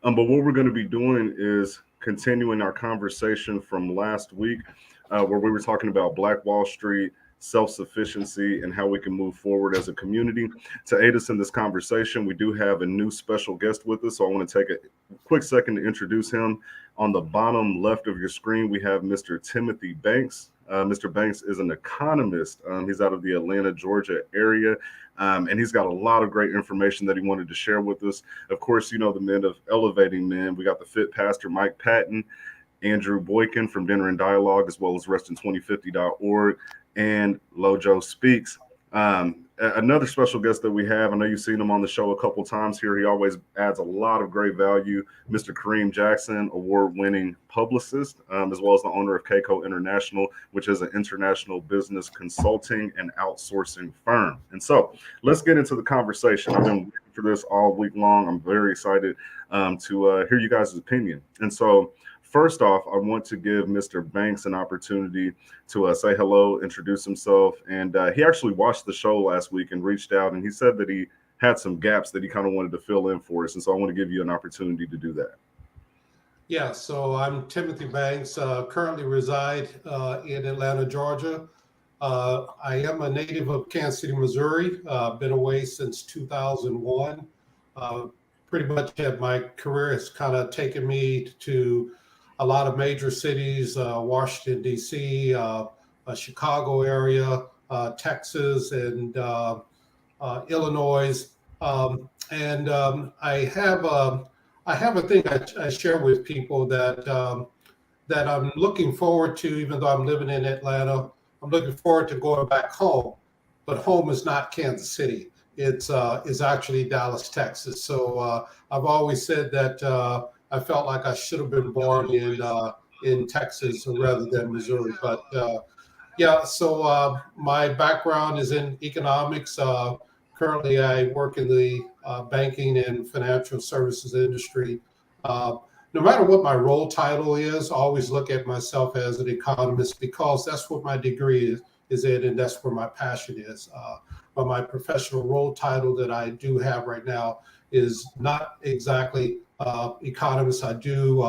But what we're going to be doing is continuing our conversation from last week, where we were talking about Black Wall Street, self sufficiency, and how we can move forward as a community. To aid us in this conversation, we do have a new special guest with us. So I want to take a quick second to introduce him. On the bottom left of your screen, we have Mr. Timothy Banks. Mr. Banks is an economist. He's out of the Atlanta, Georgia area, and he's got a lot of great information that he wanted to share with us. Of course, you know the men of Elevating Men. We got the Fit Pastor Mike Patton, Andrew Boykin from Dinner and Dialogue, as well as restin2050.org, and Lojo Speaks. Another special guest that we have, I know you've seen him on the show a couple times here. He always adds a lot of great value. Mr. Kareem Jackson, award-winning publicist, as well as the owner of Keiko International, which is an international business consulting and outsourcing firm. And so let's get into the conversation. I've been waiting for this all week long. I'm very excited to hear you guys' opinion. And so first off, I want to give Mr. Banks an opportunity to say hello, introduce himself. And he actually watched the show last week and reached out, and he said that he had some gaps that he kind of wanted to fill in for us. And so I want to give you an opportunity to do that. Yeah, so I'm Timothy Banks, currently reside in Atlanta, Georgia. I am a native of Kansas City, Missouri. Been away since 2001. Pretty much my career has kind of taken me to a lot of major cities, Washington, D.C., Chicago area, Texas, and Illinois. I have a thing I share with people that I'm looking forward to, even though I'm living in Atlanta. I'm looking forward to going back home, but home is not Kansas City. It's actually Dallas, Texas. So I've always said that I felt like I should have been born in Texas rather than Missouri. But so my background is in economics. Currently, I work in the banking and financial services industry. No matter what my role title is, I always look at myself as an economist because that's what my degree is in, and that's where my passion is. But my professional role title that I do have right now is not exactly economist. I do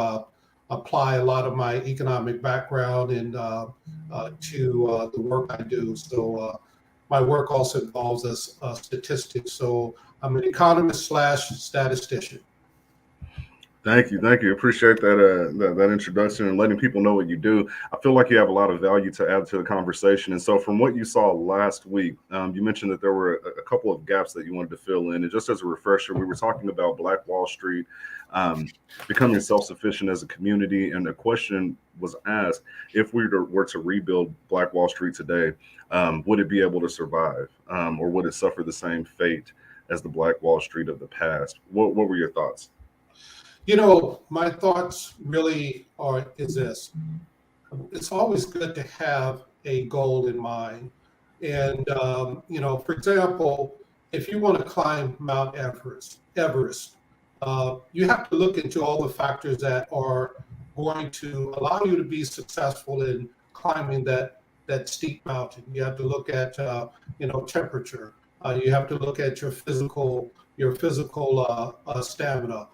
apply a lot of my economic background and to the work I do. So my work also involves statistics. So I'm an economist / statistician. Thank you. Appreciate that introduction and letting people know what you do. I feel like you have a lot of value to add to the conversation. And so from what you saw last week, you mentioned that there were a couple of gaps that you wanted to fill in. And just as a refresher, we were talking about Black Wall Street becoming self-sufficient as a community. And the question was asked, if we were to rebuild Black Wall Street today, would it be able to survive? Or would it suffer the same fate as the Black Wall Street of the past? What were your thoughts? You know, my thoughts really is this. It's always good to have a goal in mind. And, for example, if you want to climb Mount Everest, you have to look into all the factors that are going to allow you to be successful in climbing that steep mountain. You have to look at, temperature. You have to look at your physical stamina.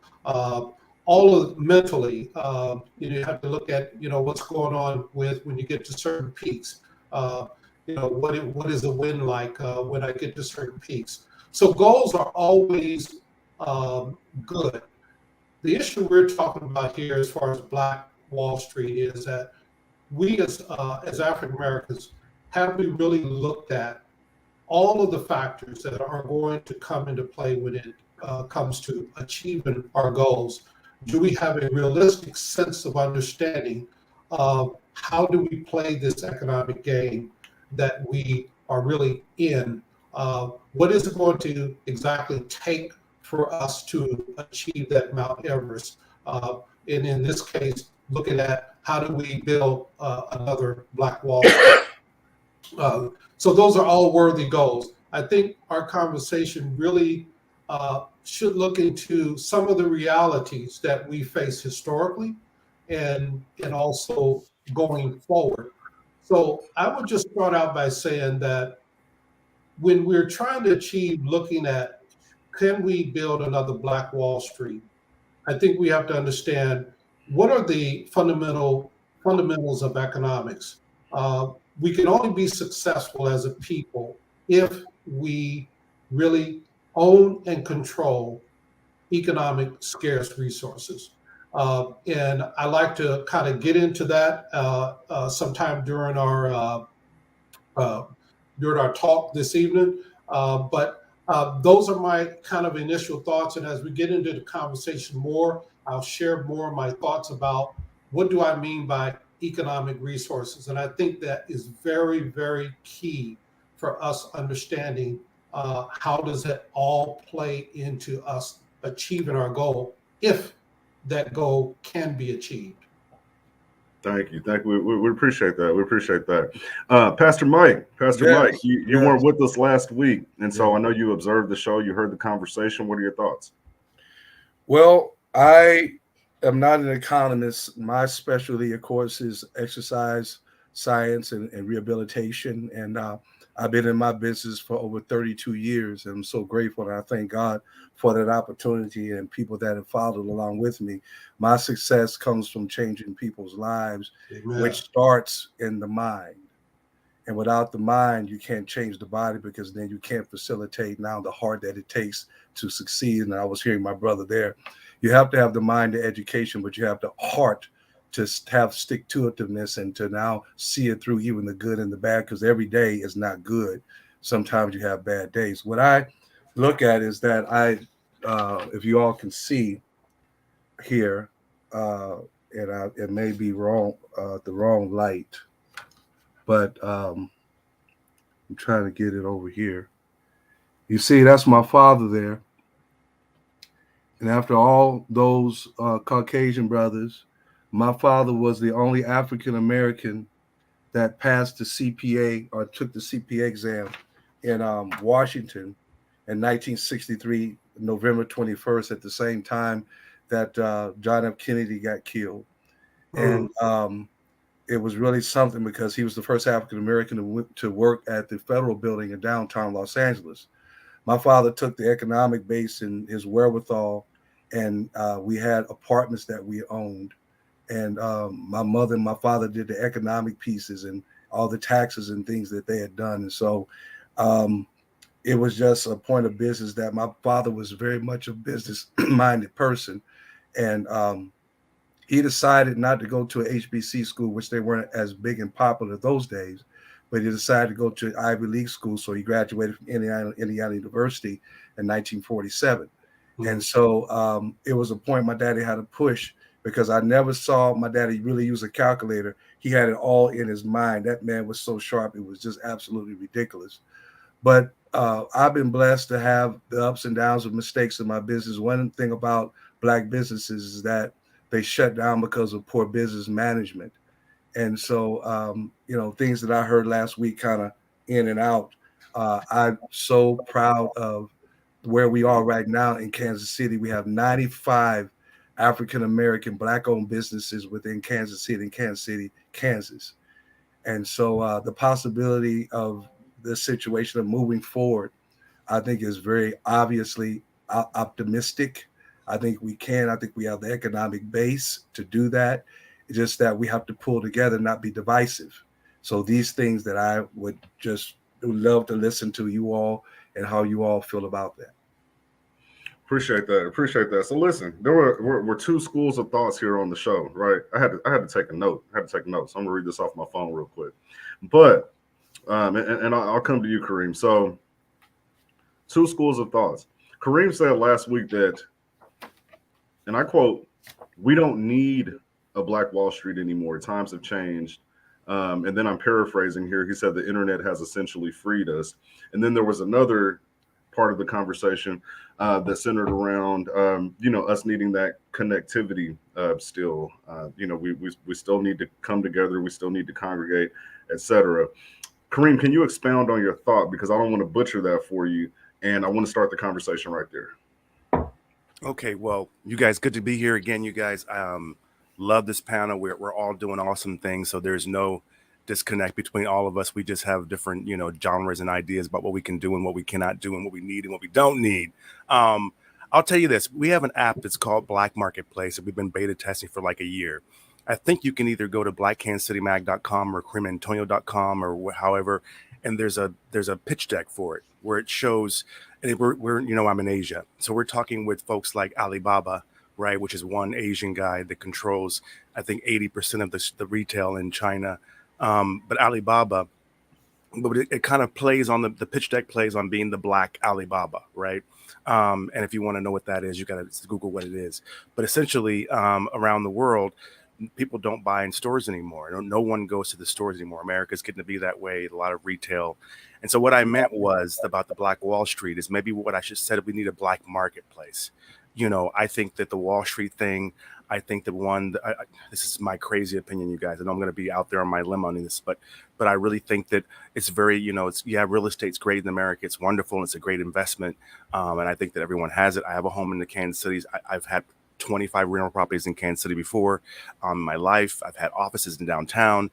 All of mentally, you have to look at, what's going on with when you get to certain peaks. What is the wind like when I get to certain peaks? So goals are always good. The issue we're talking about here, as far as Black Wall Street, is that we as African Americans, have we really looked at all of the factors that are going to come into play when it comes to achieving our goals? Do we have a realistic sense of understanding of how do we play this economic game that we are really in? What is it going to exactly take for us to achieve that Mount Everest? And in this case, looking at how do we build another Black Wall Street? So those are all worthy goals. I think our conversation really should look into some of the realities that we face historically and also going forward. So I would just start out by saying that when we're trying to achieve looking at, can we build another Black Wall Street? I think we have to understand what are the fundamentals of economics. We can only be successful as a people if we really own and control economic scarce resources. And I like to kind of get into that sometime uh, during our talk this evening. But those are my kind of initial thoughts. And as we get into the conversation more, I'll share more of my thoughts about what do I mean by economic resources. And I think that is very, very key for us understanding how does it all play into us achieving our goal, if that goal can be achieved. Thank you. Thank you. We appreciate that. We appreciate that. Pastor Mike, Yes, you yes, weren't with us last week. And so yeah. I know you observed the show, you heard the conversation. What are your thoughts? Well, I am not an economist. My specialty, of course, is exercise science and rehabilitation. And I've been in my business for over 32 years. And I'm so grateful. And I thank God for that opportunity and people that have followed along with me. My success comes from changing people's lives, Amen. which starts in the mind. And without the mind, you can't change the body, because then you can't facilitate now the heart that it takes to succeed. And I was hearing my brother there. You have to have the mind to education, but you have the heart to have stick to itiveness and to now see it through, even the good and the bad, because every day is not good. Sometimes you have bad days. What I look at is that if you all can see here, it may be wrong, the wrong light, but I'm trying to get it over here. You see, that's my father there. And after all those Caucasian brothers, my father was the only African American that passed the CPA or took the CPA exam in Washington in 1963, November 21st, at the same time that John F. Kennedy got killed. And it was really something, because he was the first African American to work at the federal building in downtown Los Angeles. My father took the economic base and his wherewithal, and we had apartments that we owned. And my mother and my father did the economic pieces and all the taxes and things that they had done. And so it was just a point of business that my father was very much a business-minded person. And he decided not to go to a HBC school, which they weren't as big and popular those days, but he decided to go to Ivy League school. So he graduated from Indiana University in 1947. And so it was a point my daddy had to push, because I never saw my daddy really use a calculator. He had it all in his mind. That man was so sharp. It was just absolutely ridiculous. But I've been blessed to have the ups and downs of mistakes in my business. One thing about Black businesses is that they shut down because of poor business management. And so, things that I heard last week, kind of in and out, I'm so proud of where we are right now in Kansas City. We have 95 African-American Black-owned businesses within Kansas City, Kansas. And so the possibility of this situation of moving forward, I think, is very obviously optimistic. I think we can. I think we have the economic base to do that. It's just that we have to pull together, not be divisive. So these things that I would just love to listen to you all and how you all feel about that. Appreciate that. So listen, there were two schools of thoughts here on the show, right? I had to take a note. So I'm gonna read this off my phone real quick. But and I'll come to you, Kareem. So two schools of thoughts. Kareem said last week that, and I quote, "We don't need a Black Wall Street anymore. Times have changed." And then I'm paraphrasing here. He said the internet has essentially freed us. And then there was another part of the conversation that centered around, us needing that connectivity still. We still need to come together. We still need to congregate, etc. Kareem, can you expound on your thought? Because I don't want to butcher that for you. And I want to start the conversation right there. Okay, well, you guys, good to be here again. You guys, love this panel. We're all doing awesome things, so there's no disconnect between all of us. We just have different, genres and ideas about what we can do and what we cannot do and what we need and what we don't need. I'll tell you this. We have an app that's called Black Marketplace that we've been beta testing for like a year. I think you can either go to blackkansascitymag.com or creamantonio.com or however, and there's a pitch deck for it where it shows, and we're I'm in Asia, so we're talking with folks like Alibaba, right, which is one Asian guy that controls, I think, 80% of the retail in China. But Alibaba, but it kind of plays on the pitch deck plays on being the Black Alibaba, right? And if you want to know what that is, you got to Google what it is. But essentially, around the world, people don't buy in stores anymore. No one goes to the stores anymore. America's getting to be that way. A lot of retail. And so what I meant was about the Black Wall Street is maybe what I should said. We need a black marketplace. I think that the Wall Street thing, I think that this is my crazy opinion, you guys. I know I'm going to be out there on my limb on this, but I really think that it's very, real estate's great in America. It's wonderful. And it's a great investment. And I think that everyone has it. I have a home in the Kansas City. I've had 25 rental properties in Kansas City before in my life. I've had offices in downtown,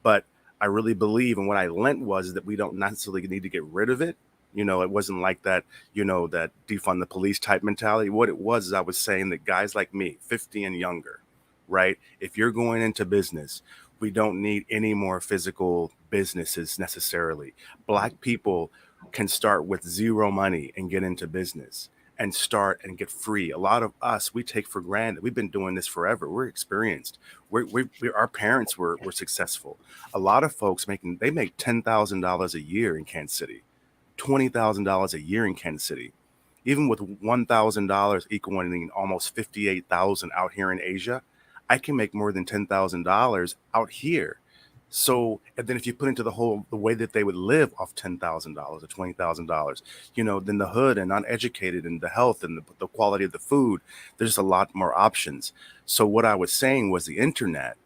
but I really believe, and what I lent was that we don't necessarily need to get rid of it. It wasn't like that, that defund the police type mentality. What it was is I was saying that guys like me, 50 and younger, right? If you're going into business, we don't need any more physical businesses necessarily. Black people can start with zero money and get into business and start and get free. A lot of us, we take for granted. We've been doing this forever. We're experienced. Our parents were successful. A lot of folks make $10,000 a year in Kansas City. $20,000 a year in Kansas City, even with $1,000 equaling almost 58,000 out here in Asia, I can make more than $10,000 out here. So, and then if you put into the way that they would live off $10,000 or $20,000, then the hood and uneducated and the health and the quality of the food, there's a lot more options. So what I was saying was the internet,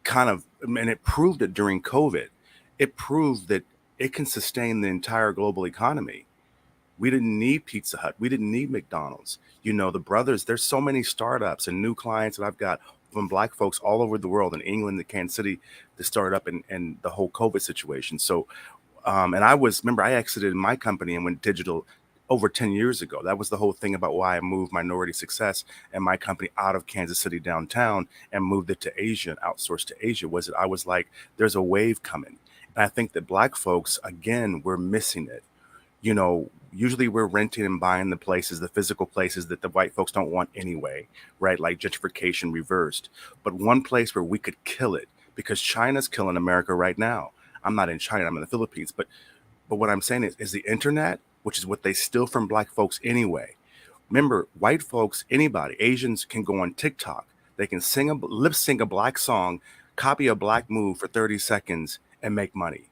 kind of, and it proved it during COVID. It proved that it can sustain the entire global economy. We didn't need Pizza Hut. We didn't need McDonald's. The brothers, there's so many startups and new clients that I've got from Black folks all over the world, in England, the Kansas City, the startup and the whole COVID situation. So, and I exited my company and went digital over 10 years ago. That was the whole thing about why I moved Minority Success and my company out of Kansas City downtown and moved it to Asia and outsourced to Asia. Was that I was like, there's a wave coming. And I think that Black folks, again, we're missing it. Usually we're renting and buying the physical places that the white folks don't want anyway, right? Like gentrification reversed. But one place where we could kill it, because China's killing America right now. I'm not in China, I'm in the Philippines. But what I'm saying is the internet, which is what they steal from Black folks anyway. Remember, white folks, anybody, Asians can go on TikTok. They can lip sync a Black song, copy a Black move for 30 seconds and make money.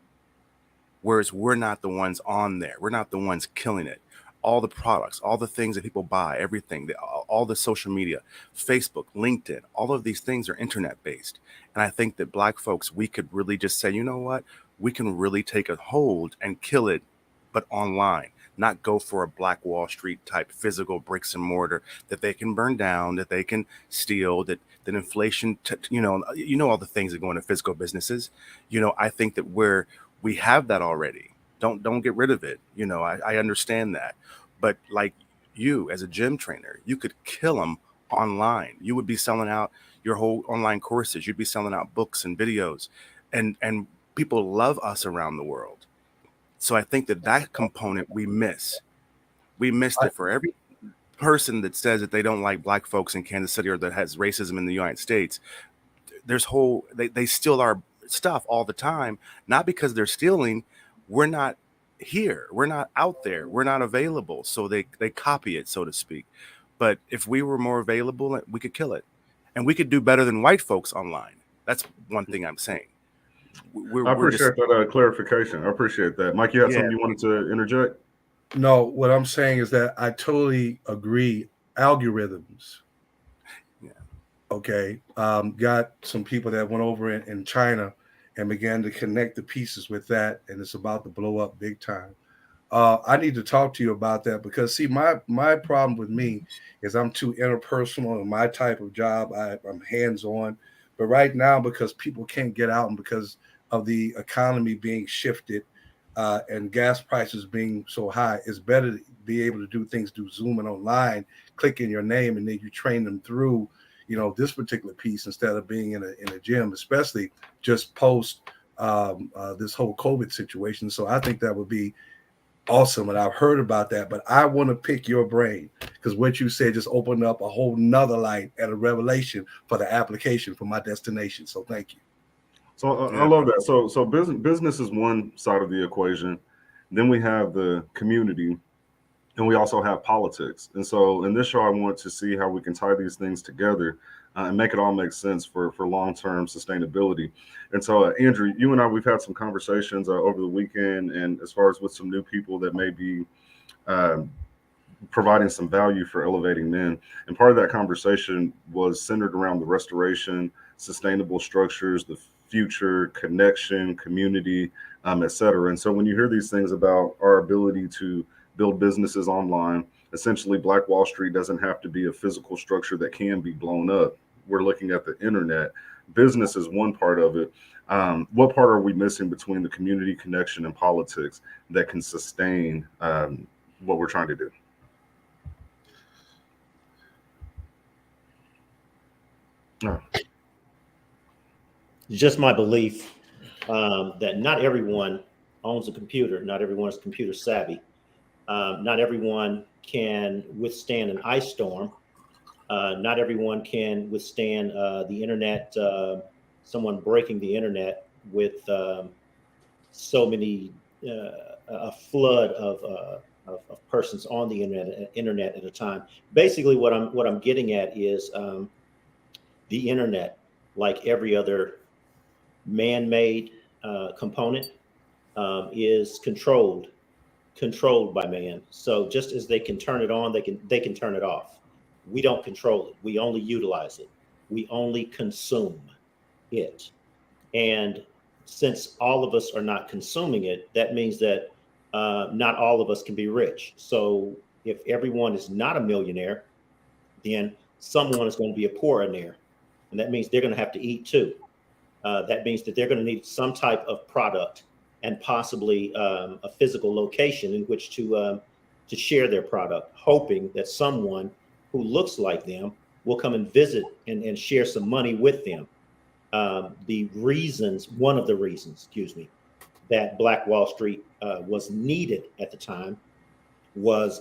Whereas we're not the ones on there. We're not the ones killing it. All the products, all the things that people buy, everything, all the social media, Facebook, LinkedIn, all of these things are internet based. And I think that Black folks, we could really just say, you know what? We can really take a hold and kill it, but online. Not go for a Black Wall Street type physical bricks and mortar that they can burn down, that they can steal, that inflation, all the things that go into physical businesses. I think that we have that already. Don't get rid of it. I understand that. But like you as a gym trainer, you could kill them online. You would be selling out your whole online courses. You'd be selling out books and videos, and people love us around the world. So I think that component we miss. We missed it for every person that says that they don't like Black folks in Kansas City or that has racism in the United States. They steal our stuff all the time, not because they're stealing. We're not here. We're not out there. We're not available. So they copy it, so to speak. But if we were more available, we could kill it. And we could do better than white folks online. That's one thing I'm saying. I appreciate that clarification. I appreciate that. Mike, you had something you wanted to interject? No, what I'm saying is that I totally agree. Algorithms. Yeah. Okay. Got some people that went over in China and began to connect the pieces with that, and it's about to blow up big time. I need to talk to you about that because, see, my problem with me is I'm too interpersonal in my type of job. I'm hands-on. But right now, because people can't get out and because of the economy being shifted and gas prices being so high, it's better be able to do things, do Zoom and online, click in your name, and then you train them through, this particular piece instead of being in a gym, especially just post this whole COVID situation. So I think that would be awesome. And I've heard about that, but I want to pick your brain because what you said just opened up a whole nother light and a revelation for the application for my destination. So thank you. So I love that. So business is one side of the equation. Then we have the community, and we also have politics. And so in this show, I want to see how we can tie these things together and make it all make sense for long-term sustainability. And so, Andrew, you and I, we've had some conversations over the weekend, and as far as with some new people that may be providing some value for elevating men. And part of that conversation was centered around the restoration, sustainable structures, the future, connection, community, et cetera. And so when you hear these things about our ability to build businesses online, essentially Black Wall Street doesn't have to be a physical structure that can be blown up. We're looking at the internet. Business is one part of it. What part are we missing between the community, connection, and politics that can sustain what we're trying to do? Just my belief that not everyone owns a computer. Not everyone is computer savvy. Not everyone can withstand an ice storm. Not everyone can withstand the internet, someone breaking the internet with so many, a flood of persons on the internet at a time. Basically, what I'm getting at is the internet, like every other man-made component, is controlled by man. So just as they can turn it on, they can turn it off. We don't control it. We only utilize it. We only consume it. And since all of us are not consuming it, that means that not all of us can be rich. So if everyone is not a millionaire, then someone is going to be a poor-aire. And that means they're going to have to eat too. That means that they're going to need some type of product and possibly a physical location in which to share their product, hoping that someone who looks like them will come and visit and share some money with them. One of the reasons, that Black Wall Street was needed at the time was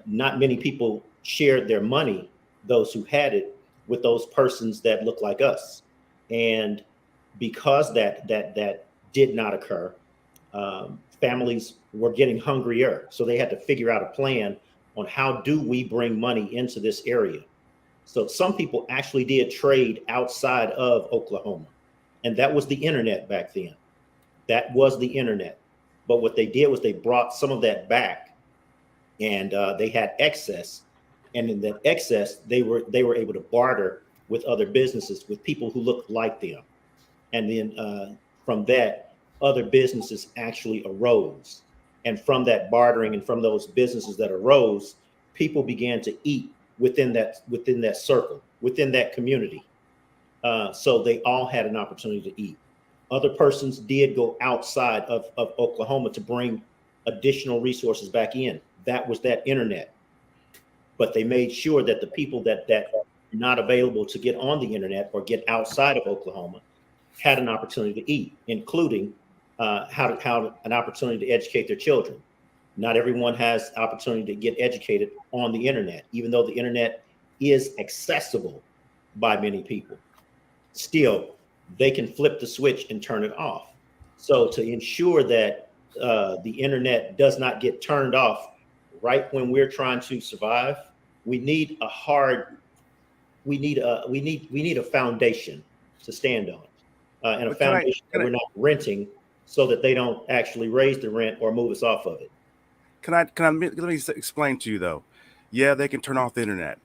not many people shared their money, those who had it, with those persons that look like us. And because that did not occur, families were getting hungrier. So they had to figure out a plan on how do we bring money into this area. So some people actually did trade outside of Oklahoma. And that was the internet back then. That was the internet. But what they did was they brought some of that back, and they had excess. And in that excess, they were able to barter with other businesses, with people who looked like them. And then from that, other businesses actually arose. And from that bartering and from those businesses that arose, people began to eat within that circle, within that community. So they all had an opportunity to eat. Other persons did go outside of Oklahoma to bring additional resources back in. That was that internet. But they made sure that the people that are not available to get on the internet or get outside of Oklahoma had an opportunity to eat, including how an opportunity to educate their children. Not everyone has opportunity to get educated on the internet, even though the internet is accessible by many people. Still, they can flip the switch and turn it off. So to ensure that the internet does not get turned off right when we're trying to survive, we need a foundation to stand on, and a foundation that we're not renting, so that they don't actually raise the rent or move us off of it. Let me explain to you though. Yeah, they can turn off the internet.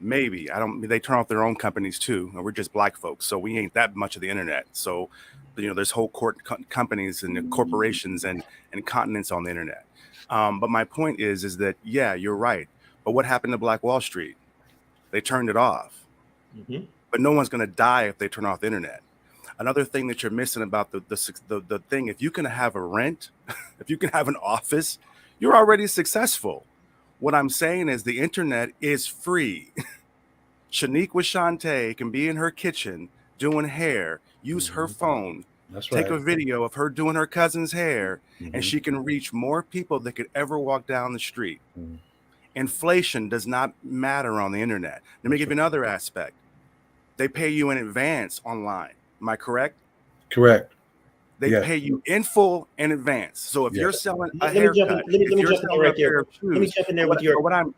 Maybe they turn off their own companies too. And we're just black folks, so we ain't that much of the internet. So, there's whole companies and corporations and continents on the internet. But my point is that, yeah, you're right. But what happened to Black Wall Street? They turned it off. Mm-hmm. But no one's going to die if they turn off the internet. Another thing that you're missing about the thing, if you can have a rent, if you can have an office, You're already successful. What I'm saying is the internet is free. Shaniqua Shante can be in her kitchen doing hair, use her phone, That's take right. a video of her doing her cousin's hair, and Mhm. she can reach more people that could ever walk down the street. Mhm. Inflation does not matter on the internet. Let me give you another aspect. They pay you in advance online. Am I correct? Correct. They Yes. pay you in full in advance. So if Yes. you're selling a Let me jump in. haircut, Let me if you're jump in there selling a right there. pair of Let me shoes, jump in there what, with your. but what I'm,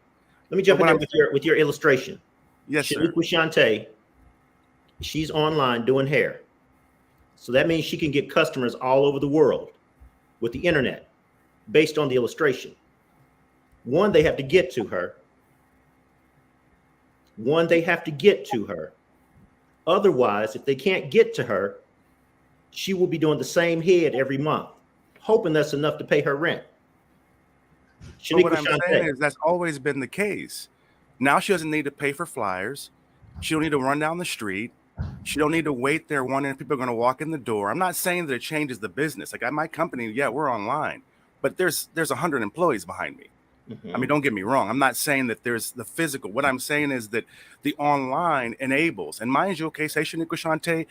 Let me jump in what there I'm with your illustration. yes, sir. Shaniqua Shante, she's online doing hair. So that means she can get customers all over the world with the internet based on the illustration. One, they have to get to her. Otherwise, if they can't get to her, she will be doing the same head every month, hoping that's enough to pay her rent. But what Shaniqua I'm saying Shante. is that's always been the case. Now she doesn't need to pay for flyers. She don't need to run down the street. She don't need to wait there wondering if people are going to walk in the door. I'm not saying that it changes the business. Like at my company, yeah, we're online, but there's 100 employees behind me. I mean, don't get me wrong. I'm not saying that there's the physical. What I'm saying is that the online enables. And mind you, okay, say Shaniqua Shante,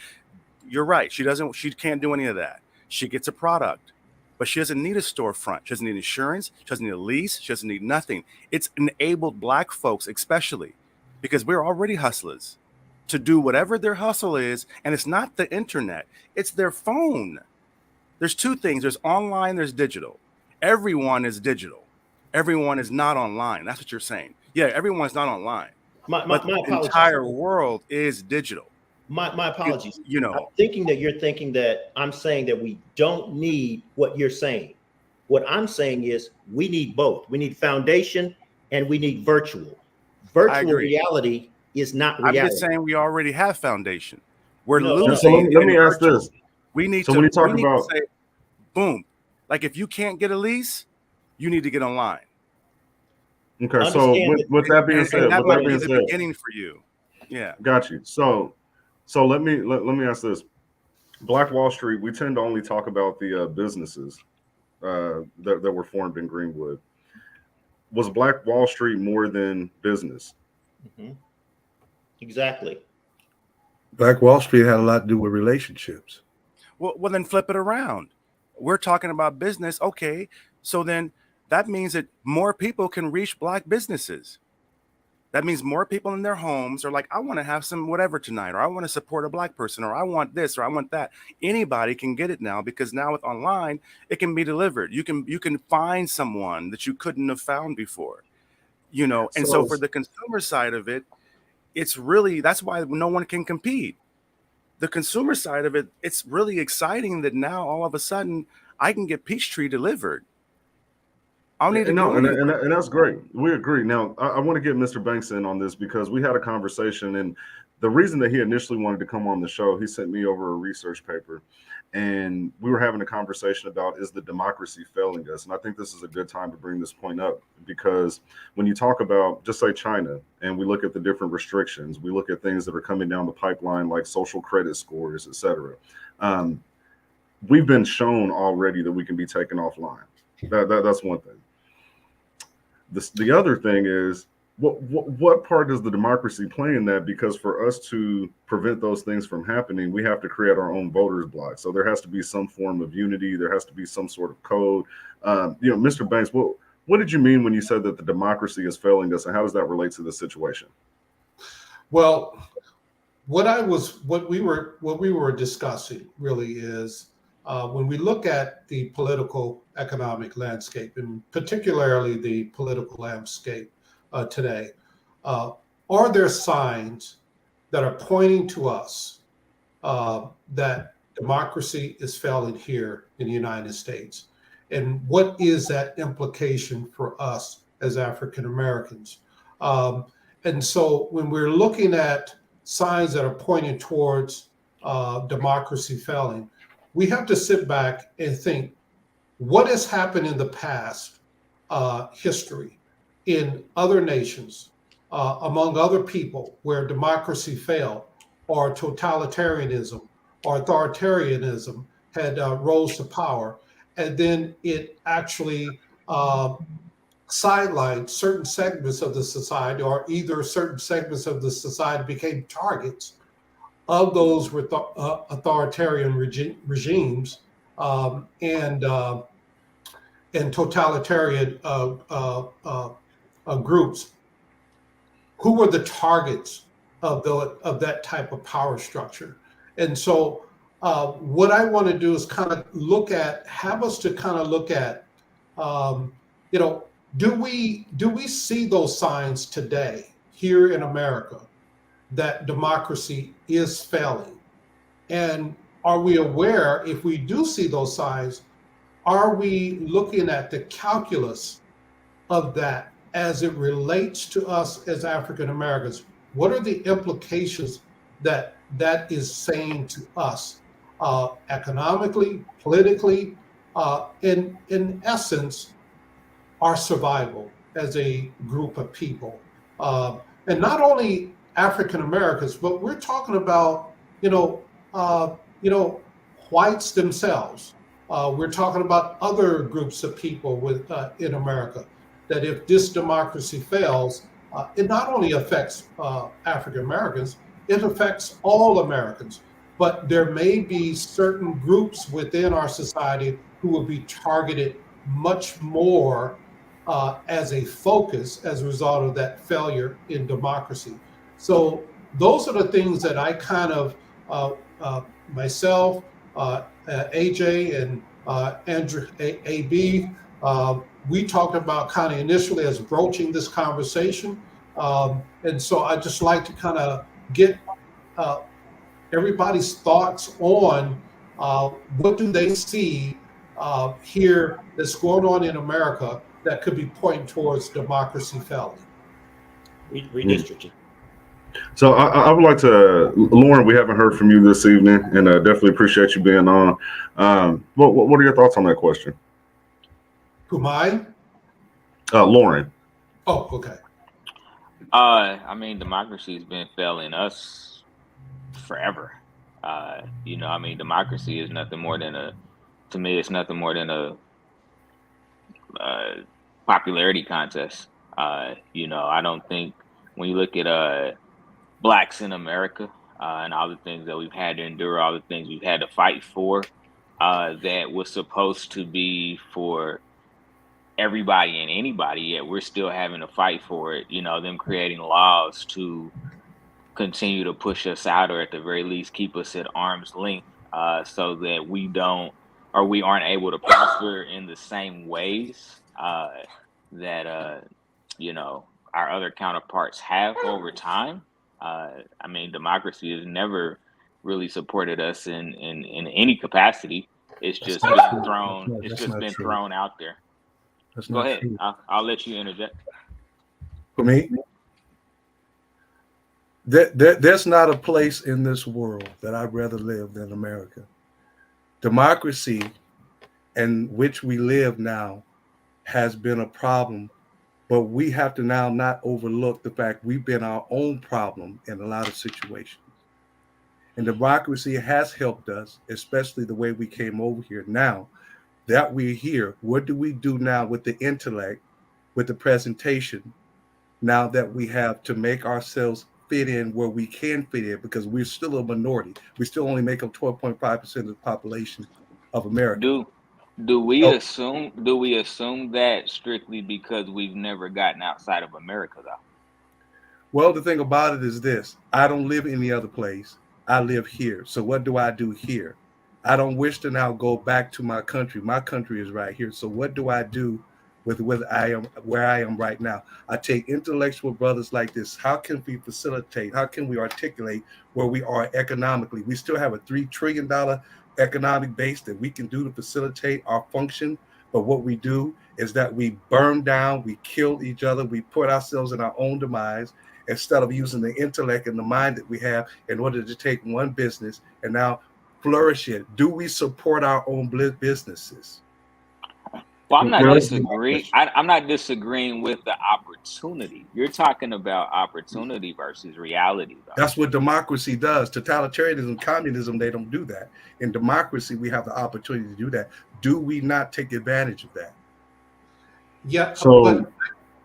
you're right. She can't do any of that. She gets a product, but she doesn't need a storefront. She doesn't need insurance. She doesn't need a lease. She doesn't need nothing. It's enabled Black folks, especially because we're already hustlers, to do whatever their hustle is. And it's not the internet, it's their phone. There's two things. There's online, there's digital. Everyone is digital. Everyone is not online. That's what you're saying. Yeah, everyone's not online. My But the apologies. entire world is digital. My apologies. You know, I'm thinking that you're thinking that I'm saying that we don't need what you're saying. What I'm saying is we need both. We need foundation and we need virtual. Virtual agree. reality is not I'm reality. just saying we already have foundation. We're No, losing. So let me in ask virtual. this. We need So to. when you talk we need about- to say, boom. Like if you can't get a lease, you need to get online. Okay, so Understand with that being said, and that with might that be being the said, beginning for you. Yeah. got you. So let me ask this. Black Wall Street, we tend to only talk about the businesses that were formed in Greenwood. Was Black Wall Street more than business? Mhm. Exactly. Black Wall Street had a lot to do with relationships. Well, then flip it around. We're talking about business. Okay. So then that means that more people can reach Black businesses. That means more people in their homes are like, I want to have some whatever tonight, or I want to support a Black person, or I want this, or I want that. Anybody can get it now because now with online, it can be delivered. You can find someone that you couldn't have found before, you know. And so for the consumer side of it, it's really, that's why no one can compete. The consumer side of it, it's really exciting that now all of a sudden I can get Peachtree delivered. I don't need to go anywhere. And that's great. We agree. Now, I want to get Mr. Banks in on this because we had a conversation, and the reason that he initially wanted to come on the show, he sent me over a research paper, and we were having a conversation about, is the democracy failing us? And I think this is a good time to bring this point up because when you talk about, just say China, and we look at the different restrictions, we look at things that are coming down the pipeline like social credit scores, et cetera. We've been shown already that we can be taken offline. That's one thing. The other thing is, what part does the democracy play in that? Because for us to prevent those things from happening, we have to create our own voters block. So there has to be some form of unity. There has to be some sort of code. Mr. Banks, what did you mean when you said that the democracy is failing us, and how does that relate to the situation? Well, what we were discussing really is when we look at the political economic landscape, and particularly the political landscape today, are there signs that are pointing to us that democracy is failing here in the United States? And what is that implication for us as African Americans? And so when we're looking at signs that are pointing towards democracy failing, we have to sit back and think, what has happened in the past history in other nations, among other people, where democracy failed, or totalitarianism or authoritarianism had rose to power, and then it actually uh, sidelined certain segments of the society, or either certain segments of the society became targets of those authoritarian regimes and totalitarian groups. Who were the targets of that type of power structure? And so, what I want to do is kind of have us to kind of look at, you know, do we see those signs today here in America that democracy is failing? And are we aware, if we do see those signs, are we looking at the calculus of that as it relates to us as African Americans? What are the implications that is saying to us economically, politically, in essence, our survival as a group of people? And not only African Americans, but we're talking about, whites themselves. We're talking about other groups of people in America, that if this democracy fails, it not only affects African Americans, it affects all Americans. But there may be certain groups within our society who will be targeted much more as a focus as a result of that failure in democracy. So those are the things that I kind of, myself, AJ, and Andrew, AB, we talked about kind of initially as broaching this conversation. And so I just like to kind of get everybody's thoughts on what do they see here that's going on in America that could be pointing towards democracy failing. Redistricting. So I would like to, Lauren, we haven't heard from you this evening, and definitely appreciate you being on. What are your thoughts on that question? Who, mine? Lauren. Oh, okay. I mean, democracy's been failing us forever. Democracy is nothing more than to me, it's nothing more than a popularity contest. I don't think when you look at Blacks in America and all the things that we've had to endure, all the things we've had to fight for, that was supposed to be for everybody and anybody, yet we're still having to fight for it. Them creating laws to continue to push us out, or at the very least keep us at arm's length, so that we aren't able to prosper in the same ways that our other counterparts have over time. Democracy has never really supported us in any capacity. It's just been thrown. It's just been thrown out there. Go ahead. I'll let you interject. For me, there's not a place in this world that I'd rather live than America. Democracy, in which we live now, has been a problem, but we have to now not overlook the fact we've been our own problem in a lot of situations. And democracy has helped us, especially the way we came over here. Now that we're here, what do we do now with the intellect, with the presentation, now that we have to make ourselves fit in where we can fit in, because we're still a minority. We still only make up 12.5% of the population of America. Do we assume that strictly because we've never gotten outside of America, though? Well, the thing about it is this: I don't live any other place. I live here. So what do I do here? I don't wish to now go back to my country. My country is right here. So what do I do with where I am right now? I take intellectual brothers like this. How can we facilitate? How can we articulate where we are economically? We still have a $3 trillion economic base that we can do to facilitate our function. But what we do is that we burn down, we kill each other, we put ourselves in our own demise instead of using the intellect and the mind that we have in order to take one business and now flourish it. Do we support our own businesses? Well, I'm not disagreeing. I'm not disagreeing with the opportunity. You're talking about opportunity versus reality, though. That's what democracy does. Totalitarianism, communism, they don't do that. In democracy, we have the opportunity to do that. Do we not take advantage of that? Yeah. So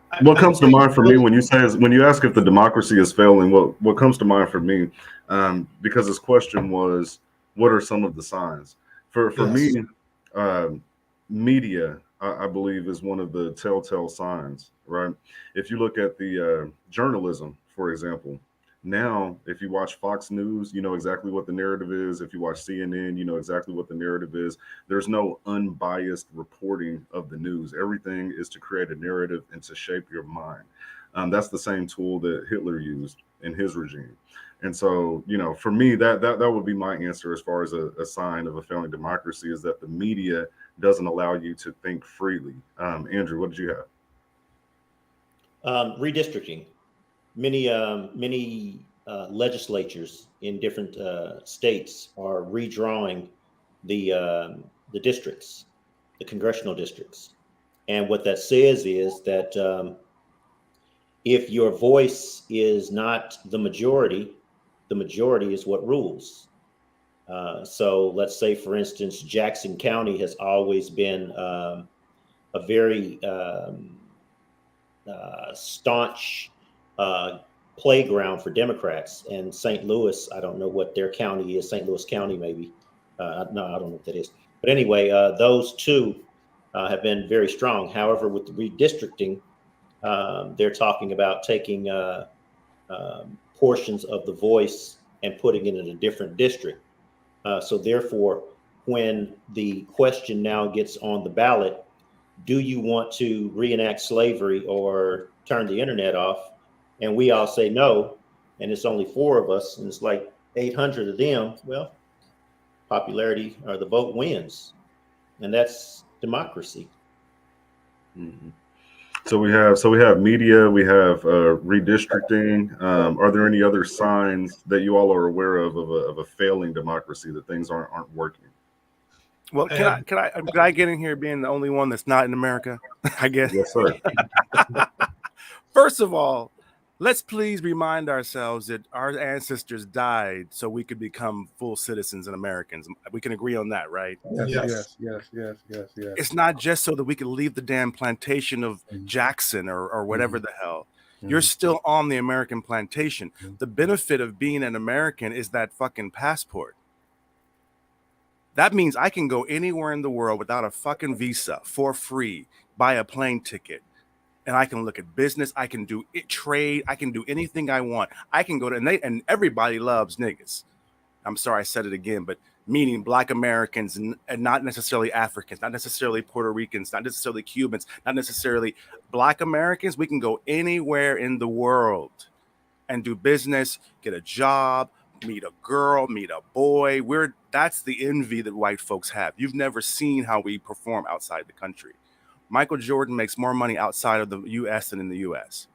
But what I comes to think mind for me when you ask if the democracy is failing, what comes to mind for me, because his question was, what are some of the signs? For yes. me, media, I believe, is one of the telltale signs, right? If you look at the journalism, for example, now if you watch Fox News, you know exactly what the narrative is. If you watch CNN, you know exactly what the narrative is. There's no unbiased reporting of the news. Everything is to create a narrative and to shape your mind. That's the same tool that Hitler used in his regime. And so, you know, for me, that would be my answer as far as a sign of a failing democracy, is that the media doesn't allow you to think freely. Andrew, what did you have? Redistricting. Many legislatures in different states are redrawing the districts, the congressional districts, and what that says is that if your voice is not the majority is what rules. So let's say, for instance, Jackson County has always been a very staunch playground for Democrats. And St. Louis, I don't know what their county is. St. Louis County, maybe. No, I don't know what that is. But anyway, those two have been very strong. However, with the redistricting, they're talking about taking portions of the voice and putting it in a different district. So therefore, when the question now gets on the ballot, do you want to reenact slavery or turn the internet off? And we all say no, and it's only 4 of us, and it's like 800 of them. Well, popularity or the vote wins, and that's democracy. Mm-hmm. So we have media, we have redistricting. Are there any other signs that you all are aware of a failing democracy, that things aren't working? Well, can I get in here being the only one that's not in America? I guess. Yes, sir. First of all, let's please remind ourselves that our ancestors died so we could become full citizens and Americans. We can agree on that, right? Yes. It's not just so that we could leave the damn plantation of Jackson or whatever the hell. You're still on the American plantation. The benefit of being an American is that fucking passport. That means I can go anywhere in the world without a fucking visa for free, buy a plane ticket, and I can look at business. I can do trade. I can do anything I want. I can go to, and everybody loves niggas. I'm sorry I said it again, but meaning Black Americans and not necessarily Africans, not necessarily Puerto Ricans, not necessarily Cubans, not necessarily Black Americans. We can go anywhere in the world and do business, get a job, meet a girl, meet a boy. That's the envy that white folks have. You've never seen how we perform outside the country. Michael Jordan makes more money outside of the U.S. than in the U.S.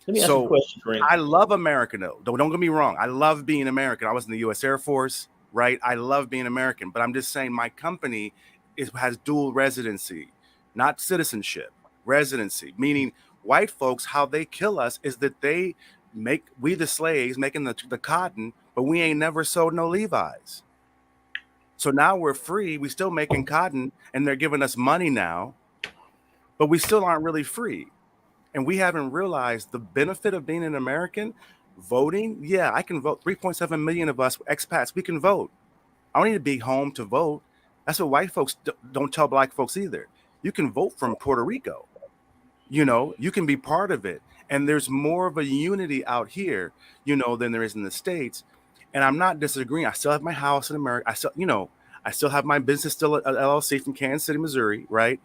Let me ask you a question, Kareem. I love America, though. Don't get me wrong. I love being American. I was in the U.S. Air Force, right? I love being American. But I'm just saying my company has dual residency, not citizenship, residency, meaning white folks, how they kill us is that they make we the slaves making the cotton, but we ain't never sold no Levi's. So now we're free. We still making cotton, and they're giving us money now, but we still aren't really free. And we haven't realized the benefit of being an American. Voting, yeah, I can vote. 3.7 million of us expats, we can vote. I don't need to be home to vote. That's what white folks don't tell Black folks either. You can vote from Puerto Rico. You know, you can be part of it. And there's more of a unity out here, you know, than there is in the States. And I'm not disagreeing. I still have my house in America. I still have my business still at LLC from Kansas City, Missouri, right?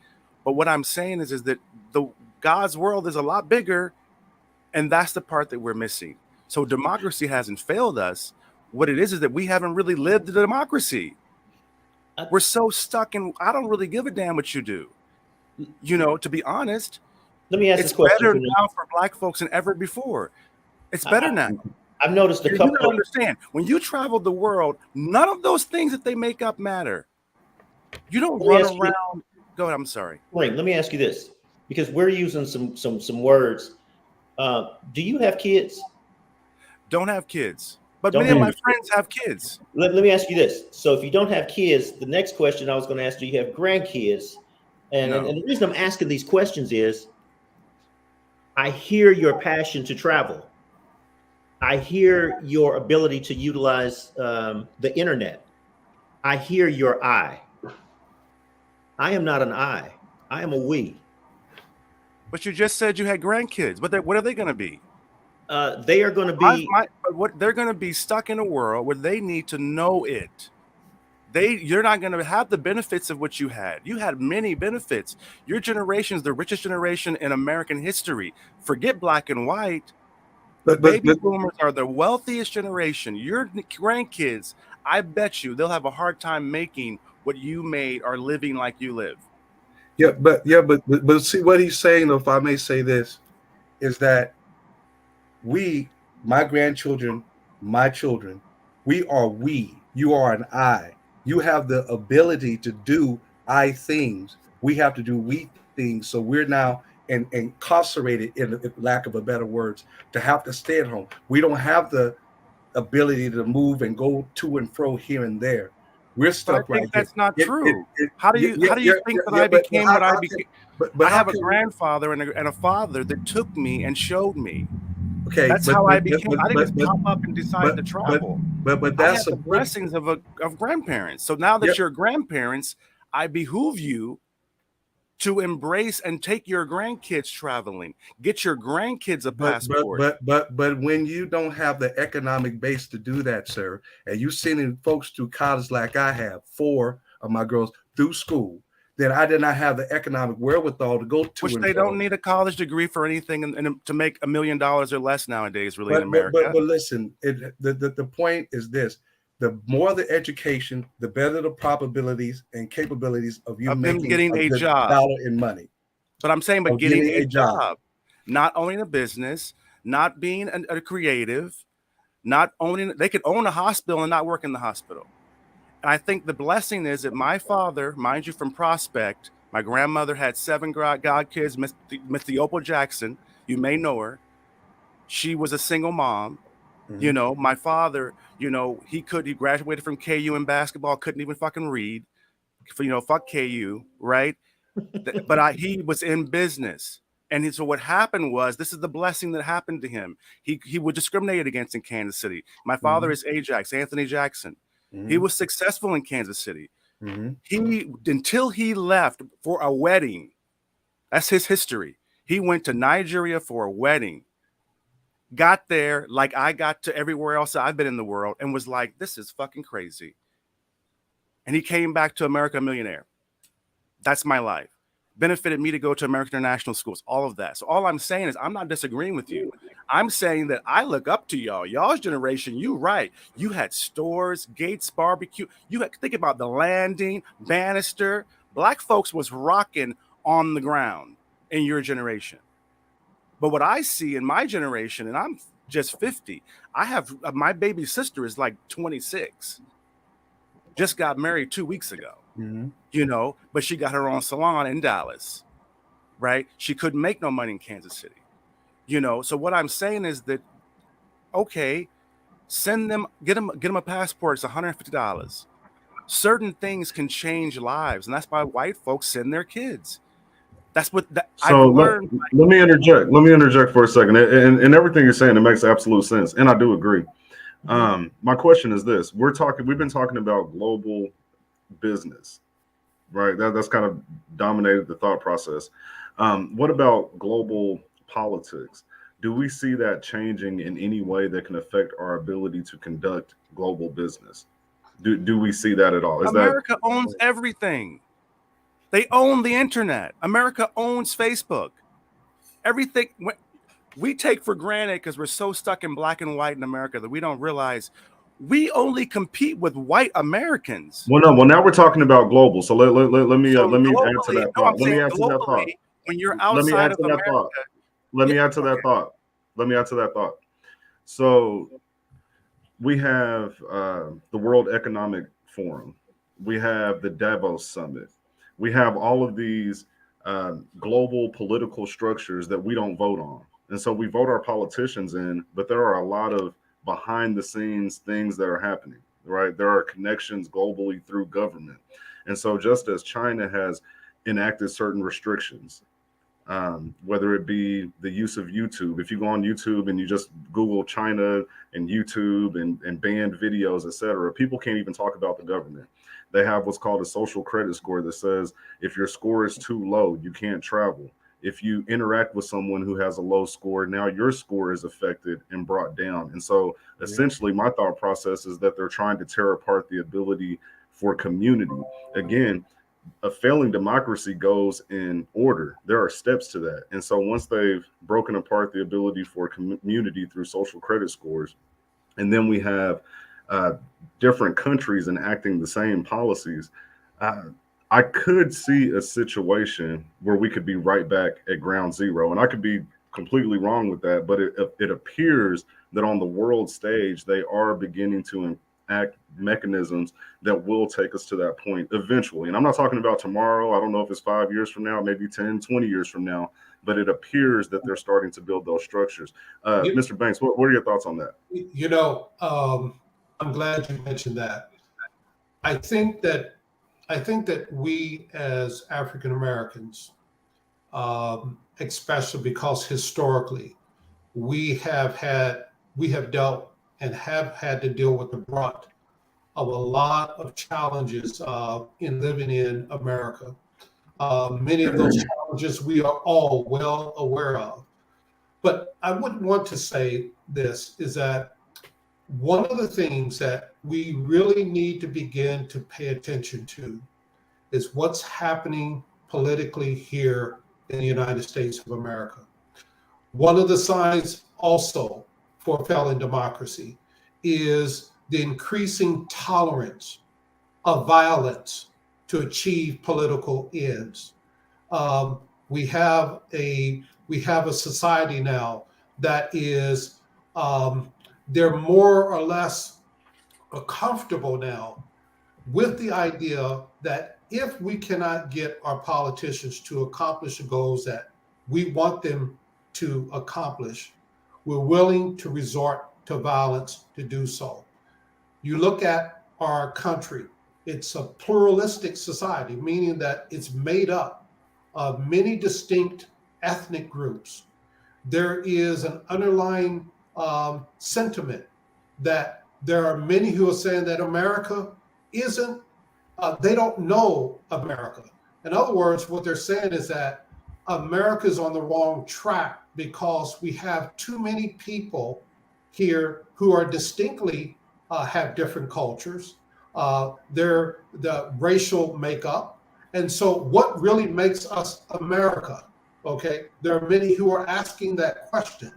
But what I'm saying is that God's world is a lot bigger, and that's the part that we're missing. So democracy hasn't failed us. What it is that we haven't really lived the democracy. We're so stuck in, I don't really give a damn what you do. You know, to be honest, let me ask it's this question. Better now for Black folks than ever before. It's better now. I've noticed a couple. You don't understand. When you travel the world, none of those things that they make up matter. You don't run around. Go ahead. I'm sorry. Kareem, let me ask you this, because we're using some words. Do you have kids? Don't have kids, but many of my friends have kids. Let me ask you this. So if you don't have kids, the next question I was going to ask, do you have grandkids? And the reason I'm asking these questions is I hear your passion to travel. I hear your ability to utilize the internet. I hear your I. I am not an I. I am a we. But you just said you had grandkids. What are they going to be? They are going to be. What they're going to be stuck in a world where they need to know it. You're not going to have the benefits of what you had. You had many benefits. Your generation is the richest generation in American history. Forget black and white. The baby boomers are the wealthiest generation. Your grandkids, I bet you they'll have a hard time making what you made or living like you live. But see what he's saying, though, if I may say this, is that my grandchildren, my children, we are we. You are an I. You have the ability to do I things. We have to do we things. So we're now incarcerated, in lack of a better words, to have to stay at home. We don't have the ability to move and go to and fro here and there. We're stuck right here. That's not true. How do you think that I became what I became? But I have a grandfather and a father that took me and showed me. Okay, that's how I became. I didn't just pop up and decide to travel. But that's the blessings of grandparents. So now that you're grandparents, I behoove you to embrace and take your grandkids traveling. Get your grandkids a passport. But when you don't have the economic base to do that, sir, and you sending folks to college like I have, 4 of my girls through school, then I did not have the economic wherewithal to go to. Which they don't need a college degree for anything and to make $1 million or less nowadays, really, in America. But listen, the point is this: the more the education, the better the probabilities and capabilities of you getting a job, dollar in money. But I'm saying, getting a job, not owning a business, not being a creative, not owning. They could own a hospital and not work in the hospital. And I think the blessing is that my father, mind you, from Prospect, my grandmother had 7 god kids, Miss Kareem Jackson. You may know her. She was a single mom. Mm-hmm. You know, my father, you know, he graduated from KU in basketball, couldn't even fucking read. Fuck KU, right? But he was in business. And so what happened was, this is the blessing that happened to him. He was discriminated against in Kansas City. My father is Ajax, Anthony Jackson. Mm-hmm. He was successful in Kansas City. Mm-hmm. Until he left for a wedding. That's his history. He went to Nigeria for a wedding. Got there like I got to everywhere else I've been in the world and was like, this is fucking crazy. And he came back to America a millionaire. That's my life. Benefited me to go to American International schools, all of that. So all I'm saying is I'm not disagreeing with you. I'm saying that I look up to y'all. Y'all's generation, you right. You had stores, Gates Barbecue. You had to think about the Landing, Bannister. Black folks was rocking on the ground in your generation. But what I see in my generation, and I'm just 50, I have my baby sister is like 26. Just got married 2 weeks ago. Mm-hmm. You know, but she got her own salon in Dallas, right? She couldn't make no money in Kansas City, you know. So what I'm saying is that, okay, send them, get them a passport. It's $150. Certain things can change lives, and that's why white folks send their kids. That's what So let me interject. Let me interject for a second. And everything you're saying, it makes absolute sense, and I do agree. My question is this: we've been talking about global business, right? That's kind of dominated the thought process. What about global politics? Do we see that changing in any way that can affect our ability to conduct global business? Do we see that at all? America owns everything. They own the internet. America owns Facebook. Everything we take for granted because we're so stuck in black and white in America that we don't realize we only compete with white Americans. Well, now we're talking about global. So let me add to that thought. Let me add to that thought. When you're outside of America, let me add to that thought. So we have the World Economic Forum. We have the Davos Summit. We have all of these global political structures that we don't vote on. And so we vote our politicians in, but there are a lot of behind the scenes things that are happening, right? There are connections globally through government. And so just as China has enacted certain restrictions, whether it be the use of YouTube. If you go on YouTube and you just Google China and YouTube and banned videos, etc., people can't even talk about the government. They have what's called a social credit score that says if your score is too low, you can't travel. If you interact with someone who has a low score, now your score is affected and brought down. And so essentially my thought process is that they're trying to tear apart the ability for community. Again, a failing democracy goes in order. There are steps to that. And so once they've broken apart the ability for community through social credit scores, and then we have different countries enacting the same policies, I could see a situation where we could be right back at ground zero. And I could be completely wrong with that, but it appears that on the world stage, they are beginning to enact mechanisms that will take us to that point eventually. And I'm not talking about tomorrow. I don't know if it's 5 years from now, maybe 10, 20 years from now, but it appears that they're starting to build those structures. Mr. Banks, what are your thoughts on that? You know, I'm glad you mentioned that. I think that we as African Americans, especially because historically we have dealt and have had to deal with the brunt of a lot of challenges in living in America. Many of those challenges we are all well aware of. But I would want to say this, is that one of the things that we really need to begin to pay attention to is what's happening politically here in the United States of America. One of the signs also for failing democracy is the increasing tolerance of violence to achieve political ends. We have a society now that is they're more or less comfortable now with the idea that if we cannot get our politicians to accomplish the goals that we want them to accomplish, we're willing to resort to violence to do so. You look at our country, it's a pluralistic society, meaning that it's made up of many distinct ethnic groups. There is an underlying sentiment that there are many who are saying that America isn't, they don't know America. In other words, what they're saying is that America is on the wrong track because we have too many people here who are distinctly have different cultures, the racial makeup. And so what really makes us America? Okay, there are many who are asking that question.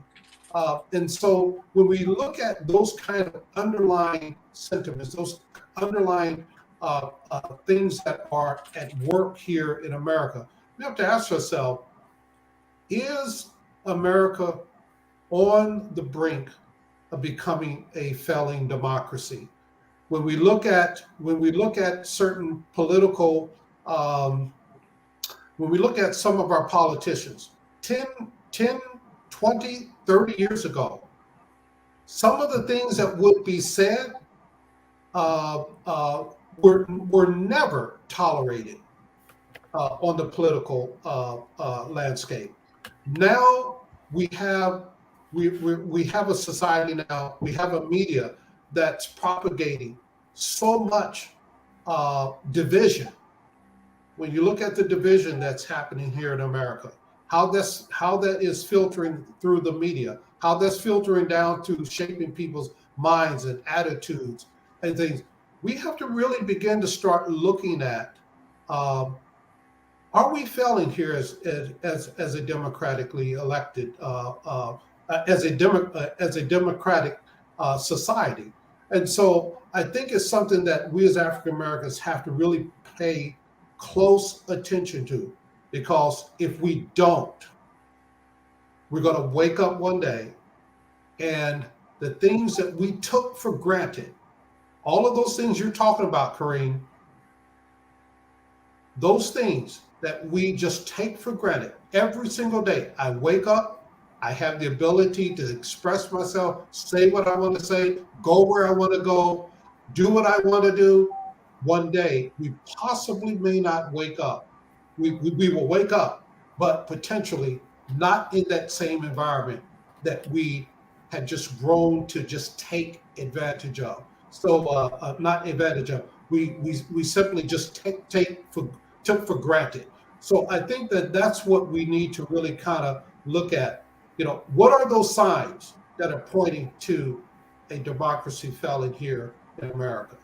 And so when we look at those kind of underlying sentiments, those underlying things that are at work here in America, we have to ask ourselves, is America on the brink of becoming a failing democracy? When we look at certain political, when we look at some of our politicians, 10, 20, 30 years ago, some of the things that would be said were never tolerated on the political landscape. Now we have a society now, we have a media that's propagating so much division. When you look at the division that's happening here in America, how that is filtering through the media, how that's filtering down to shaping people's minds and attitudes and things, we have to really begin to start looking at, are we failing here as a democratically elected, as a democratic society? And so I think it's something that we as African Americans have to really pay close attention to, because if we don't, we're going to wake up one day and the things that we took for granted, all of those things you're talking about, Kareem, those things that we just take for granted every single day. I wake up, I have the ability to express myself, say what I want to say, go where I want to go, do what I want to do. One day, we possibly may not wake up we will wake up, but potentially not in that same environment that we had just grown to just take advantage of. So not advantage of. We simply just took for granted. So I think that that's what we need to really kind of look at. You know, what are those signs that are pointing to a democracy failing here in America?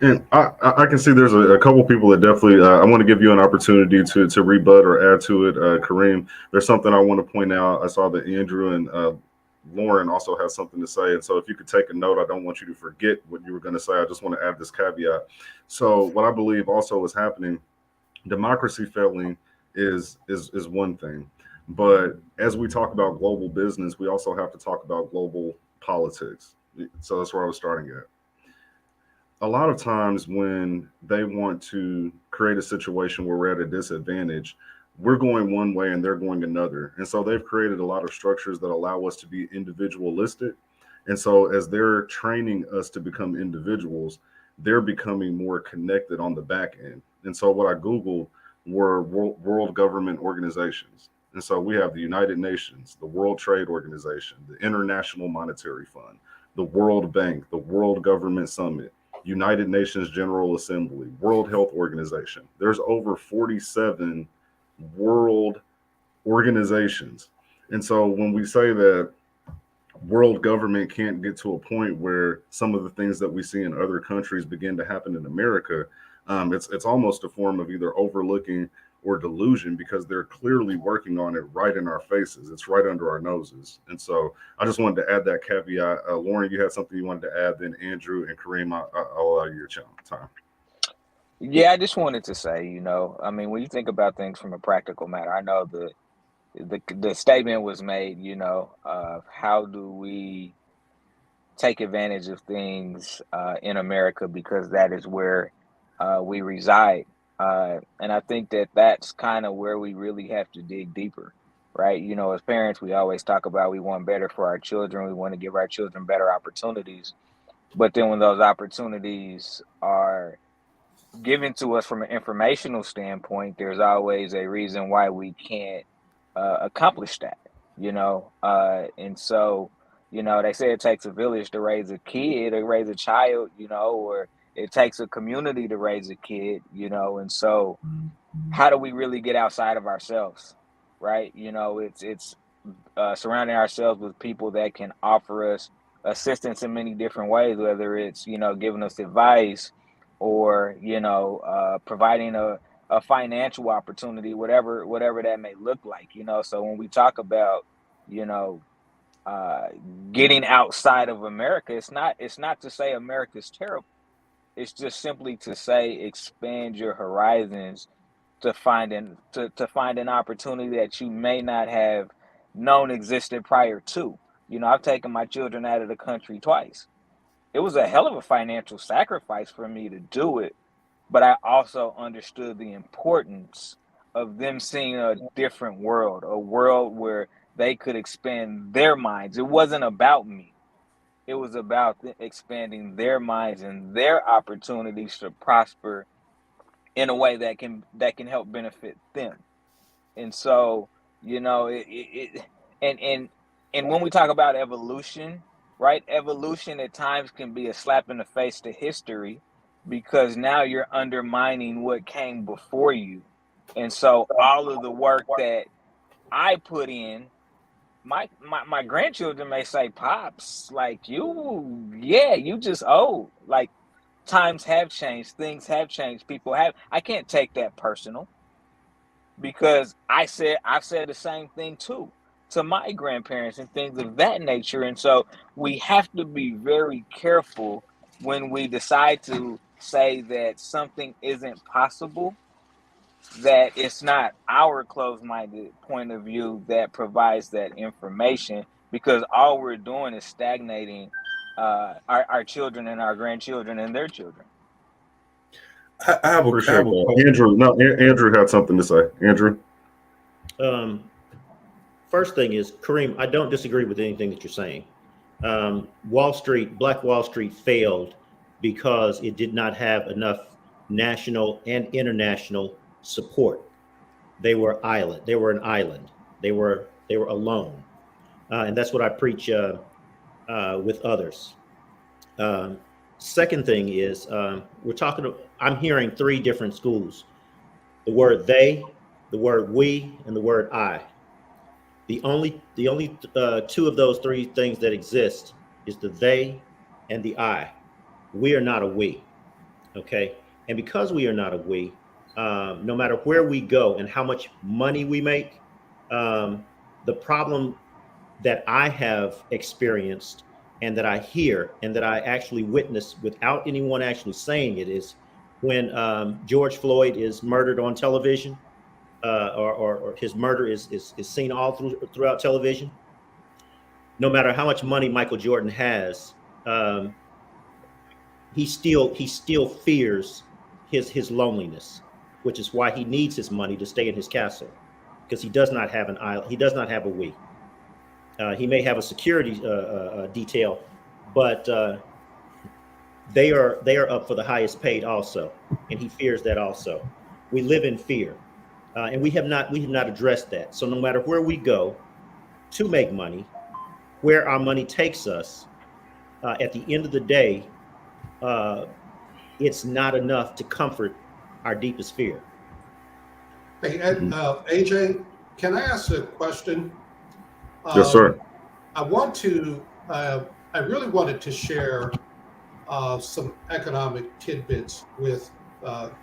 And I can see there's a couple people that definitely, I want to give you an opportunity to rebut or add to it. Kareem, there's something I want to point out. I saw that Andrew and Lauren also has something to say. And so if you could take a note, I don't want you to forget what you were going to say. I just want to add this caveat. So what I believe also is happening, democracy failing is one thing. But as we talk about global business, we also have to talk about global politics. So that's where I was starting at. A lot of times when they want to create a situation where we're at a disadvantage, we're going one way and they're going another. And so they've created a lot of structures that allow us to be individualistic. And so as they're training us to become individuals, they're becoming more connected on the back end. And so what I Googled were world government organizations. And so we have the United Nations, the World Trade Organization, the International Monetary Fund, the World Bank, the World Government Summit, United Nations General Assembly, World Health Organization. There's over 47 world organizations. And so when we say that world government can't get to a point where some of the things that we see in other countries begin to happen in America, it's almost a form of either overlooking or delusion, because they're clearly working on it right in our faces. It's right under our noses. And so I just wanted to add that caveat. Lauren, you had something you wanted to add, then Andrew and Kareem, I'll allow you your time. Yeah, I just wanted to say, you know, I mean, when you think about things from a practical matter, I know the statement was made, you know, how do we take advantage of things in America, because that is where we reside. And I think that that's kind of where we really have to dig deeper, right? You know, as parents, we always talk about we want better for our children. We want to give our children better opportunities. But then when those opportunities are given to us from an informational standpoint, there's always a reason why we can't accomplish that, you know? And so, you know, they say it takes a village to raise a kid or raise a child, you know, or it takes a community to raise a kid, you know. And so how do we really get outside of ourselves, right? You know, it's surrounding ourselves with people that can offer us assistance in many different ways, whether it's, you know, giving us advice or, you know, providing a financial opportunity, whatever that may look like, you know. So when we talk about, you know, getting outside of America, it's not to say America's terrible. It's just simply to say expand your horizons to find an opportunity that you may not have known existed prior to. You know, I've taken my children out of the country twice. It was a hell of a financial sacrifice for me to do it, but I also understood the importance of them seeing a different world, a world where they could expand their minds. It wasn't about me. It was about expanding their minds and their opportunities to prosper in a way that can help benefit them. And so, you know, and when we talk about evolution, right? Evolution at times can be a slap in the face to history, because now you're undermining what came before you. And so all of the work that I put in, my grandchildren may say, "Pops, like you just old." Like, times have changed, things have changed, people have. I can't take that personal, because I've said the same thing too to my grandparents and things of that nature. And so we have to be very careful when we decide to say that something isn't possible, that it's not our closed-minded point of view that provides that information, because all we're doing is stagnating our children and our grandchildren and their children. I have a Appreciate that. Andrew, no, Andrew had something to say. Andrew? First thing is, Kareem, I don't disagree with anything that you're saying. Black Wall Street failed because it did not have enough national and international support. They were island. They were an island. They were alone, and that's what I preach with others. Second thing is I'm hearing three different schools: the word they, the word we, and the word I. The only two of those three things that exist is the they and the I. We are not a we. Okay, and because we are not a we, no matter where we go and how much money we make, the problem that I have experienced and that I hear and that I actually witness without anyone actually saying it is when George Floyd is murdered on television, or his murder is seen all throughout television. No matter how much money Michael Jordan has, he still fears his loneliness, which is why he needs his money to stay in his castle, because he does not have an island. He does not have a we. He may have a security detail, but they are up for the highest paid also, and he fears that also. We live in fear, and we have not addressed that. So no matter where we go to make money, where our money takes us, at the end of the day, it's not enough to comfort our deepest fear. Hey, AJ, can I ask a question? Yes, sir. I really wanted to share some economic tidbits with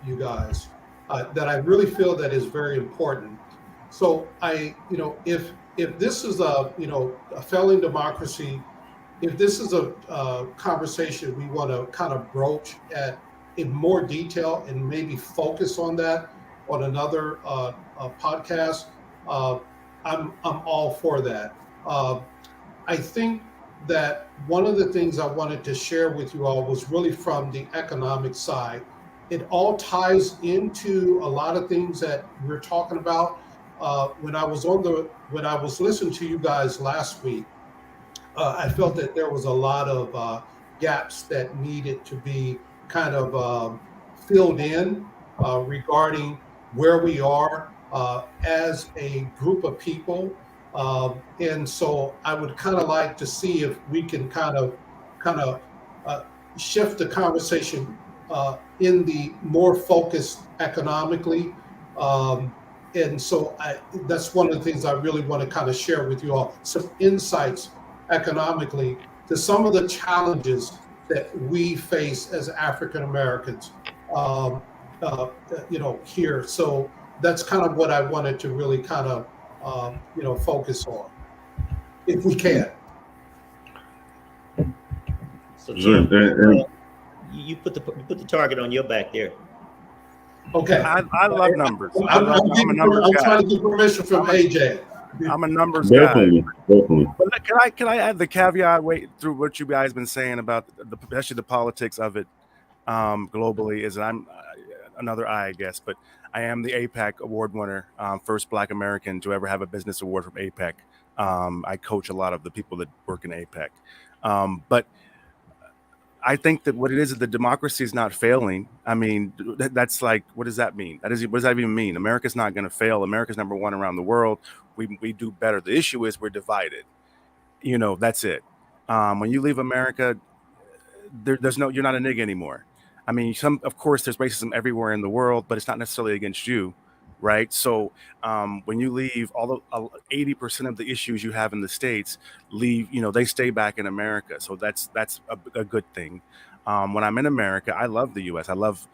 you guys that I really feel that is very important. So if this is a failing democracy, if this is a conversation we want to kind of broach in more detail and maybe focus on that on another podcast, I'm all for that. I think that one of the things I wanted to share with you all was really from the economic side. It all ties into a lot of things that we're talking about. When I was listening to you guys last week, I felt that there was a lot of gaps that needed to be kind of filled in regarding where we are as a group of people. And so I would kind of like to see if we can kind of shift the conversation in the more focused economically. And so that's one of the things I really want to kind of share with you all, some insights economically to some of the challenges that we face as African Americans, here. So that's kind of what I wanted to really kind of, focus on, if we can. So Jim, you put the target on your back there. Okay. I love numbers. I'm trying to get permission from AJ. I'm a numbers Definitely. But can I add the caveat through what you guys been saying about especially the politics of it globally is that I'm another I guess, but I am the APAC award winner, first Black American to ever have a business award from APAC. I coach a lot of the people that work in APAC, but I think that what it is the democracy is not failing. I mean, that's like, what does that mean? What does that even mean? America's not going to fail. America's number one around the world. We do better. The issue is we're divided. That's it. When you leave America, you're not a nigga anymore. I mean, of course, there's racism everywhere in the world, but it's not necessarily against you, right? So when you leave, 80% of the issues you have in the States leave, they stay back in America. So that's a good thing. When I'm in America, I love the U.S. I love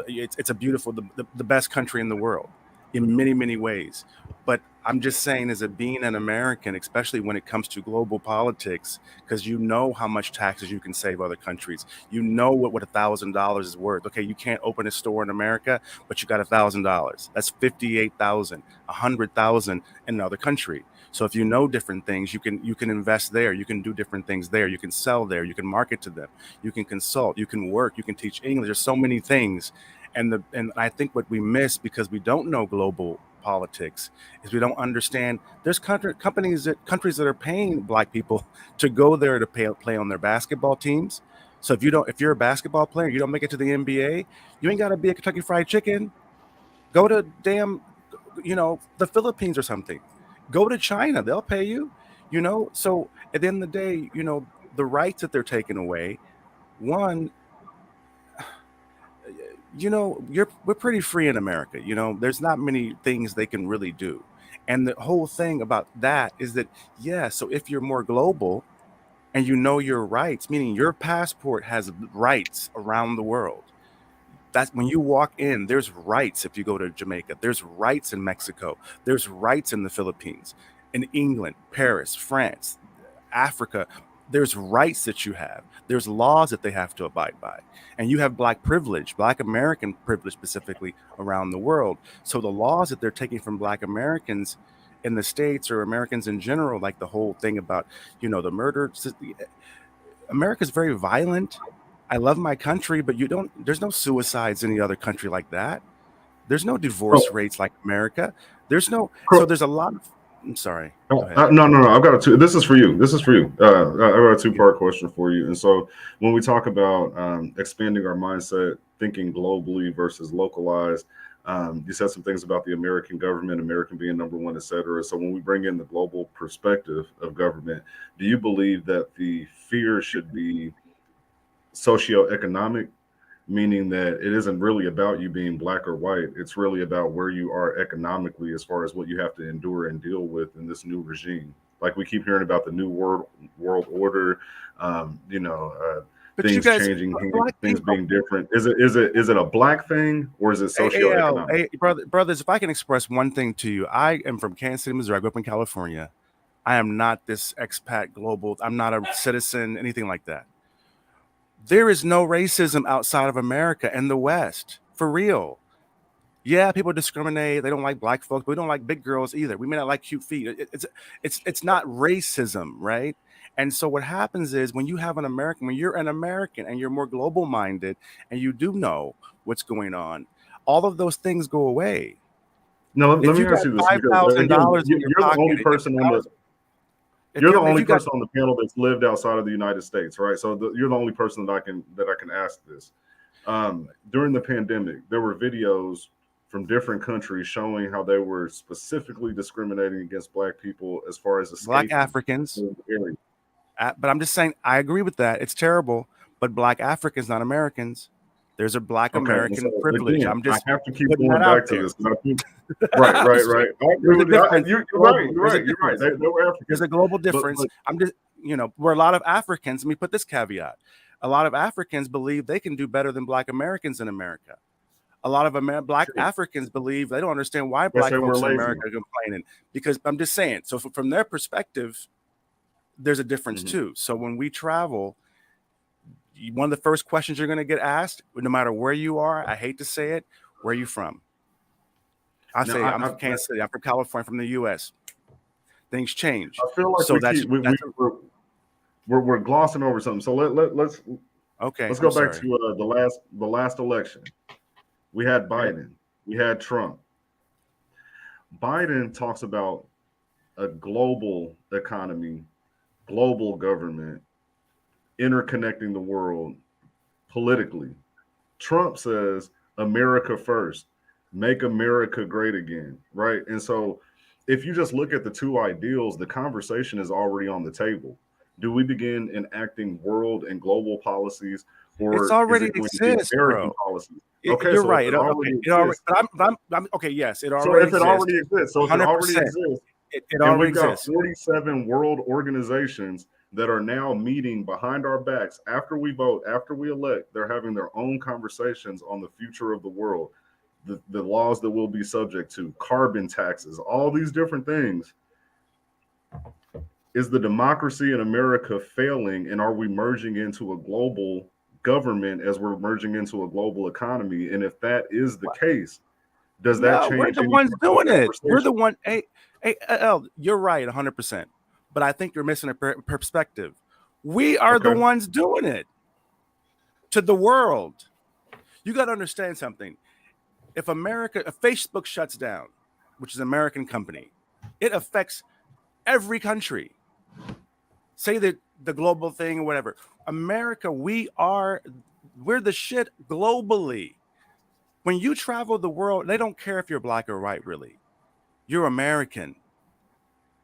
it's a beautiful, the best country in the world in many, many ways. But I'm just saying, as being an American, especially when it comes to global politics, because how much taxes you can save other countries. What $1,000 is worth. Okay, you can't open a store in America, but you got $1,000. That's $58,000, $100,000 in another country. So if you know different things, you can invest there. You can do different things there. You can sell there. You can market to them. You can consult. You can work. You can teach English. There's so many things. And I think what we miss because we don't know global politics is we don't understand there's countries that are paying Black people to go there to play on their basketball teams. So if you're a basketball player, you don't make it to the NBA, you ain't got to be a Kentucky Fried Chicken. Go to damn, the Philippines or something. Go to China. They'll pay you, So at the end of the day, the rights that they're taking away, one, we're pretty free in America. There's not many things they can really do. And the whole thing about that is that, so if you're more global and you know your rights, meaning your passport has rights around the world. That's when you walk in, there's rights if you go to Jamaica, there's rights in Mexico, there's rights in the Philippines, in England, Paris, France, Africa. There's rights that you have. There's laws that they have to abide by. And you have Black privilege, Black American privilege specifically around the world. So the laws that they're taking from Black Americans in the States or Americans in general, like the whole thing about, the murder. America's very violent. I love my country, but there's no suicides in any other country like that. There's no divorce rates like America. So there's a lot of, I'm sorry. Go ahead. No. I've got this is for you. I've got a two-part question for you. And so when we talk about expanding our mindset, thinking globally versus localized, you said some things about the American government, American being number one, et cetera. So when we bring in the global perspective of government, do you believe that the fear should be socioeconomic, meaning that it isn't really about you being Black or white? It's really about where you are economically as far as what you have to endure and deal with in this new regime. Like we keep hearing about the new world order, But things changing, things being different. Is it a Black thing or is it socioeconomic? Hey, brothers, if I can express one thing to you, I am from Kansas City, Missouri. I grew up in California. I am not this expat global. I'm not a citizen, anything like that. There is no racism outside of America and the West, for real. Yeah, people discriminate. They don't like Black folks, but we don't like big girls either. We may not like cute feet. It's not racism, right? And so what happens is when you're an American and you're more global minded and you do know what's going on, all of those things go away. No, let me ask you this. $5,000 in your pocket, the only person on the You're the only person on the panel that's lived outside of the United States, right? So you're the only person that I can ask this. During the pandemic, there were videos from different countries showing how they were specifically discriminating against Black people as far as Black Africans. But I'm just saying, I agree with that. It's terrible, but Black Africans, not Americans. There's a Black American privilege. Again, I have to keep going back to this. Right. You're right. They were Africans. There's a global difference. We're a lot of Africans. Let me put this caveat. A lot of Africans believe they can do better than Black Americans in America. A lot of Black Africans believe they don't understand why Black folks in America are complaining. Because I'm just saying, so from their perspective, there's a difference too. So when we travel, one of the first questions you're going to get asked, no matter where you are, I hate to say it, where are you from? I'm from Kansas City. I'm from California, from the U.S. Things change. I feel like we're glossing over something. So let's go back to the last election. We had Biden. We had Trump. Biden talks about a global economy, global government, interconnecting the world politically. Trump says America first, make America great again, right? And so if you just look at the two ideals, the conversation is already on the table. Do we begin enacting world and global policies, or it's already exists, American policies? Okay, you're right. It already exists. I'm okay. Yes, it already exists. So if it already exists, so if it already exists, it already exists. 47 world organizations that are now meeting behind our backs after we vote, after we elect. They're having their own conversations on the future of the world, the laws that we'll be subject to, carbon taxes, all these different things. Is the democracy in America failing, and are we merging into a global government as we're merging into a global economy? And if that is the case, does that change? We're the ones doing it. We're the one. Hey, you're right, 100%. But I think you're missing a perspective. We are the ones doing it to the world. You got to understand something. If Facebook shuts down, which is an American company, it affects every country. Say that the global thing or whatever. America, we're the shit globally. When you travel the world, they don't care if you're black or white, really. You're American.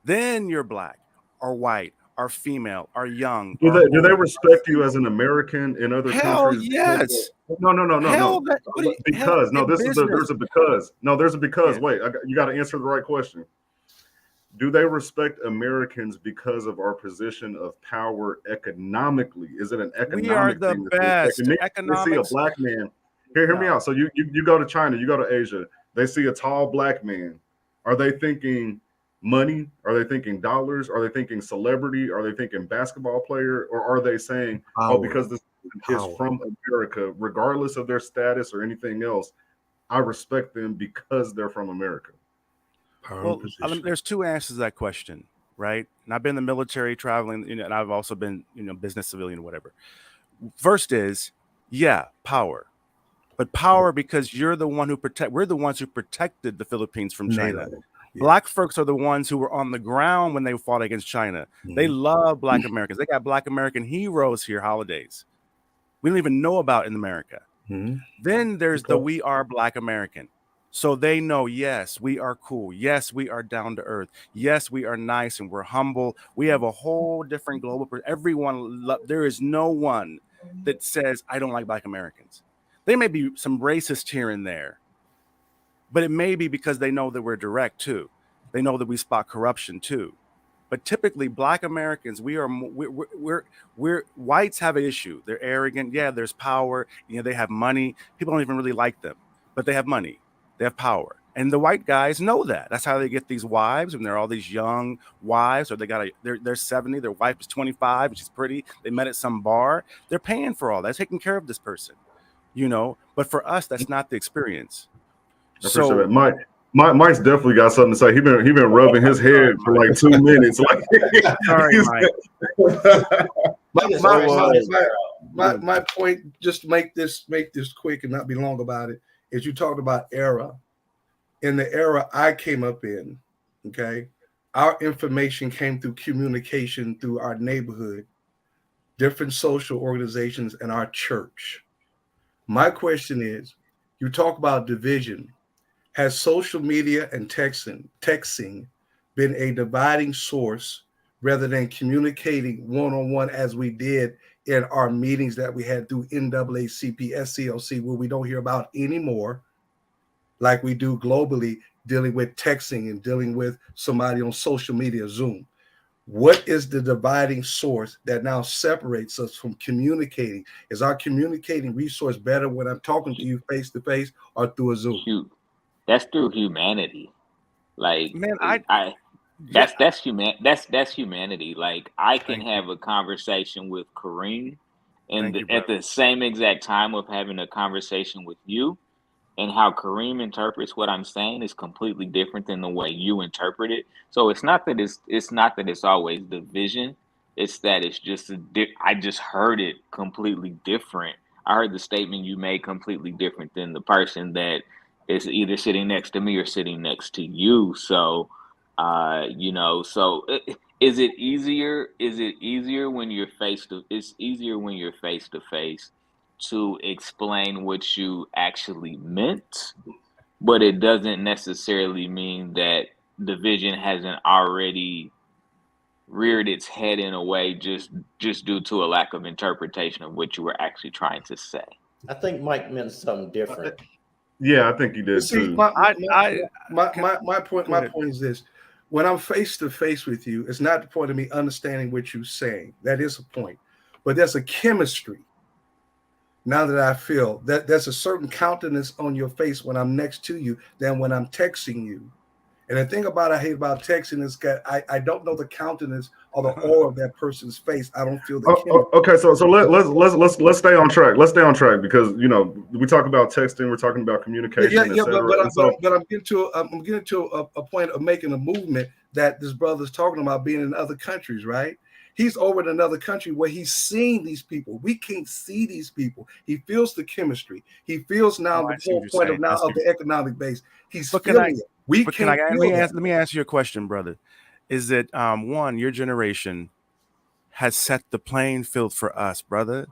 Then you're black or white or female or young. Do or they old. respect you as an American in other Hell countries? yes. No. That, Because no, this is there's a because. No, there's a because. Yeah. Wait, you got to answer the right question. Do they respect Americans because of our position of power economically? Is it an economic We are the thing? best. They see a Economics. black man. Hear me out. So you go to China, you go to Asia. They see a tall black man. Are they thinking money? Are they thinking dollars? Are they thinking celebrity? Are they thinking basketball player? Or are they saying, Power. oh, because this is from America, regardless of their status or anything else, I respect them because they're from America? Well, there's two answers to that question, right? And I've been in the military traveling, and I've also been, business civilian, whatever. First is, yeah, power. But power because we're the ones who protected the Philippines from China. Yeah. Black folks are the ones who were on the ground when they fought against China. Mm-hmm. They love Black Americans. They got Black American heroes here, holidays. We don't even know about in America. Mm-hmm. Then there's we are Black American. So they know, yes, we are cool. Yes, we are down to earth. Yes, we are nice and we're humble. We have a whole different global. There is no one that says, I don't like Black Americans. There may be some racist here and there, but it may be because they know that we're direct too. They know that we spot corruption too. But typically, Black Americans, we're whites have an issue. They're arrogant. Yeah, there's power. They have money. People don't even really like them, but they have money. They have power. And the white guys know that. That's how they get these wives, and they're all these young wives, or they're 70, their wife is 25, and she's pretty. They met at some bar. They're paying for all that, taking care of this person, But for us, that's not the experience. I appreciate that. Mike's definitely got something to say. He been rubbing his head for like 2 minutes. Like, sorry, Mike. My point, just to make this quick and not be long about it, is you talked about era. In the era I came up in, okay, our information came through communication through our neighborhood, different social organizations, and our church. My question is, you talk about division. Has social media and texting been a dividing source rather than communicating one-on-one as we did in our meetings that we had through NAACP, SCLC, where we don't hear about anymore, like we do globally, dealing with texting and dealing with somebody on social media, Zoom? What is the dividing source that now separates us from communicating? Is our communicating resource better when I'm talking to you face to face or through a Zoom? That's through humanity. Like, man, that's humanity. Like, I can have a conversation with Kareem, and at the same exact time of having a conversation with you, and how Kareem interprets what I'm saying is completely different than the way you interpret it. So it's not that it's always division. It's that it's just I just heard it completely different. I heard the statement you made completely different than the person that is either sitting next to me or sitting next to you. So, is it easier? Is it easier when you're it's easier when you're face to face to explain what you actually meant, but it doesn't necessarily mean that division hasn't already reared its head in a way just due to a lack of interpretation of what you were actually trying to say. I think Mike meant something different. Yeah, I think he did too. My point is this: when I'm face to face with you, it's not the point of me understanding what you're saying. That is a point, but there's a chemistry. Now that I feel that there's a certain countenance on your face when I'm next to you than when I'm texting you. And the thing I hate about texting is that I don't know the countenance or the aura of that person's face. I don't feel the chemistry. Okay, so let's stay on track. Let's stay on track because we talk about texting, we're talking about communication, etc. But I'm getting to a point of making a movement that this brother's talking about being in other countries, right? He's over in another country where he's seeing these people. We can't see these people. He feels the chemistry. He feels now the whole point of the economic base. He's feeling it. Let me ask you a question, brother. Is it one, your generation has set the playing field for us, brother?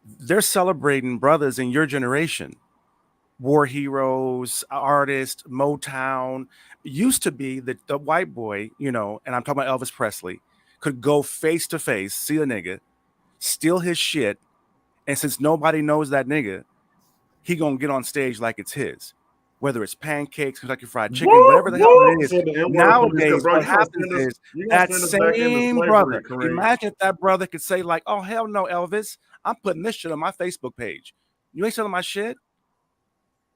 They're celebrating brothers in your generation, war heroes, artists, Motown. Used to be that the white boy, and I'm talking about Elvis Presley, could go face to face, see a nigga, steal his shit, and since nobody knows that nigga, he gonna get on stage like it's his. Whether it's pancakes, Kentucky Fried Chicken, whatever the hell it is. Say the N-word, Nowadays, bro, what you gonna happens send us- is you gonna that send us back into same slavery, brother. Kareem. Imagine if that brother could say like, "Oh hell no, Elvis, I'm putting this shit on my Facebook page. You ain't selling my shit."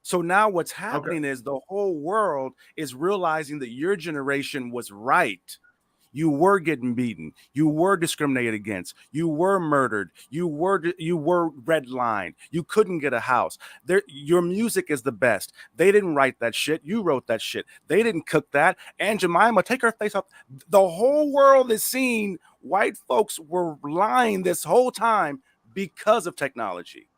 So now what's happening is the whole world is realizing that your generation was right. You were getting beaten. You were discriminated against. You were murdered. You were redlined. You couldn't get a house. Your music is the best. They didn't write that shit. You wrote that shit. They didn't cook that. Aunt Jemima, take her face off. The whole world is seeing white folks were lying this whole time because of technology.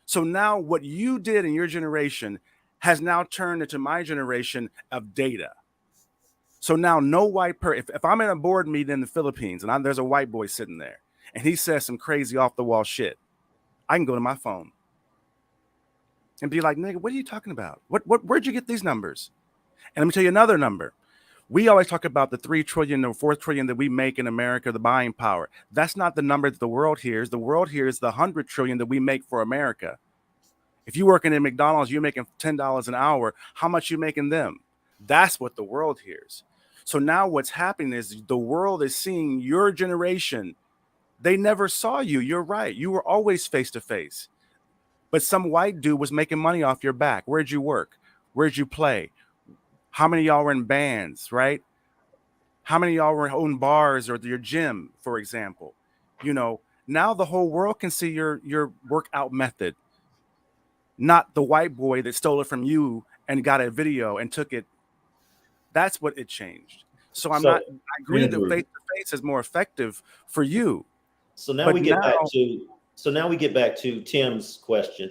So now what you did in your generation has now turned into my generation of data. So now no white person, if I'm in a board meeting in the Philippines and there's a white boy sitting there and he says some crazy off the wall shit, I can go to my phone and be like, nigga, what are you talking about? Where'd you get these numbers? And let me tell you another number. We always talk about the 3 trillion or 4 trillion that we make in America, the buying power. That's not the number that the world hears. The world hears the 100 trillion that we make for America. If you're working at McDonald's, you're making $10 an hour. How much you making them? That's what the world hears. So now what's happening is the world is seeing your generation. They never saw you. You're right. You were always face to face. But some white dude was making money off your back. Where'd you work? Where'd you play? How many of y'all were in bands, right? How many of y'all were own bars or your gym, for example? Now the whole world can see your workout method. Not the white boy that stole it from you and got a video and took it. That's what it changed. So I agree that face to face is more effective for you. So now we get back to Tim's question,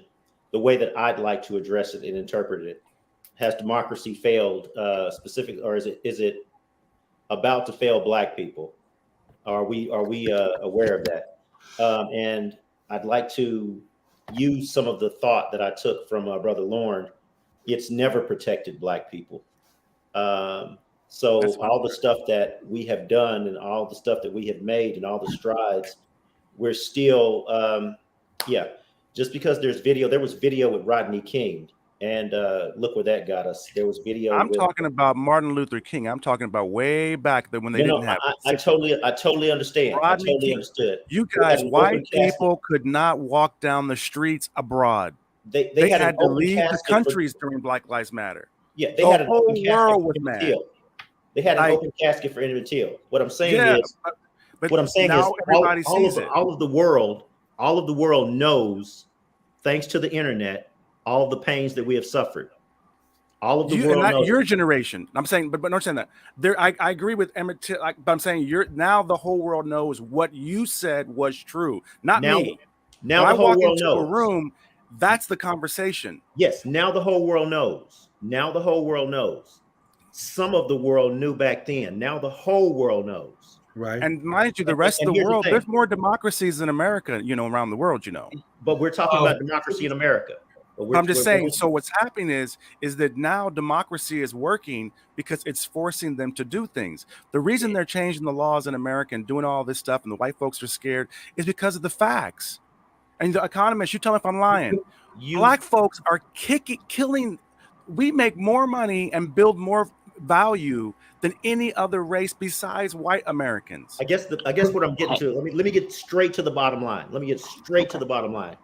the way that I'd like to address it and interpret it. Has democracy failed specific, or is it about to fail Black people? Are we aware of that? And I'd like to use some of the thought that I took from Brother Lauren. It's never protected Black people. So all the stuff that we have done and all the stuff that we have made and all the strides, we're still, just because there was video with Rodney King, and look where that got us. There was video. I'm talking about Martin Luther King. I'm talking about way back when they didn't have. I totally understand. Rodney I totally King. Understood. You guys, white people could not walk down the streets abroad. They had to leave the countries during Black Lives Matter. Yeah, they had an whole open world was casket mad. They had an open casket for Emmett Till. What I'm saying is, all of the world knows, thanks to the internet, all of the pains that we have suffered. All of the world knows. Your generation. I'm saying, but not saying that. I agree with Emmett Till, but I'm saying now the whole world knows what you said was true, not me. Now when the whole world into knows. A room, that's the conversation. Yes, now the whole world knows. Now the whole world knows. Some of the world knew back then. Now the whole world knows. Right. And mind you, the rest of the world, there's more democracies in America, around the world, But we're talking about democracy in America. I'm just saying, so what's happening is that now democracy is working because it's forcing them to do things. The reason they're changing the laws in America and doing all this stuff and the white folks are scared is because of the facts. And the economists, you tell me if I'm lying. Black folks are killing. We make more money and build more value than any other race besides white Americans. I guess what I'm getting to. Let me get straight to the bottom line.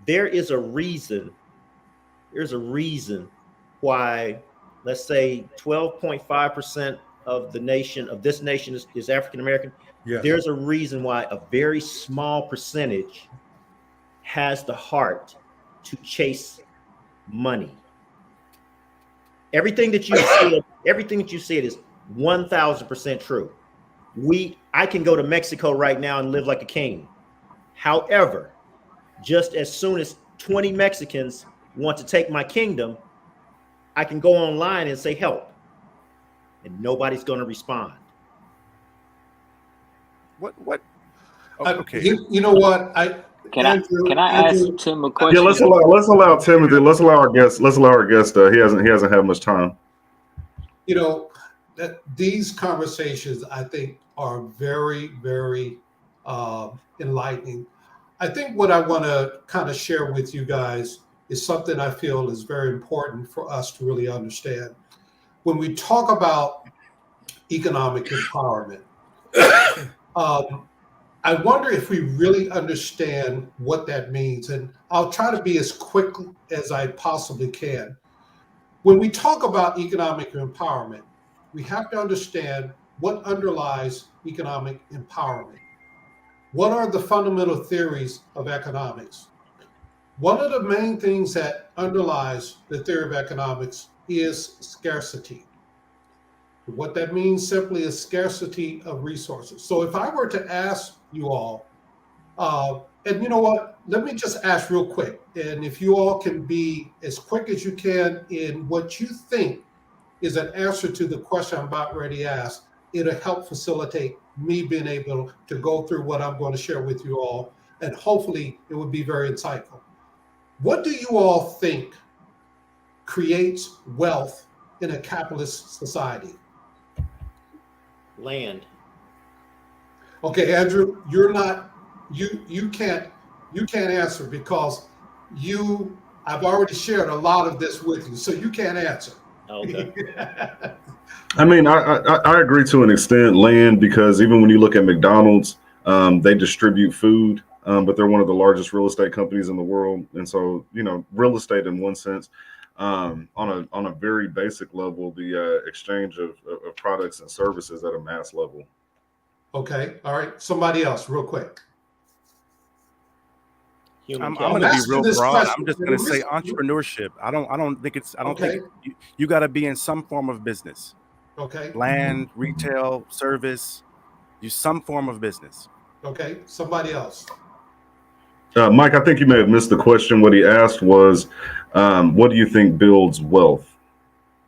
There is a reason. There's a reason why, let's say, 12.5% of this nation is African American. Yes. There's a reason why a very small percentage has the heart to chase money. Everything that you said is 1,000% true. I can go to Mexico right now and live like a king. However, just as soon as 20 Mexicans want to take my kingdom, I can go online and say help, and nobody's going to respond. What? Oh, okay. You know what? Can I ask Andrew, Tim a Yeah, question? let's allow Timothy. Let's allow our guest. Let's allow our guest. He hasn't had much time. you know, that these conversations I think are very, very enlightening. I think what I want to kind of share with you guys is something I feel is very important for us to really understand. When we talk about economic empowerment, I wonder if we really understand what that means. And I'll try to be as quick as I possibly can. When we talk about economic empowerment, we have to understand what underlies economic empowerment. What are the fundamental theories of economics? One of the main things that underlies the theory of economics is scarcity. What that means simply is scarcity of resources. So if I were to ask you all, and you know what, let me just ask real quick. And if you all can be as quick as you can in what you think is an answer to the question I'm about ready to ask, it'll help facilitate me being able to go through what I'm going to share with you all. And hopefully it would be very insightful. What do you all think creates wealth in a capitalist society? Land. Okay, Andrew, you're not, you can't answer because I've already shared a lot of this with you, so you can't answer. Okay. I mean, I agree to an extent, land, because even when you look at McDonald's, they distribute food, but they're one of the largest real estate companies in the world, and so real estate in one sense, on a very basic level, the exchange of products and services at a mass level. Okay, all right. Somebody else, real quick. I'm going to be real broad. I'm just going to say entrepreneurship. I don't think you got to be in some form of business. Okay. Land, retail, service, some form of business. Okay. Somebody else. Mike, I think you may have missed the question. What he asked was, what do you think builds wealth?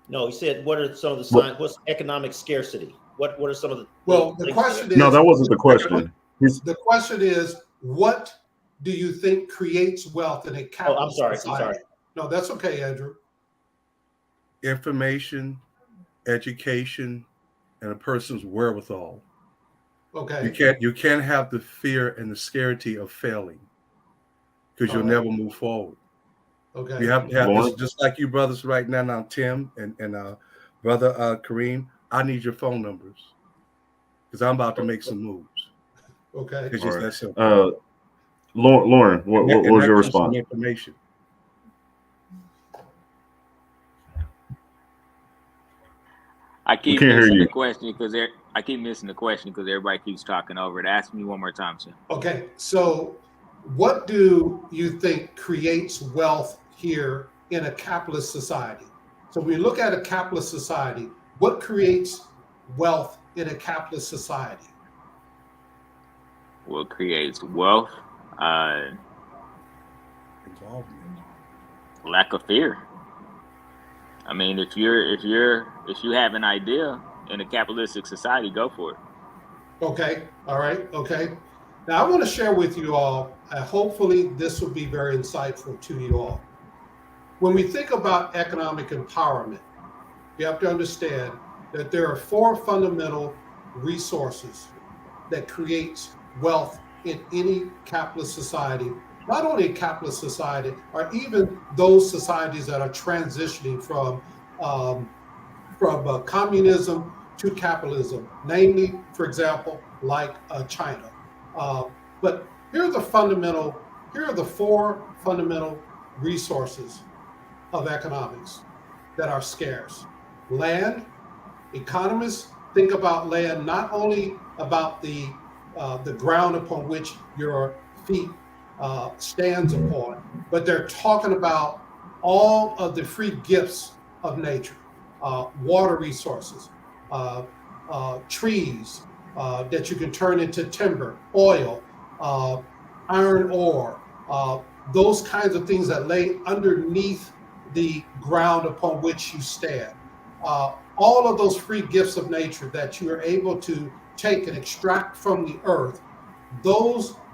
No, he said, what are some of the signs? What's economic scarcity? What are some of the the question is, no, that wasn't the question. The question is, what do you think creates wealth in a capitalist society? I'm sorry. No, that's okay, Andrew. Information, education, and a person's wherewithal. Okay. You can't have the fear and the scarcity of failing, because you'll never move forward. Okay. You have to have this, just like you brothers right now, Tim and brother Kareem. I need your phone numbers because I'm about to make some moves. Okay. It's just that simple. Lauren, what was your response? Information. I keep missing the question because everybody keeps talking over it. Ask me one more time, sir. Okay, so what do you think creates wealth here in a capitalist society? So when you look at a capitalist society, what creates wealth in a capitalist society? What creates wealth? Lack of fear. I mean, if you have an idea in a capitalistic society, go for it. Okay, all right, okay. Now I want to share with you all, hopefully this will be very insightful to you all. When we think about economic empowerment, you have to understand that there are 4 fundamental resources that creates wealth in any capitalist society, not only a capitalist society, or even those societies that are transitioning from communism to capitalism, namely, for example, like China. But here are the 4 fundamental resources of economics that are scarce. Land. Economists think about land not only about the ground upon which your feet stands upon, but they're talking about all of the free gifts of nature, water resources, trees that you can turn into timber, oil, iron ore, those kinds of things that lay underneath the ground upon which you stand. All of those free gifts of nature that you are able to take and extract from the earth,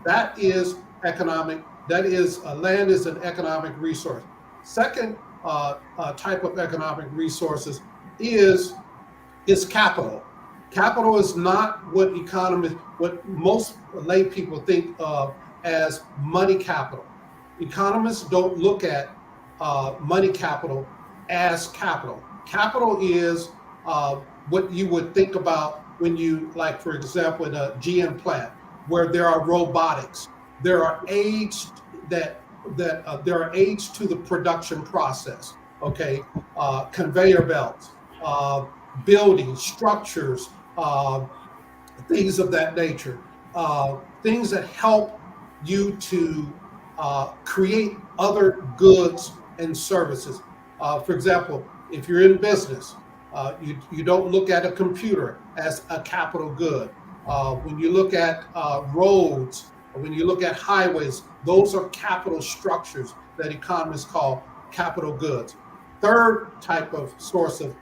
that is land is an economic resource. Second type of economic resources is capital. Capital is not what most lay people think of as money capital. Economists don't look at money capital as capital. Capital is what you would think about when you, like, for example, in a GM plant where there are robotics, there are aids there are aids to the production process. Okay, conveyor belts, buildings, structures, things of that nature, things that help you to create other goods and services. For example, if you're in business, you don't look at a computer as a capital good. When you look at roads, when you look at highways, those are capital structures that economists call capital goods. Third type of source of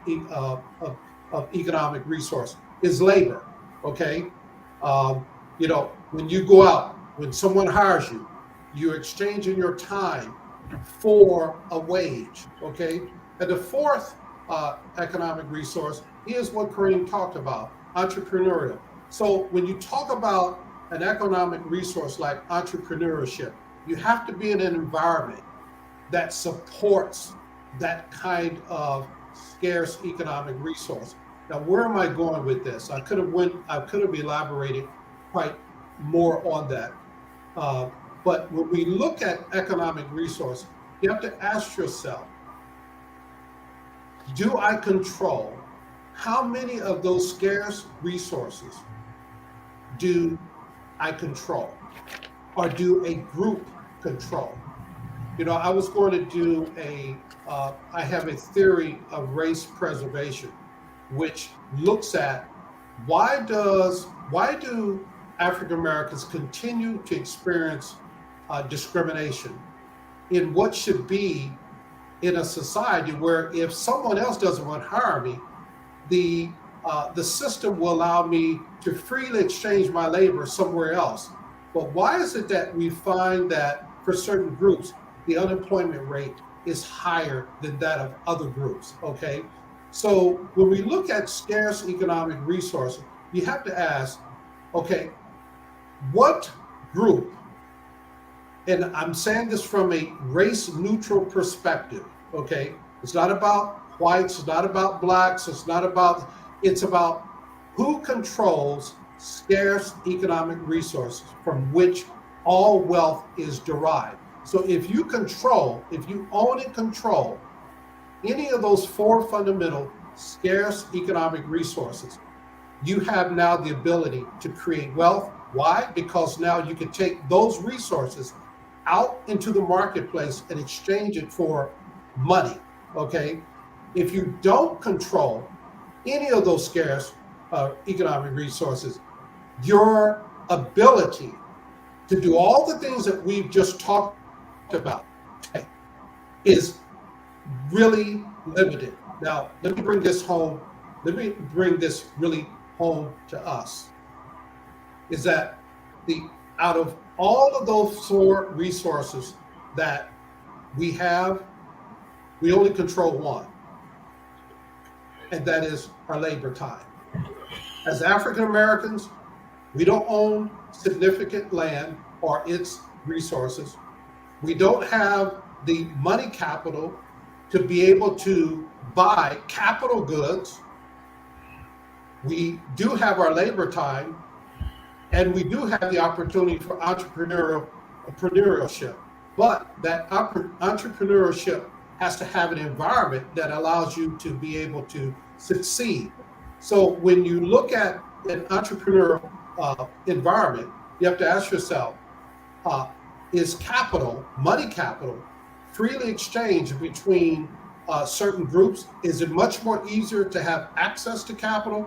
economic resource is labor. Okay, when you go out, when someone hires you, you're exchanging your time for a wage. Okay, and the fourth economic resource is what Kareem talked about, entrepreneurial. So when you talk about an economic resource like entrepreneurship, you have to be in an environment that supports that kind of scarce economic resource. Now, where am I going with this? I could have elaborated quite more on that. But when we look at economic resource, you have to ask yourself, do I control how many of those scarce resources do I control, or do a group control? I was going to do I have a theory of race preservation, which looks at why do African Americans continue to experience discrimination in what should be in a society where if someone else doesn't want to hire me, the system will allow me to freely exchange my labor somewhere else. But why is it that we find that for certain groups, the unemployment rate is higher than that of other groups? Okay, so when we look at scarce economic resources, you have to ask, okay, what group, and I'm saying this from a race neutral perspective, okay? It's not about whites, it's not about blacks, it's about who controls scarce economic resources from which all wealth is derived. So if you own and control any of those four fundamental scarce economic resources, you have now the ability to create wealth. Why? Because now you can take those resources out into the marketplace and exchange it for money. Okay? If you don't control any of those scarce economic resources, your ability to do all the things that we've just talked about is really limited. Now, let me bring this home. Let me bring this really home to us. Is that out of all of those four resources that we have, we only control one, and that is our labor time. As African Americans, we don't own significant land or its resources. We don't have the money capital to be able to buy capital goods. We do have our labor time, and we do have the opportunity for entrepreneurship. But that entrepreneurship has to have an environment that allows you to be able to succeed. So when you look at an entrepreneurial environment, you have to ask yourself, is capital, money capital, freely exchanged between certain groups? Is it much more easier to have access to capital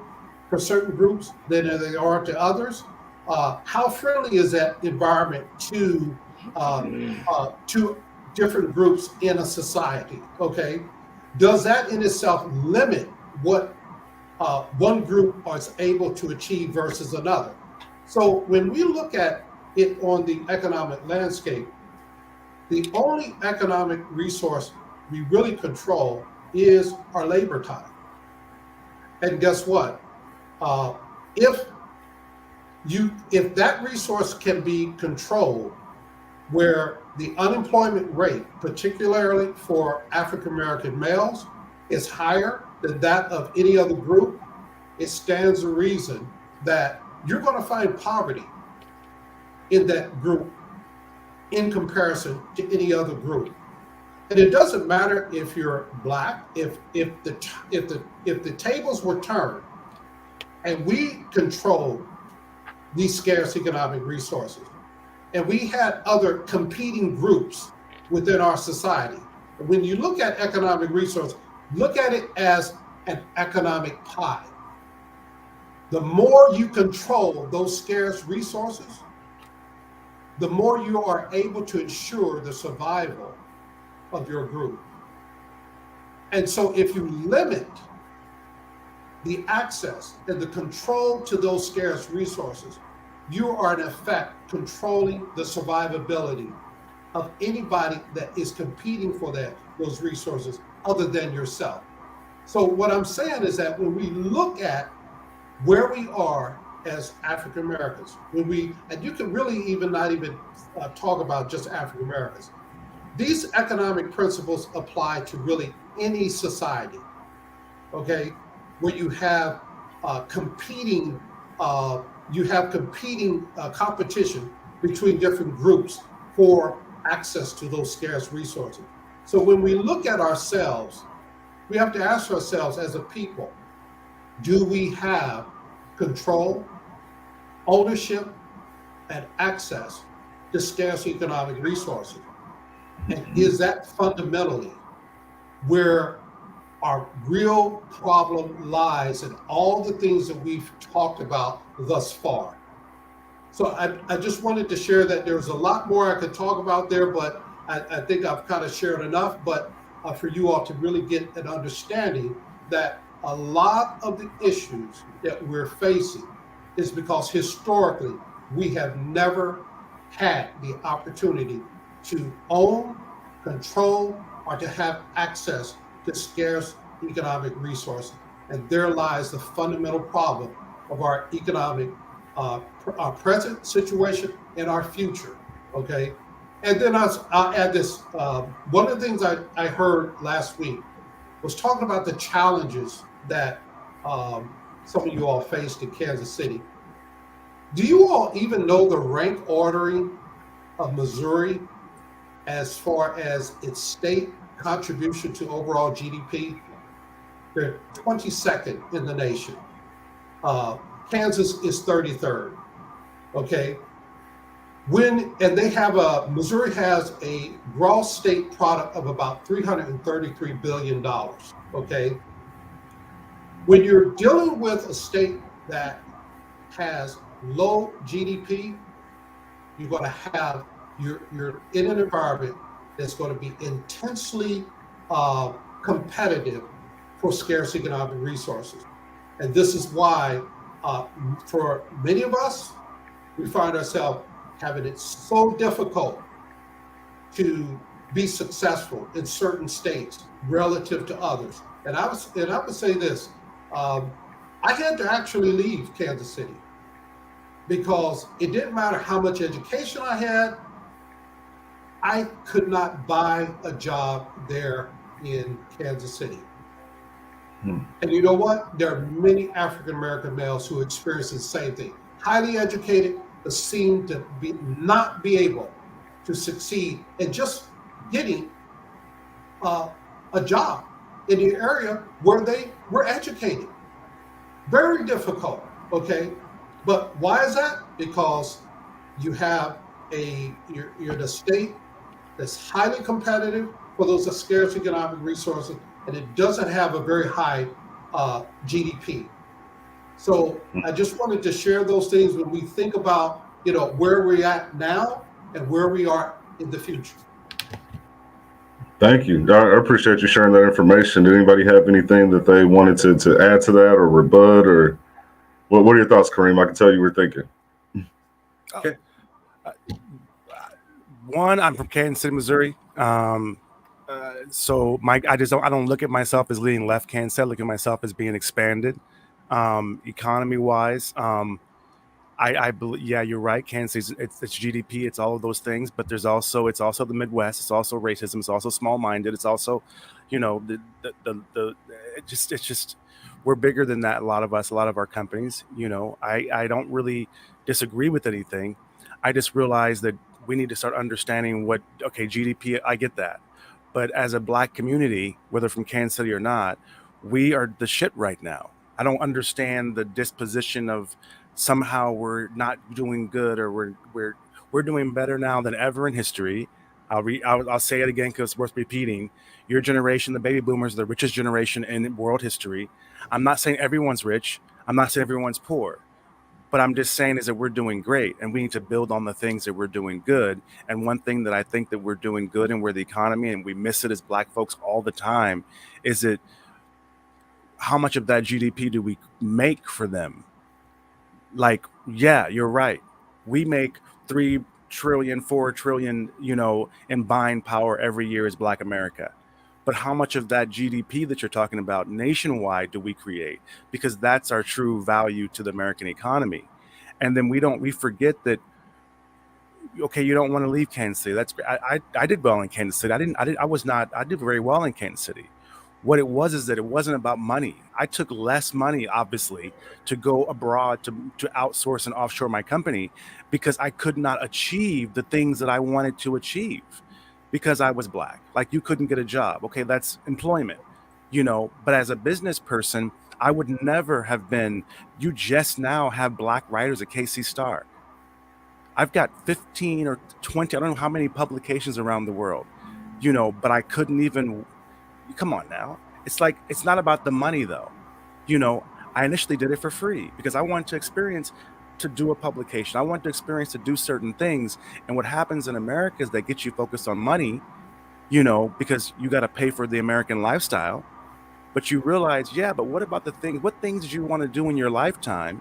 for certain groups than they are to others? How friendly is that environment to different groups in a society? Okay, does that in itself limit what one group is able to achieve versus another? So when we look at it on the economic landscape, the only economic resource we really control is our labor time. And guess what? If that resource can be controlled, where the unemployment rate, particularly for African American males, is higher than that of any other group, it stands to reason that you're going to find poverty in that group in comparison to any other group. And it doesn't matter if you're Black. If the tables were turned and we controlled these scarce economic resources, and we had other competing groups within our society, when you look at economic resource, look at it as an economic pie. The more you control those scarce resources, the more you are able to ensure the survival of your group. And so if you limit the access and the control to those scarce resources, you are in effect controlling the survivability of anybody that is competing for those resources other than yourself. So what I'm saying is that when we look at where we are as African Americans, and you can really even not even talk about just African Americans, these economic principles apply to really any society, okay, where you have competing competition between different groups for access to those scarce resources. So when we look at ourselves, we have to ask ourselves as a people, do we have control, ownership, and access to scarce economic resources? And is that fundamentally where our real problem lies in all the things that we've talked about thus far? So I just wanted to share that. There's a lot more I could talk about there, but I think I've kind of shared enough. But for you all to really get an understanding that a lot of the issues that we're facing is because historically we have never had the opportunity to own, control, or to have access to scarce economic resources. And there lies the fundamental problem of our economic, our present situation and our future, okay? And then I'll add this. One of the things I heard last week was talking about the challenges that some of you all faced in Kansas City. Do you all even know the rank ordering of Missouri as far as its state contribution to overall GDP? They're 22nd in the nation. Kansas is 33rd, okay? Missouri has a gross state product of about $333 billion, okay? When you're dealing with a state that has low GDP, you're going to have, you're in an environment that's going to be intensely competitive for scarce economic resources. And this is why, for many of us, we find ourselves having it so difficult to be successful in certain states relative to others. And I would say this, I had to actually leave Kansas City because it didn't matter how much education I had, I could not buy a job there in Kansas City. And you know what? There are many African American males who experience the same thing. Highly educated, but seem to not be able to succeed in just getting a job in the area where they were educated. Very difficult, okay? But why is that? Because you have you're in a state that's highly competitive for those scarce economic resources, and it doesn't have a very high GDP. So I just wanted to share those things when we think about, where we're at now and where we are in the future. Thank you. I appreciate you sharing that information. Did anybody have anything that they wanted to add to that or rebut, or what are your thoughts, Kareem? I can tell you were thinking. Okay. One, I'm from Kansas City, Missouri. So I don't look at myself as leading left Kansas City. I look at myself as being expanded, economy wise. I believe, yeah, you're right. Kansas City, it's GDP, it's all of those things, but it's also the Midwest. It's also racism. It's also small-minded. It's also, it's just we're bigger than that. A lot of our companies. I don't really disagree with anything. I just realize that we need to start understanding GDP. I get that, but as a Black community, whether from Kansas City or not, we are the shit right now. I don't understand the disposition of somehow we're not doing good, or we're doing better now than ever in history. I'll say it again because it's worth repeating. Your generation, the baby boomers, are the richest generation in world history. I'm not saying everyone's rich. I'm not saying everyone's poor. But I'm just saying is that we're doing great, and we need to build on the things that we're doing good. And one thing that I think that we're doing good, and we're the economy, and we miss it as Black folks all the time, is that how much of that GDP do we make for them? Like, yeah, you're right. We make 3 trillion, 4 trillion, in buying power every year as Black America. But how much of that GDP that you're talking about nationwide do we create? Because that's our true value to the American economy. And then we forget that, okay, you don't want to leave Kansas City. That's great. I did well in Kansas City. I did very well in Kansas City. What it was is that it wasn't about money. I took less money, obviously, to go abroad to outsource and offshore my company because I could not achieve the things that I wanted to achieve because I was Black. Like, you couldn't get a job. Okay, that's employment, but as a business person, I would never have been. You just now have Black writers at KC Star. I've got 15 or 20, I don't know how many publications around the world, but I couldn't even. Come on now. It's like, it's not about the money though. I initially did it for free because I wanted to experience to do a publication. I wanted to experience to do certain things. And what happens in America is they get you focused on money, because you got to pay for the American lifestyle. But you realize, yeah, but what about what things did you want to do in your lifetime?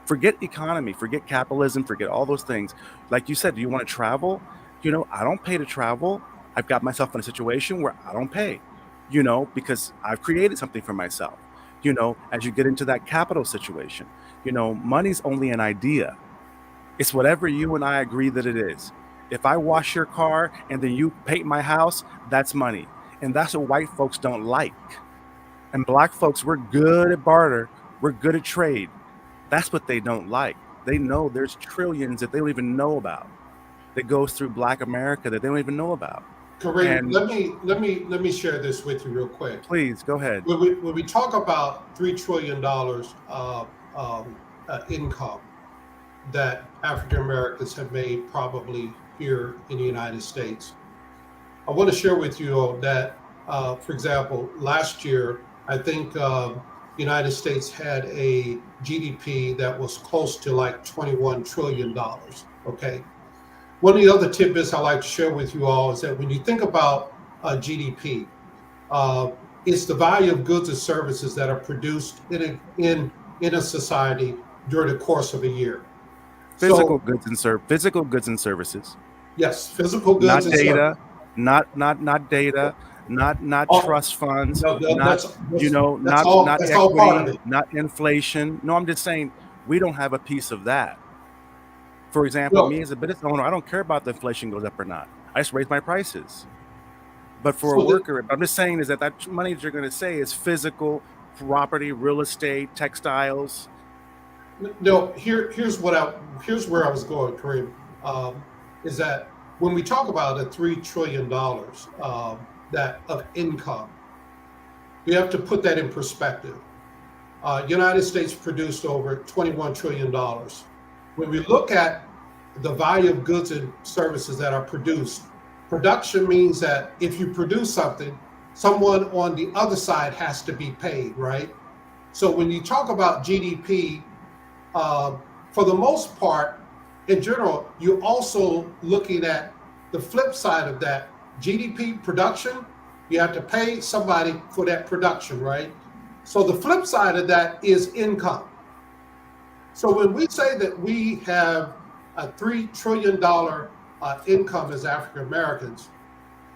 Forget economy, forget capitalism, forget all those things. Like you said, do you want to travel? I don't pay to travel. I've got myself in a situation where I don't pay. Because I've created something for myself, as you get into that capital situation, money's only an idea. It's whatever you and I agree that it is. If I wash your car and then you paint my house, that's money. And that's what white folks don't like. And Black folks, we're good at barter. We're good at trade. That's what they don't like. They know there's trillions that they don't even know about that goes through Black America that they don't even know about. Kareem, let me share this with you real quick. Please go ahead. When we talk about $3 trillion income that African Americans have made probably here in the United States, I want to share with you that, for example, last year, I think the United States had a GDP that was close to like $21 trillion, okay? One of the other tidbits I like to share with you all is that when you think about GDP, it's the value of goods and services that are produced in a society during the course of a year. Physical goods and services. Yes, physical goods. Not and data. services. Not data. Not trust funds. No, not equity. Not inflation. No, I'm just saying we don't have a piece of that. For example, me as a business owner, I don't care about the inflation goes up or not. I just raise my prices. But for a worker, I'm just saying is that money that you're going to say is physical, property, real estate, textiles. No, here's where I was going, Kareem, is that when we talk about the $3 trillion that of income, we have to put that in perspective. United States produced over $21 trillion. When we look at the value of goods and services that are produced, production means that if you produce something, someone on the other side has to be paid, right? So when you talk about GDP, for the most part, in general, you're also looking at the flip side of that. GDP production, you have to pay somebody for that production, right? So the flip side of that is income. So when we say that we have a $3 trillion income as African Americans,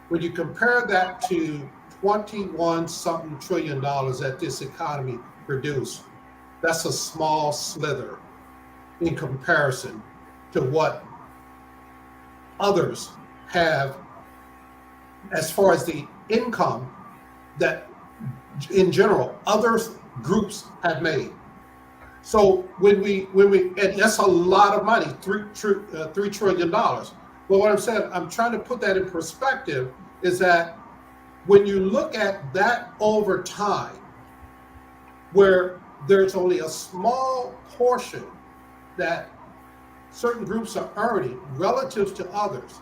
when you compare that to 21 something trillion dollars that this economy produced, that's a small slither in comparison to what others have as far as the income that in general other groups have made. So when we and that's a lot of money, $3 trillion. But what I'm saying, I'm trying to put that in perspective, is that when you look at that over time, where there's only a small portion that certain groups are earning relative to others,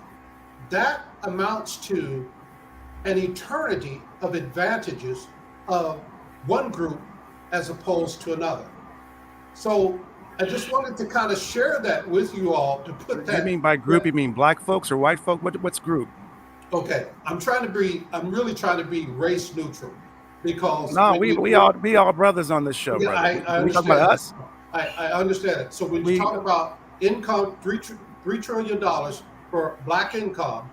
that amounts to an eternity of advantages of one group as opposed to another. So I just wanted to kind of share that with you all to put that. You mean by group, you mean black folks or white folk? What's group? Okay, I'm really trying to be race neutral, because no, we all brothers on this show, yeah, brother. I understand talking about us. I understand it. So when you talk about income, $3 trillion for black income,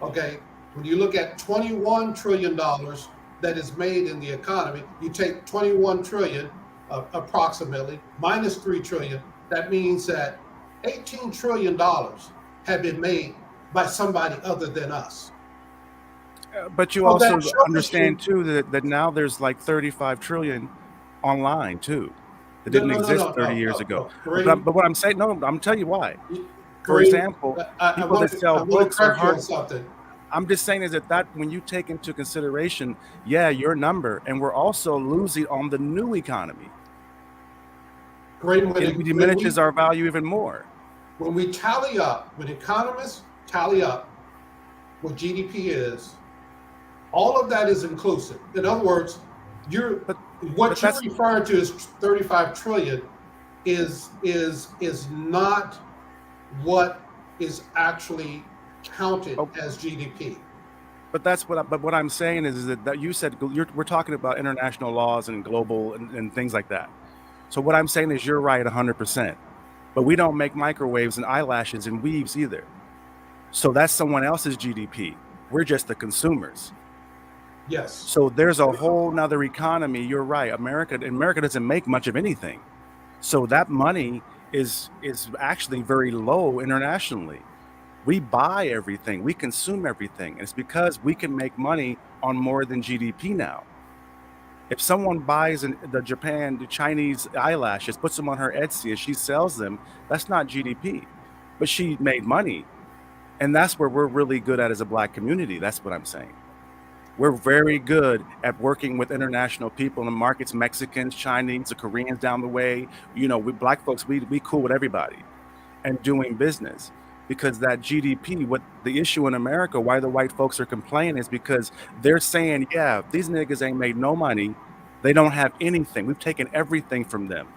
okay, when you look at $21 trillion that is made in the economy, you take 21 trillion approximately minus 3 trillion, that means that $18 trillion have been made by somebody other than us. But you also understand too that now there's like 35 trillion online too that didn't exist 30 years ago. But what I'm saying, I'm telling you why. For example, people that sell books are hard. I'm just saying is that when you take into consideration, your number, and we're also losing on the new economy. It diminishes our value even more. When we tally up, when economists tally up what GDP is, all of that is inclusive. In other words, what you're referring to as 35 trillion is not what is actually counted as GDP. But what I'm saying is that you said we're talking about international laws and global and things like that. So what I'm saying is you're right 100%. But we don't make microwaves and eyelashes and weaves either. So that's someone else's GDP. We're just the consumers. Yes. So there's a whole nother economy. You're right. America doesn't make much of anything. So that money is actually very low internationally. We buy everything. We consume everything. And it's because we can make money on more than GDP now. If someone buys the Chinese eyelashes, puts them on her Etsy, and she sells them, that's not GDP. But she made money. And that's where we're really good at as a black community. That's what I'm saying. We're very good at working with international people in the markets, Mexicans, Chinese, the Koreans down the way. We black folks, we cool with everybody and doing business. Because that GDP, what the issue in America, why the white folks are complaining is because they're saying, these niggas ain't made no money. They don't have anything. We've taken everything from them.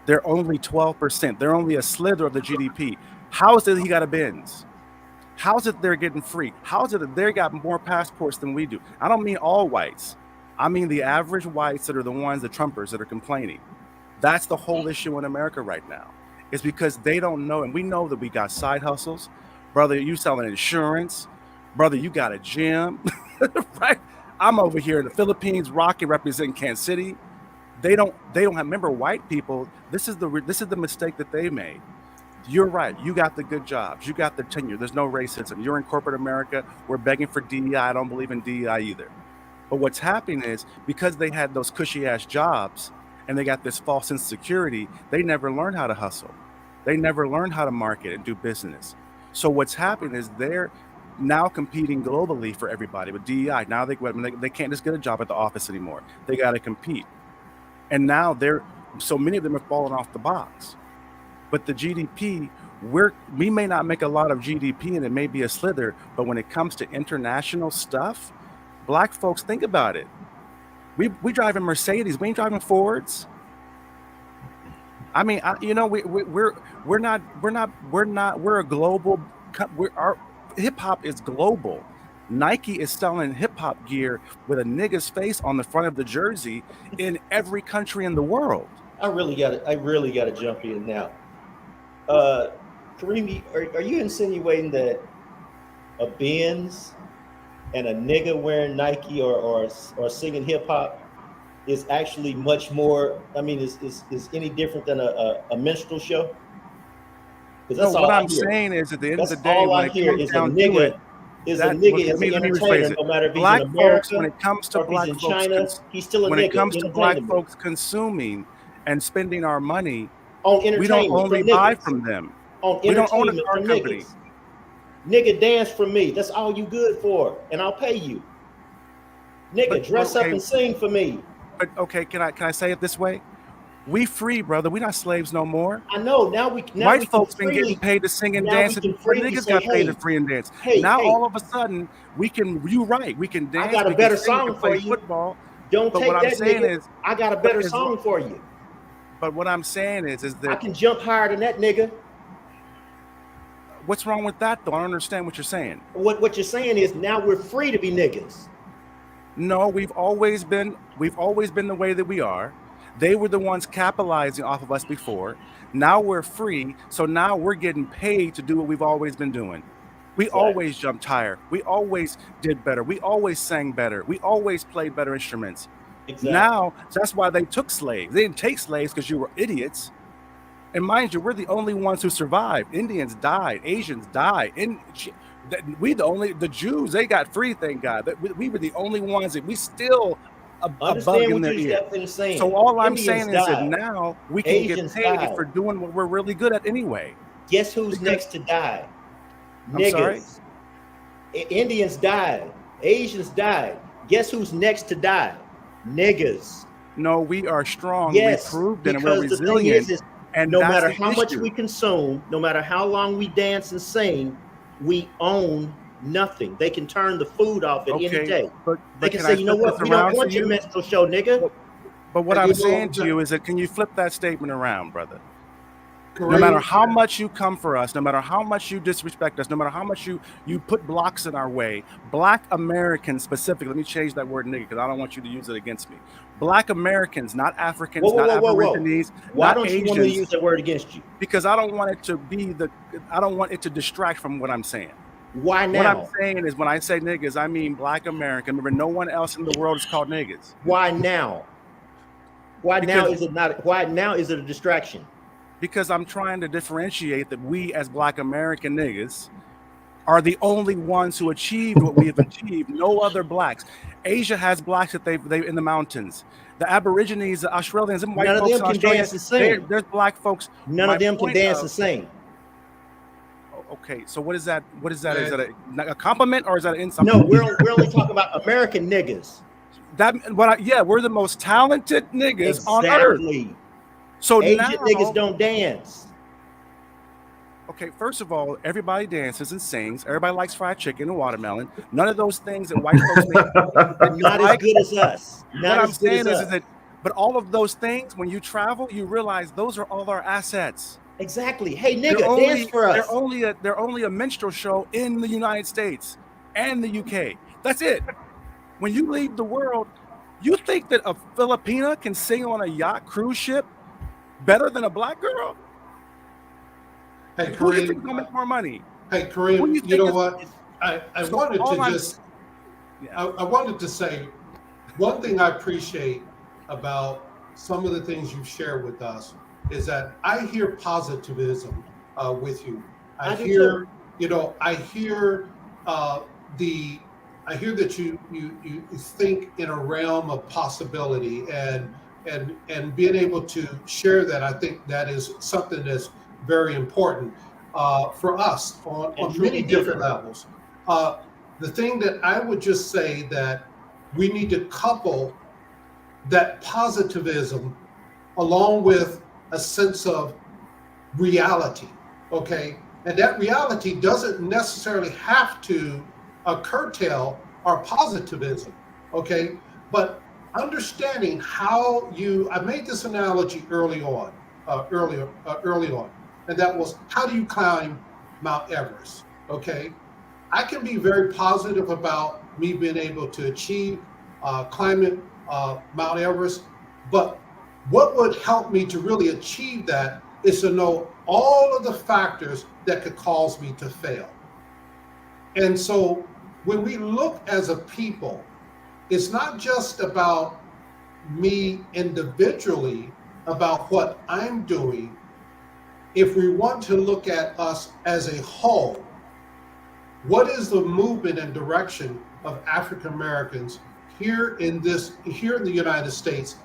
They're only 12%. They're only a slither of the GDP. How is it he got a Benz? How is it they're getting free? How is it that they got more passports than we do? I don't mean all whites. I mean the average whites that are the ones, the Trumpers that are complaining. That's the whole issue in America right now. It's because they don't know, and we know that we got side hustles. Brother, you selling insurance. Brother, you got a gym, right? I'm over here in the Philippines, rocking, representing Kansas City. They don't have, remember, white people, this is the mistake that they made. You're right. You got the good jobs. You got the tenure. There's no racism. You're in corporate America. We're begging for DEI. I don't believe in DEI either. But what's happening is because they had those cushy ass jobs and they got this false insecurity, they never learned how to hustle. They never learned how to market and do business. So what's happening is they're now competing globally for everybody with DEI. Now they can't just get a job at the office anymore. They got to compete. And now so many of them have fallen off the box. But the GDP, we may not make a lot of GDP and it may be a slither, but when it comes to international stuff, black folks, think about it. We driving Mercedes, we ain't driving Fords. I mean, we're a global. Our hip hop is global. Nike is selling hip hop gear with a nigga's face on the front of the jersey in every country in the world. I really gotta jump in now. Kareem, are you insinuating that a Benz and a nigga wearing Nike or singing hip hop is actually much more? I mean, is any different than a minstrel show? Because No, that's what all I I'm hear. saying is, at the end of That's the day, all when I it hear comes is a down to it, nigga. Is a that nigga let is me an rephrase entertainer, it. no matter if he's in Black folks, when America it comes to or if he's black in folks, China. He's still a when it nigga comes to black entertaining me folks consuming and spending our money, on we don't entertainment only from buy niggas. from them. On We don't own a entertainment car from company. niggas. Nigga, dance for me. That's all you good for, and I'll pay you. Nigga, dress up Okay, and sing for me. but okay, can I say it this way? We free, brother. We not slaves no more. I know now we White can folks been getting freely paid to sing and dance, and freely niggas say, got paid to hey, free and dance. hey, Now hey, all of a sudden we can. You right? We can I dance. got a We can better sing. We can song play for you. football. Don't But take what I'm that, saying nigga. is, I got a better song for you. But what I'm saying is I that can jump higher than that, nigga. what's wrong with that though? I don't understand what you're saying. What you're saying is now we're free to be niggas. No, we've always been the way that we are. They were the ones capitalizing off of us before. Now we're free, so now we're getting paid to do what we've always been doing. We always jumped higher. We always did better. We always sang better. We always played better instruments. Exactly. Now, that's why they took slaves. They didn't take slaves because you were idiots. And mind you, we're the only ones who survived. Indians died. Asians died. The Jews, they got free, thank God. We were the only ones that we still a bug in their ear. So all I'm saying is that now we can get paid for doing what we're really good at anyway. Guess who's next to die? I'm sorry? Indians died. Asians died. Guess who's next to die? Niggas. No, we are strong. Yes, we proved it, and because we're resilient. And no matter how much we consume, no matter how long we dance and sing, we own nothing. They can turn the food off at any day. But they can say, you know what, we don't want your minstrel show, nigga. But what I'm saying to you is that, can you flip that statement around, brother? Kareem, no matter how much you come for us, no matter how much you disrespect us, no matter how much you put blocks in our way, Black Americans specifically, let me change that word nigga because I don't want you to use it against me. Black Americans, not Africans, not Aborigines, why not don't you Asians, want me to use that word against you? Because I don't want it to be I don't want it to distract from what I'm saying. Why now? What I'm saying is when I say niggas, I mean Black American. Remember, no one else in the world is called niggas. Why now? Why now is it a distraction? Because I'm trying to differentiate that we as Black American niggas are the only ones who achieved what we have achieved. No other blacks. Asia has blacks that they in the mountains. The Aborigines, the Australians, and white folks in Australia, there's black folks. None of them can dance and sing. Okay, so what is that? What is that? Is that a compliment or is that an insult? No, we're only talking about American niggas. We're the most talented niggas on earth. So Asian now, niggas don't dance. Okay, first of all, everybody dances and sings. Everybody likes fried chicken and watermelon. None of those things that white folks make. Not as good as us. What I'm saying is that, but all of those things, when you travel, you realize those are all our assets. Exactly. Hey, nigga, dance for us. They're only a minstrel show in the United States and the UK. That's it. When you leave the world, you think that a Filipina can sing on a yacht cruise ship better than a black girl? Hey, Who do you Kareem, think will make more money? Hey, Kareem, you know what? I wanted to say one thing I appreciate about some of the things you've shared with us is that I hear positivism with you. I hear that you think in a realm of possibility and being able to share that. I think that is something that's very important for us on many different levels. The thing that I would just say that we need to couple that positivism along with a sense of reality, okay? And that reality doesn't necessarily have to curtail our positivism, okay? But understanding how I made this analogy early on, and that was, how do you climb Mount Everest, okay? I can be very positive about me being able to achieve climbing Mount Everest, but what would help me to really achieve that is to know all of the factors that could cause me to fail. And so when we look as a people, it's not just about me individually, about what I'm doing. If we want to look at us as a whole, what is the movement and direction of African Americans here in the United States?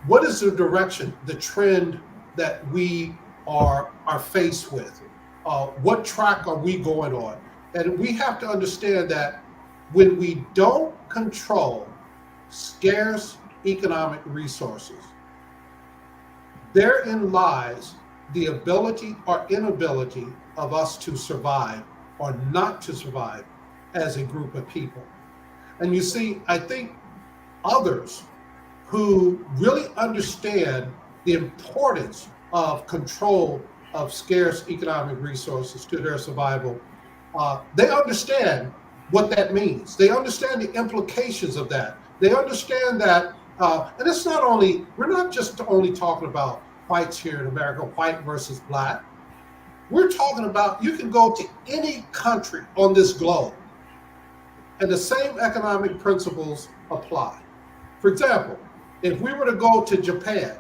What is the direction, the trend that we are faced with? What track are we going on? And we have to understand that when we don't control scarce economic resources, therein lies the ability or inability of us to survive or not to survive as a group of people. And you see, I think others who really understand the importance of control of scarce economic resources to their survival, they understand what that means. They understand the implications of that. They understand that, and it's not only, we're not just only talking about whites here in America, white versus black. We're talking about, you can go to any country on this globe and the same economic principles apply. For example, if we were to go to Japan,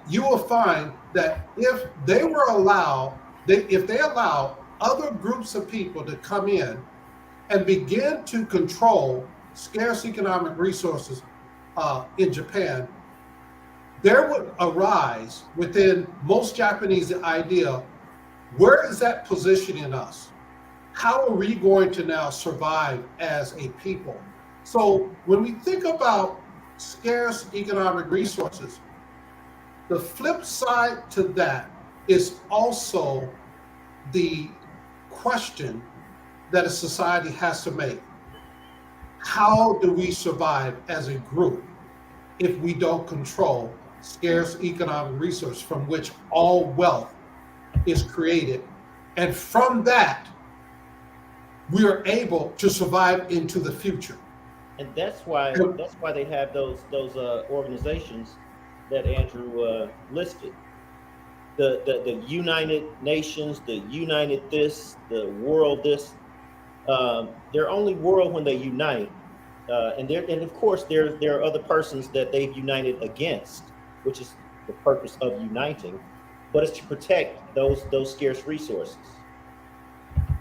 you will find that if they allow other groups of people to come in and begin to control scarce economic resources in Japan, there would arise within most Japanese the idea, where is that positioning us? How are we going to now survive as a people? So when we think about scarce economic resources, the flip side to that is also the question that a society has to make. How do we survive as a group if we don't control scarce economic resource from which all wealth is created? And from that, we are able to survive into the future. And that's why they have those organizations that Andrew listed. The United Nations, the United this, the world this. They're only world when they unite, and of course there are other persons that they've united against, which is the purpose of uniting, but it's to protect those scarce resources.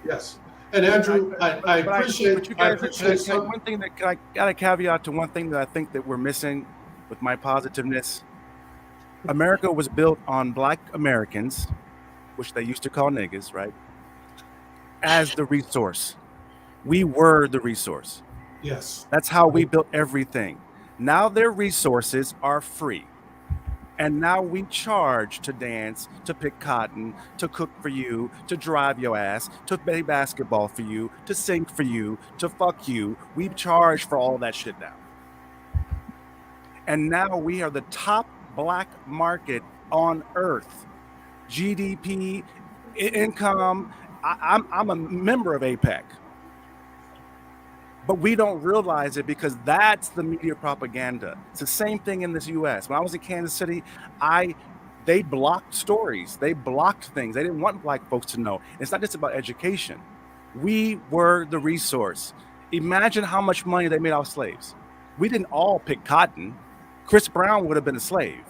Yes, and Andrew, I appreciate. But you guys, one thing that I got a caveat to one thing that I think that we're missing with my positiveness. America was built on Black Americans, which they used to call niggas, right? As the resource. We were the resource. Yes. That's how we built everything. Now their resources are free. And now we charge to dance, to pick cotton, to cook for you, to drive your ass, to play basketball for you, to sing for you, to fuck you. We charge for all that shit now. And now we are the top Black market on earth. GDP, income. I'm a member of APEC. But we don't realize it because that's the media propaganda. It's the same thing in this US. When I was in Kansas City, they blocked stories. They blocked things. They didn't want Black folks to know. It's not just about education. We were the resource. Imagine how much money they made off slaves. We didn't all pick cotton. Chris Brown would have been a slave.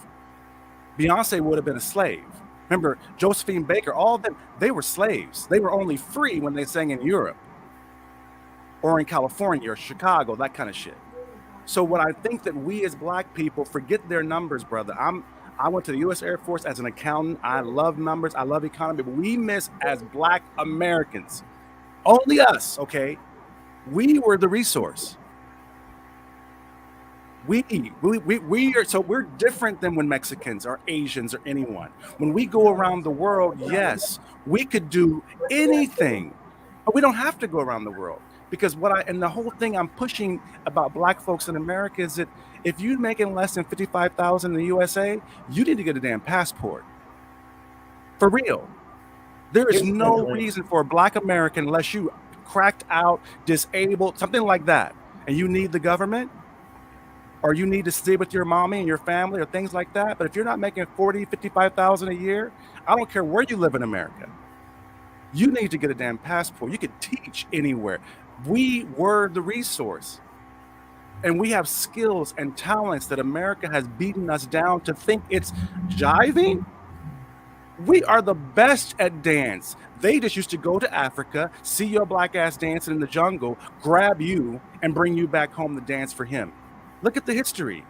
Beyonce would have been a slave. Remember, Josephine Baker, all of them, they were slaves. They were only free when they sang in Europe or in California or Chicago, that kind of shit. So what I think that we as Black people forget their numbers, brother. I went to the U.S. Air Force as an accountant. I love numbers. I love economy. But we miss as Black Americans. Only us, okay? We were the resource. We are, so we're different than when Mexicans or Asians or anyone. When we go around the world, yes, we could do anything, but we don't have to go around the world. Because and the whole thing I'm pushing about Black folks in America is that if you're making less than $55,000 in the USA, you need to get a damn passport. For real. There is no reason for a Black American, unless you cracked out, disabled, something like that, and you need the government. or you need to stay with your mommy and your family or things like that. But if you're not making 40, 55,000 a year, I don't care where you live in America. You need to get a damn passport. You could teach anywhere. We were the resource. And we have skills and talents that America has beaten us down to think it's jiving. We are the best at dance. They just used to go to Africa, see your black ass dancing in the jungle, grab you, and bring you back home to dance for him. Look at the history.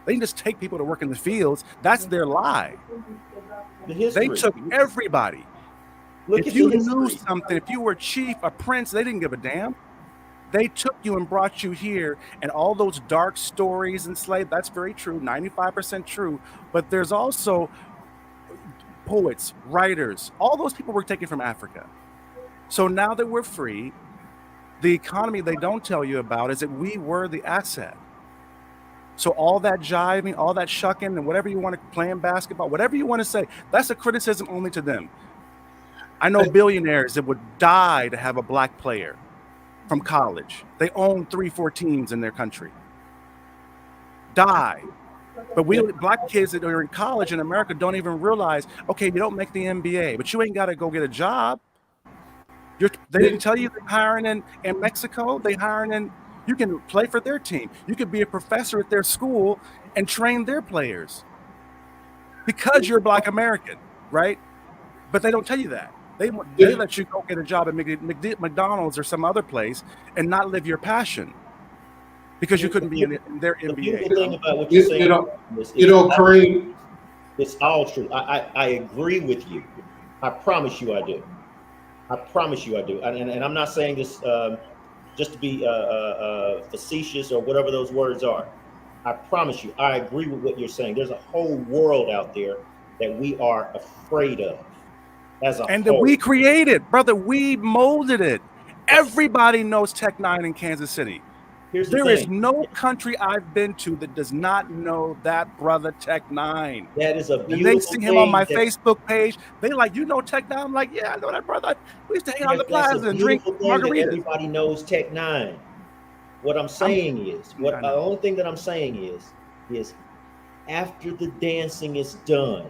They can just take people to work in the fields. That's their lie. They took everybody. If you knew something, if you were chief, a prince, they didn't give a damn. They took you and brought you here, and all those dark stories enslaved, that's very true, 95% true. But there's also poets, writers, all those people were taken from Africa. So now that we're free, the economy they don't tell you about is that we were the asset. So all that jiving, all that shucking, and whatever you want to play in basketball, whatever you want to say, that's a criticism only to them. I know billionaires that would die to have a black player from college. They own 3-4 teams in their country. Die. But we black kids that are in college in America don't even realize, okay, you don't make the NBA, but you ain't got to go get a job. They didn't tell you they're hiring in Mexico. They hiring in, you can play for their team. You could be a professor at their school and train their players because you're Black American, right? But they don't tell you that. They let you go get a job at McDonald's or some other place and not live your passion because you couldn't be in their NBA. The beautiful thing about what you're saying, Kareem, it's all true. I agree with you. I promise you I do. I promise you I do. And I'm not saying this just to be facetious or whatever those words are. I promise you, I agree with what you're saying. There's a whole world out there that we are afraid of. And that we created, brother, we molded it. Everybody knows Tech 9 in Kansas City. There is no country I've been to that does not know that brother Tech 9. That is a beautiful thing. And they see him on my Facebook page. They like, you know Tech 9? I'm like, yeah, I know that brother. We used to hang out on the plaza and drink margaritas. Everybody knows Tech 9. What I'm saying the only thing that I'm saying is after the dancing is done,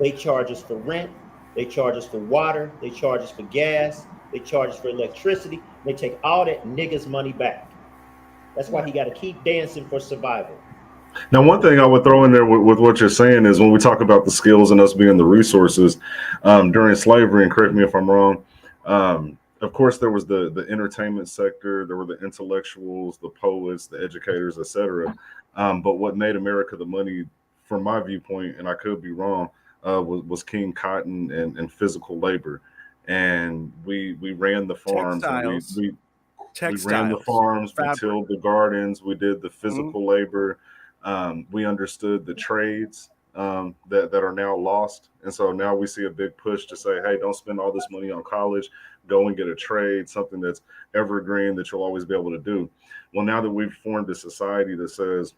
they charge us for rent. They charge us for water. They charge us for gas. They charge us for electricity. They take all that nigga's money back. That's why he got to keep dancing for survival. Now, one thing I would throw in there with what you're saying is when we talk about the skills and us being the resources during slavery, and correct me if I'm wrong, of course, there was the entertainment sector. There were the intellectuals, the poets, the educators, etc. But what made America the money, from my viewpoint, and I could be wrong, was King Cotton and physical labor, and we ran the farms. We ran the farms. We tilled the gardens. We did the physical labor. We understood the trades that are now lost, and so now we see a big push to say, hey, don't spend all this money on college. Go and get a trade, something that's evergreen that you'll always be able to do. Well, now that we've formed a society that says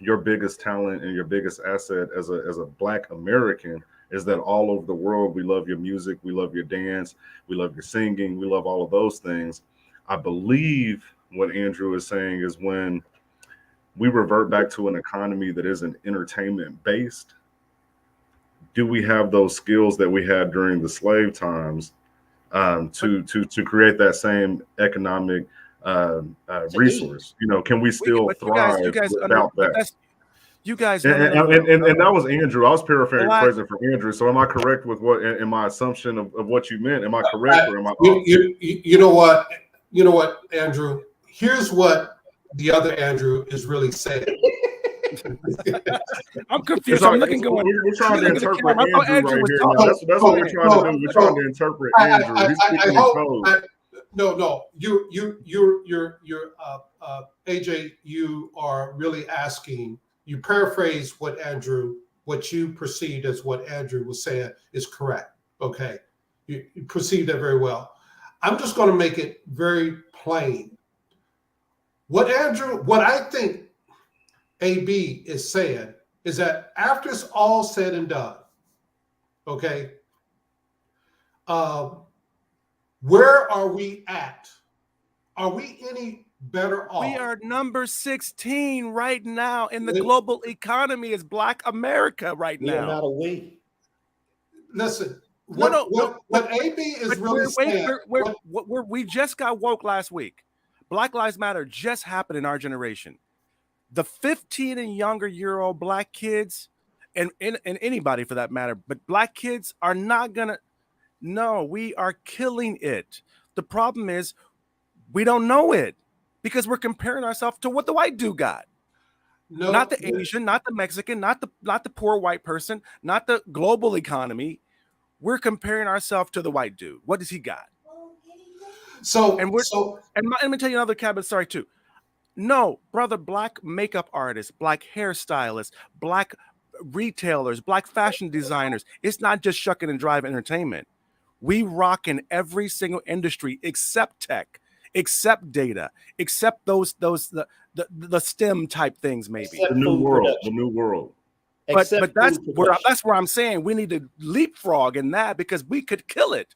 your biggest talent and your biggest asset as a Black American is that all over the world, we love your music, we love your dance, we love your singing, we love all of those things. I believe what Andrew is saying is when we revert back to an economy that isn't entertainment based, do we have those skills that we had during the slave times to create that same economic resource? You know, can we still thrive without that? You guys, and that was Andrew. I was paraphrasing from Andrew. So am I correct with what in my assumption of what you meant? Am I correct or am I off? You know what? You know what, Andrew? Here's what the other Andrew is really saying. I'm confused. I'm looking going. We're trying to interpret Andrew right here. That's what we're trying to do. We're trying to interpret Andrew. He's speaking in code. No. You're AJ. You are really asking. You paraphrase what you perceived as what Andrew was saying is correct. Okay, you perceived that very well. I'm just going to make it very plain. What I think AB is saying is that after it's all said and done, okay, where are we at? Are we better off. We are number 16 right now in the Wait. global economy as Black America right We are now. not a we. Listen, No, what AB is really saying. We just got woke last week. Black Lives Matter just happened in our generation. The 15 and younger year old Black kids, and anybody for that matter, but Black kids are not gonna. No, we are killing it. The problem is we don't know it because we're comparing ourselves to what the white dude got. No, Not the Asian, not the Mexican, not the poor white person, not the global economy. We're comparing ourselves to the white dude. What does he got? And let me tell you another cabinet story too. No, brother, Black makeup artists, Black hairstylists, Black retailers, Black fashion designers. It's not just shucking and drive entertainment. We rock in every single industry except tech, except data, except the STEM type things, maybe. Except The new food world. production. The new world. But Except that's food where production. I'm saying we need to leapfrog in that because we could kill it.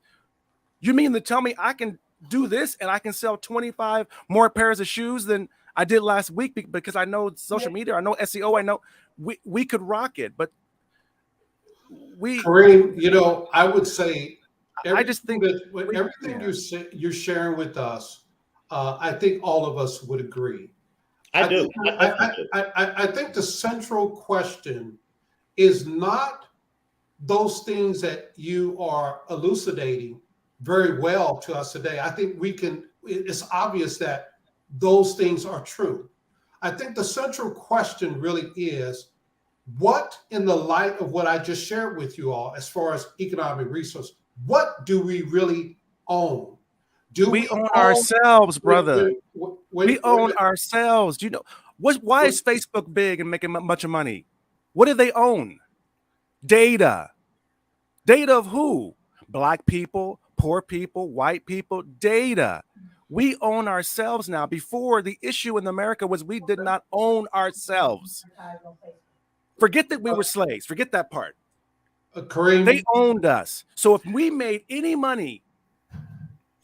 You mean to tell me I can do this and I can sell 25 more pairs of shoes than I did last week because I know social media, I know SEO, I know we could rock it, but Kareem, you know, I would say I just think everything you're sharing with us, I think all of us would agree. I do. I think the central question is not those things that you are elucidating very well to us today. I think it's obvious that those things are true. I think the central question really is, what, in the light of what I just shared with you all, as far as economic resource, what do we really own? Do we own ourselves, brother? We own ourselves. Do you know why is Facebook big and making much of money? What do they own? Data. Data of who? Black people, poor people, white people. Data. We own ourselves now. Before, the issue in America was we did not own ourselves. Forget that we were slaves. Forget that part. Kareem, they owned us. So if we made any money,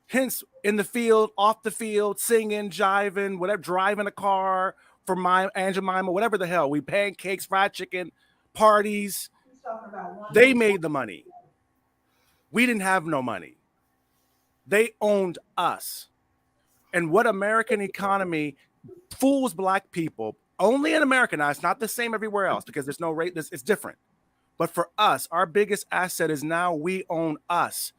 hence in the field, off the field, singing, jiving, whatever, driving a car for my Aunt Jemima, whatever the hell, we pancakes, fried chicken, parties. They made the money. We didn't have no money. They owned us. And what American economy fools Black people, only in America now, it's not the same everywhere else because there's no rate, it's different. But for us, our biggest asset is now we own us.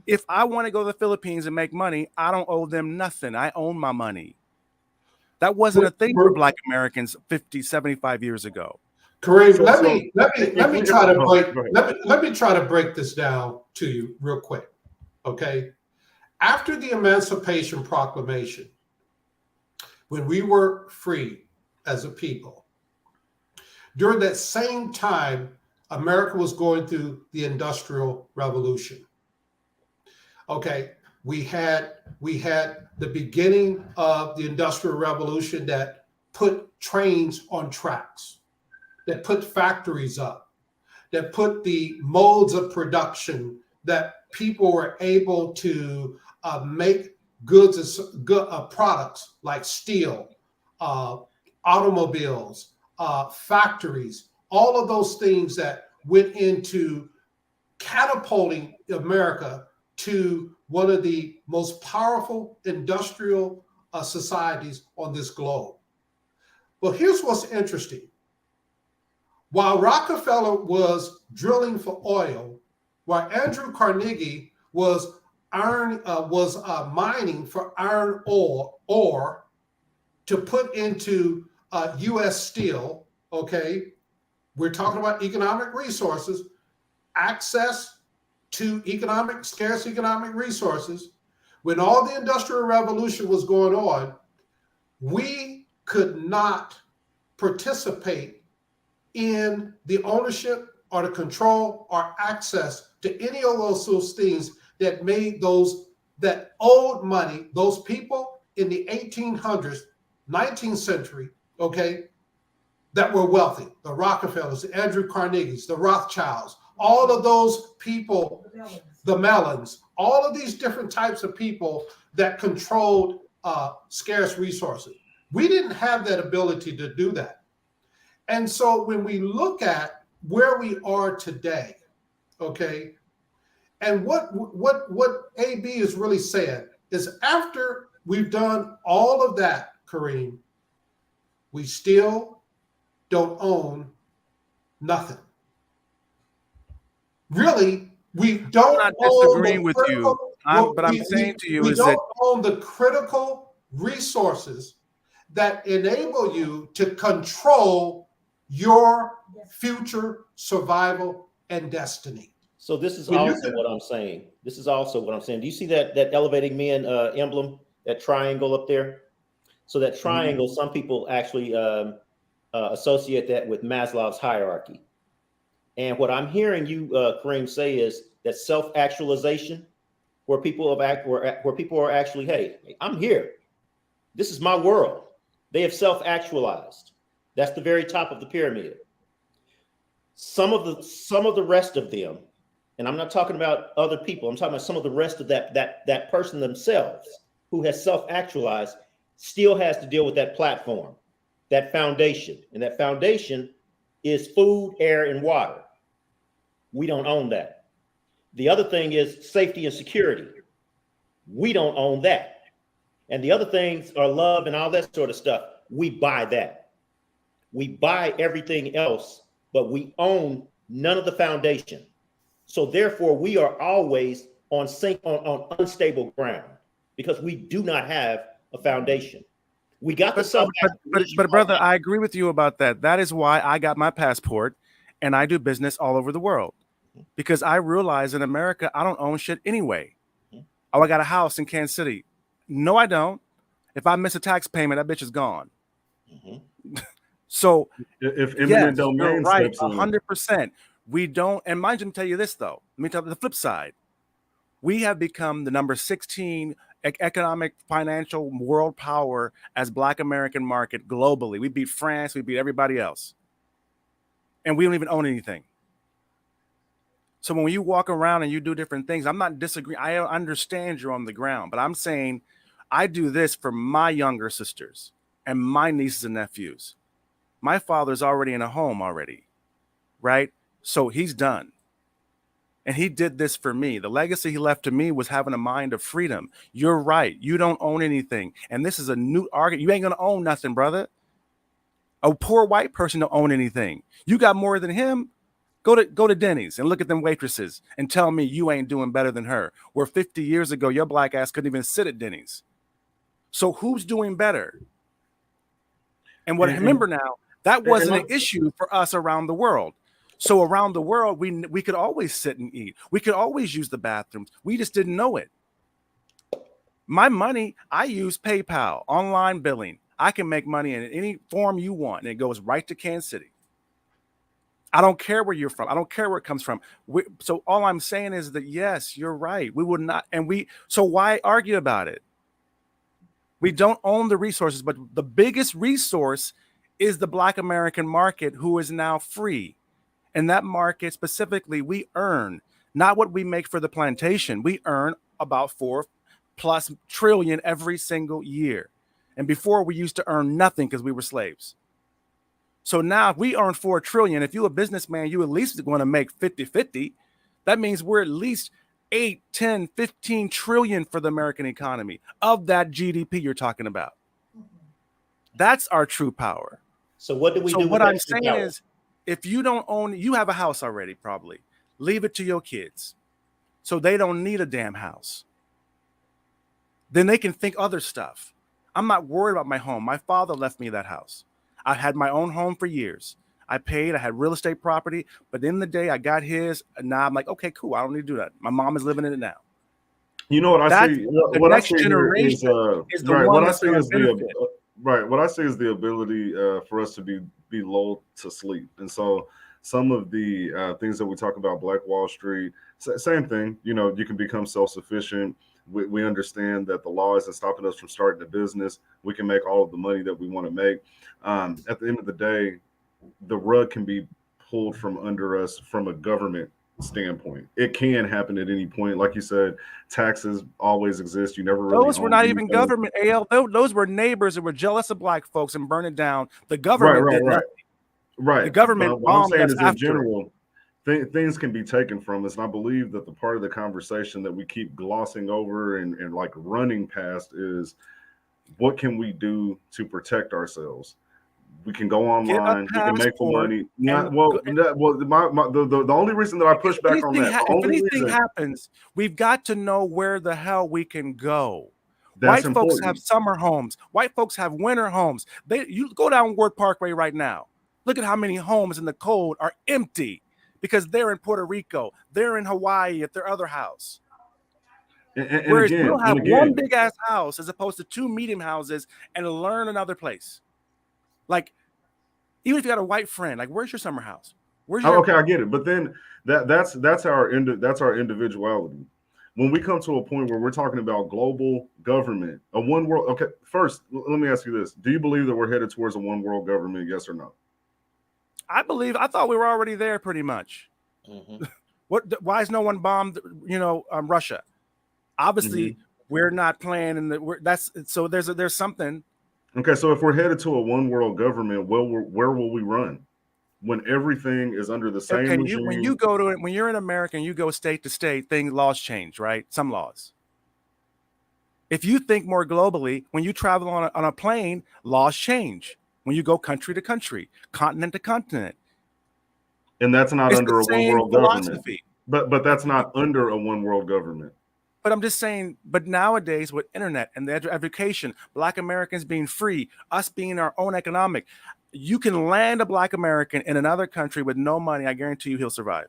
If I want to go to the Philippines and make money, I don't owe them nothing. I own my money. That wasn't a thing for Black Americans 50, 75 years ago. Kareem, let me try to break this down to you real quick. Okay. After the Emancipation Proclamation, when we were free as a people, during that same time, America was going through the Industrial Revolution. Okay, we had the beginning of the Industrial Revolution that put trains on tracks, that put factories up, that put the modes of production that people were able to make goods, products like steel, automobiles, factories, all of those things that went into catapulting America to one of the most powerful industrial societies on this globe. Well, here's what's interesting. While Rockefeller was drilling for oil, while Andrew Carnegie was mining for iron ore to put into U.S. steel, okay, we're talking about economic resources, access to scarce economic resources. When all the Industrial Revolution was going on, we could not participate in the ownership or the control or access to any of those things that made that owed money, those people in the 1800s, 19th century, okay, that were wealthy, the Rockefellers, the Andrew Carnegies, the Rothschilds, all of those people, the Mellons, all of these different types of people that controlled scarce resources. We didn't have that ability to do that. And so when we look at where we are today, okay, and what AB is really saying is after we've done all of that, Kareem, we still don't own nothing. Really, we don't I'm not own disagreeing with you. But I'm saying to you is that we don't own the critical resources that enable you to control your future survival and destiny. So this is also what I'm saying. This is also what I'm saying. Do you see that elevating men emblem, that triangle up there? So that triangle, some people actually associate that with Maslow's hierarchy. And what I'm hearing you, Kareem, say is that self-actualization, where people are actually, hey, I'm here. This is my world. They have self-actualized. That's the very top of the pyramid. Some of the rest of them, and I'm not talking about other people, I'm talking about some of the rest of that person themselves who has self-actualized, still has to deal with that platform, that foundation. And that foundation is food, air, and water. We don't own that. The other thing is safety and security. We don't own that. And the other things are love and all that sort of stuff. We buy that. We buy everything else, but we own none of the foundation. So therefore, we are always on unstable ground because we do not have a foundation. We got the self. But brother, I agree with you about that. That is why I got my passport and I do business all over the world, because I realize in America, I don't own shit anyway. Oh, I got a house in Kansas City. No, I don't. If I miss a tax payment, that bitch is gone. So if eminent domain, you're right, 100%. We don't. And mind you, let me tell you this though. Let me tell you the flip side. We have become the number 16 economic, financial world power as Black American market globally. We beat France. We beat everybody else. And we don't even own anything. So when you walk around and you do different things, I'm not disagreeing. I understand you're on the ground, but I'm saying I do this for my younger sisters and my nieces and nephews. My father's already in a home already, right? So he's done. And he did this for me. The legacy he left to me was having a mind of freedom. You're right. You don't own anything. And this is a new argument. You ain't going to own nothing, brother. A poor white person don't own anything. You got more than him. Go to Denny's and look at them waitresses and tell me you ain't doing better than her. Where 50 years ago, your black ass couldn't even sit at Denny's. So who's doing better? And remember now, that wasn't an issue for us around the world. So around the world, we could always sit and eat. We could always use the bathrooms. We just didn't know it. My money, I use PayPal, online billing. I can make money in any form you want, and it goes right to Kansas City. I don't care where you're from. I don't care where it comes from. So all I'm saying is that, yes, you're right. We would not. So why argue about it? We don't own the resources, but the biggest resource is the Black American market, who is now free. And that market specifically, we earn not what we make for the plantation. We earn about $4+ trillion every single year. And before, we used to earn nothing because we were slaves. So now if we earn $4 trillion, if you're a businessman, you at least going to make 50-50. That means we're at least 8, 10, 15 trillion for the American economy of that GDP you're talking about. That's our true power. So what do we do? So what I'm saying is, if you don't own, you have a house already, probably. Leave it to your kids so they don't need a damn house. Then they can think other stuff. I'm not worried about my home. My father left me that house. I had my own home for years. I paid. I had real estate property. But at the end of the day, I got his. And now I'm like, okay, cool. I don't need to do that. My mom is living in it now. You know what I see? What I see is right. What I see is what I see is the ability for us to be lulled to sleep. And so some of the things that we talk about, Black Wall Street, same thing. You know, you can become self-sufficient. We understand that the law isn't stopping us from starting a business. We can make all of the money that we want to make. At the end of the day, the rug can be pulled from under us from a government standpoint. It can happen at any point. Like you said, taxes always exist. You never really Those were own not even anything. government, AL. Those were neighbors that were jealous of black folks and burned it down. The Right, government right, did right. nothing. Right. The government But what I'm bombed saying us is, in after it. general, things can be taken from us. And I believe that the part of the conversation that we keep glossing over and like running past is, what can we do to protect ourselves? We can go Get a online. We can make the passport money. and The only reason that I push back on that, the if only anything reason happens, we've got to know where the hell we can go. that's White folks have important. summer homes. White folks have winter homes. You go down Ward Parkway right now. Look at how many homes in the cold are empty because they're in Puerto Rico. They're in Hawaii at their other house. And Whereas again, you'll have and again, one big ass house as opposed to two medium houses and learn another place. Like, even if you got a white friend, like, where's your summer house? Where's your okay, I get it. But then that's our individuality. When we come to a point where we're talking about global government, a one world. Okay, first, let me ask you this: do you believe that we're headed towards a one world government? Yes or no? I thought we were already there pretty much. Mhm. Why is no one bombed, Russia? Obviously, we're not playing in so there's something. Okay, so if we're headed to a one world government, where will we run when everything is under the same Okay, regime? when you go to it, when you're in America and you go state to state, laws change, right? Some laws. If you think more globally, when you travel on a plane, laws change. When you go country to country, continent to continent, And that's not it's under the a one same world government. philosophy. But that's not under a one world government. But I'm just saying, but nowadays with internet and the education, Black Americans being free, us being our own economic, you can land a Black American in another country with no money. I guarantee you he'll survive.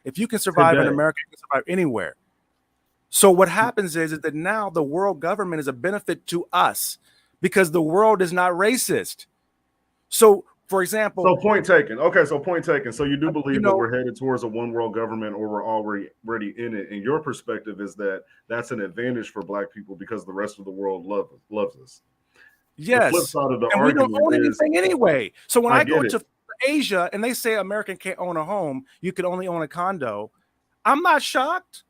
If you can survive in Today. America, you can survive anywhere. So what happens is that now the world government is a benefit to us because the world is not racist. So, for example, So point taken. Okay, so point taken. So you do believe that know- we're headed towards a one world government, or we're already in it. And your perspective is that that's an advantage for Black people because the rest of the world loves us. yes, The flip side of the and we don't argument own is, anything anyway. So when I I go get to Asia and they say American can't own a home, you can only own a condo, I'm not shocked.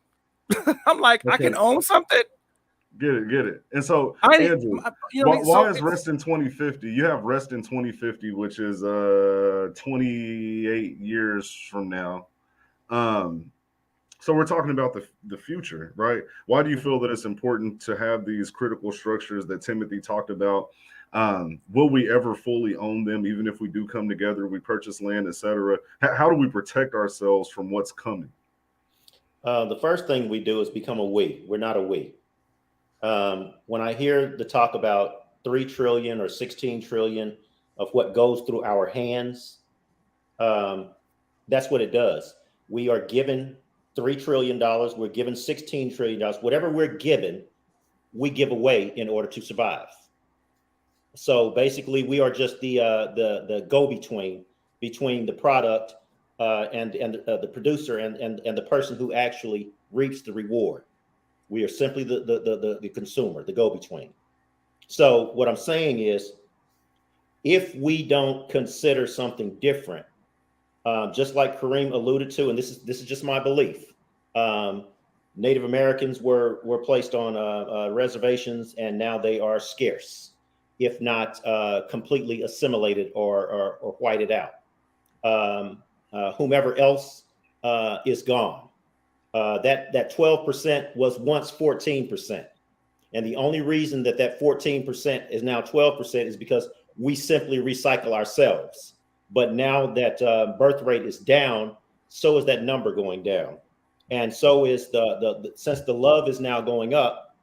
I'm like, I can Okay. own something. Get it. And so, I Andrew, you know, why is Rest in 2050? You have Rest in 2050, which is 28 years from now. So we're talking about the future, right? Why do you feel that it's important to have these critical structures that Timothy talked about? Will we ever fully own them, even if we do come together, we purchase land, etc.? How do we protect ourselves from what's coming? The first thing we do is become a we. We're not a we. When I hear the talk about 3 trillion or 16 trillion of what goes through our hands, that's what it does. We are given $3 trillion. We're given $16 trillion. Whatever we're given, we give away in order to survive. So basically, we are just the go-between between the product and the producer and the person who actually reaps the reward. We are simply the consumer, the go-between. So what I'm saying is, if we don't consider something different, just like Kareem alluded to, and this is just my belief, Native Americans were placed on reservations, and now they are scarce, if not completely assimilated or whited out. Whomever else is gone. That 12% was once 14%. And the only reason that 14% is now 12% is because we simply recycle ourselves. But now that birth rate is down, so is that number going down. And so is since the love is now going up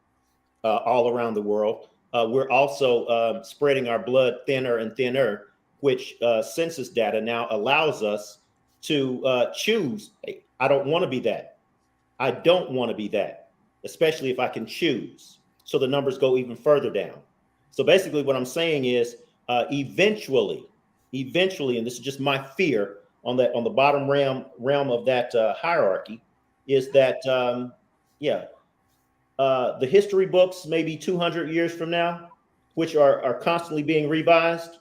all around the world, we're also spreading our blood thinner and thinner, which census data now allows us to choose. Hey, I don't want to be that. I don't want to be that, especially if I can choose. So the numbers go even further down. So basically what I'm saying is eventually, and this is just my fear on the bottom realm of that hierarchy, is that, the history books, maybe 200 years from now, which are constantly being revised.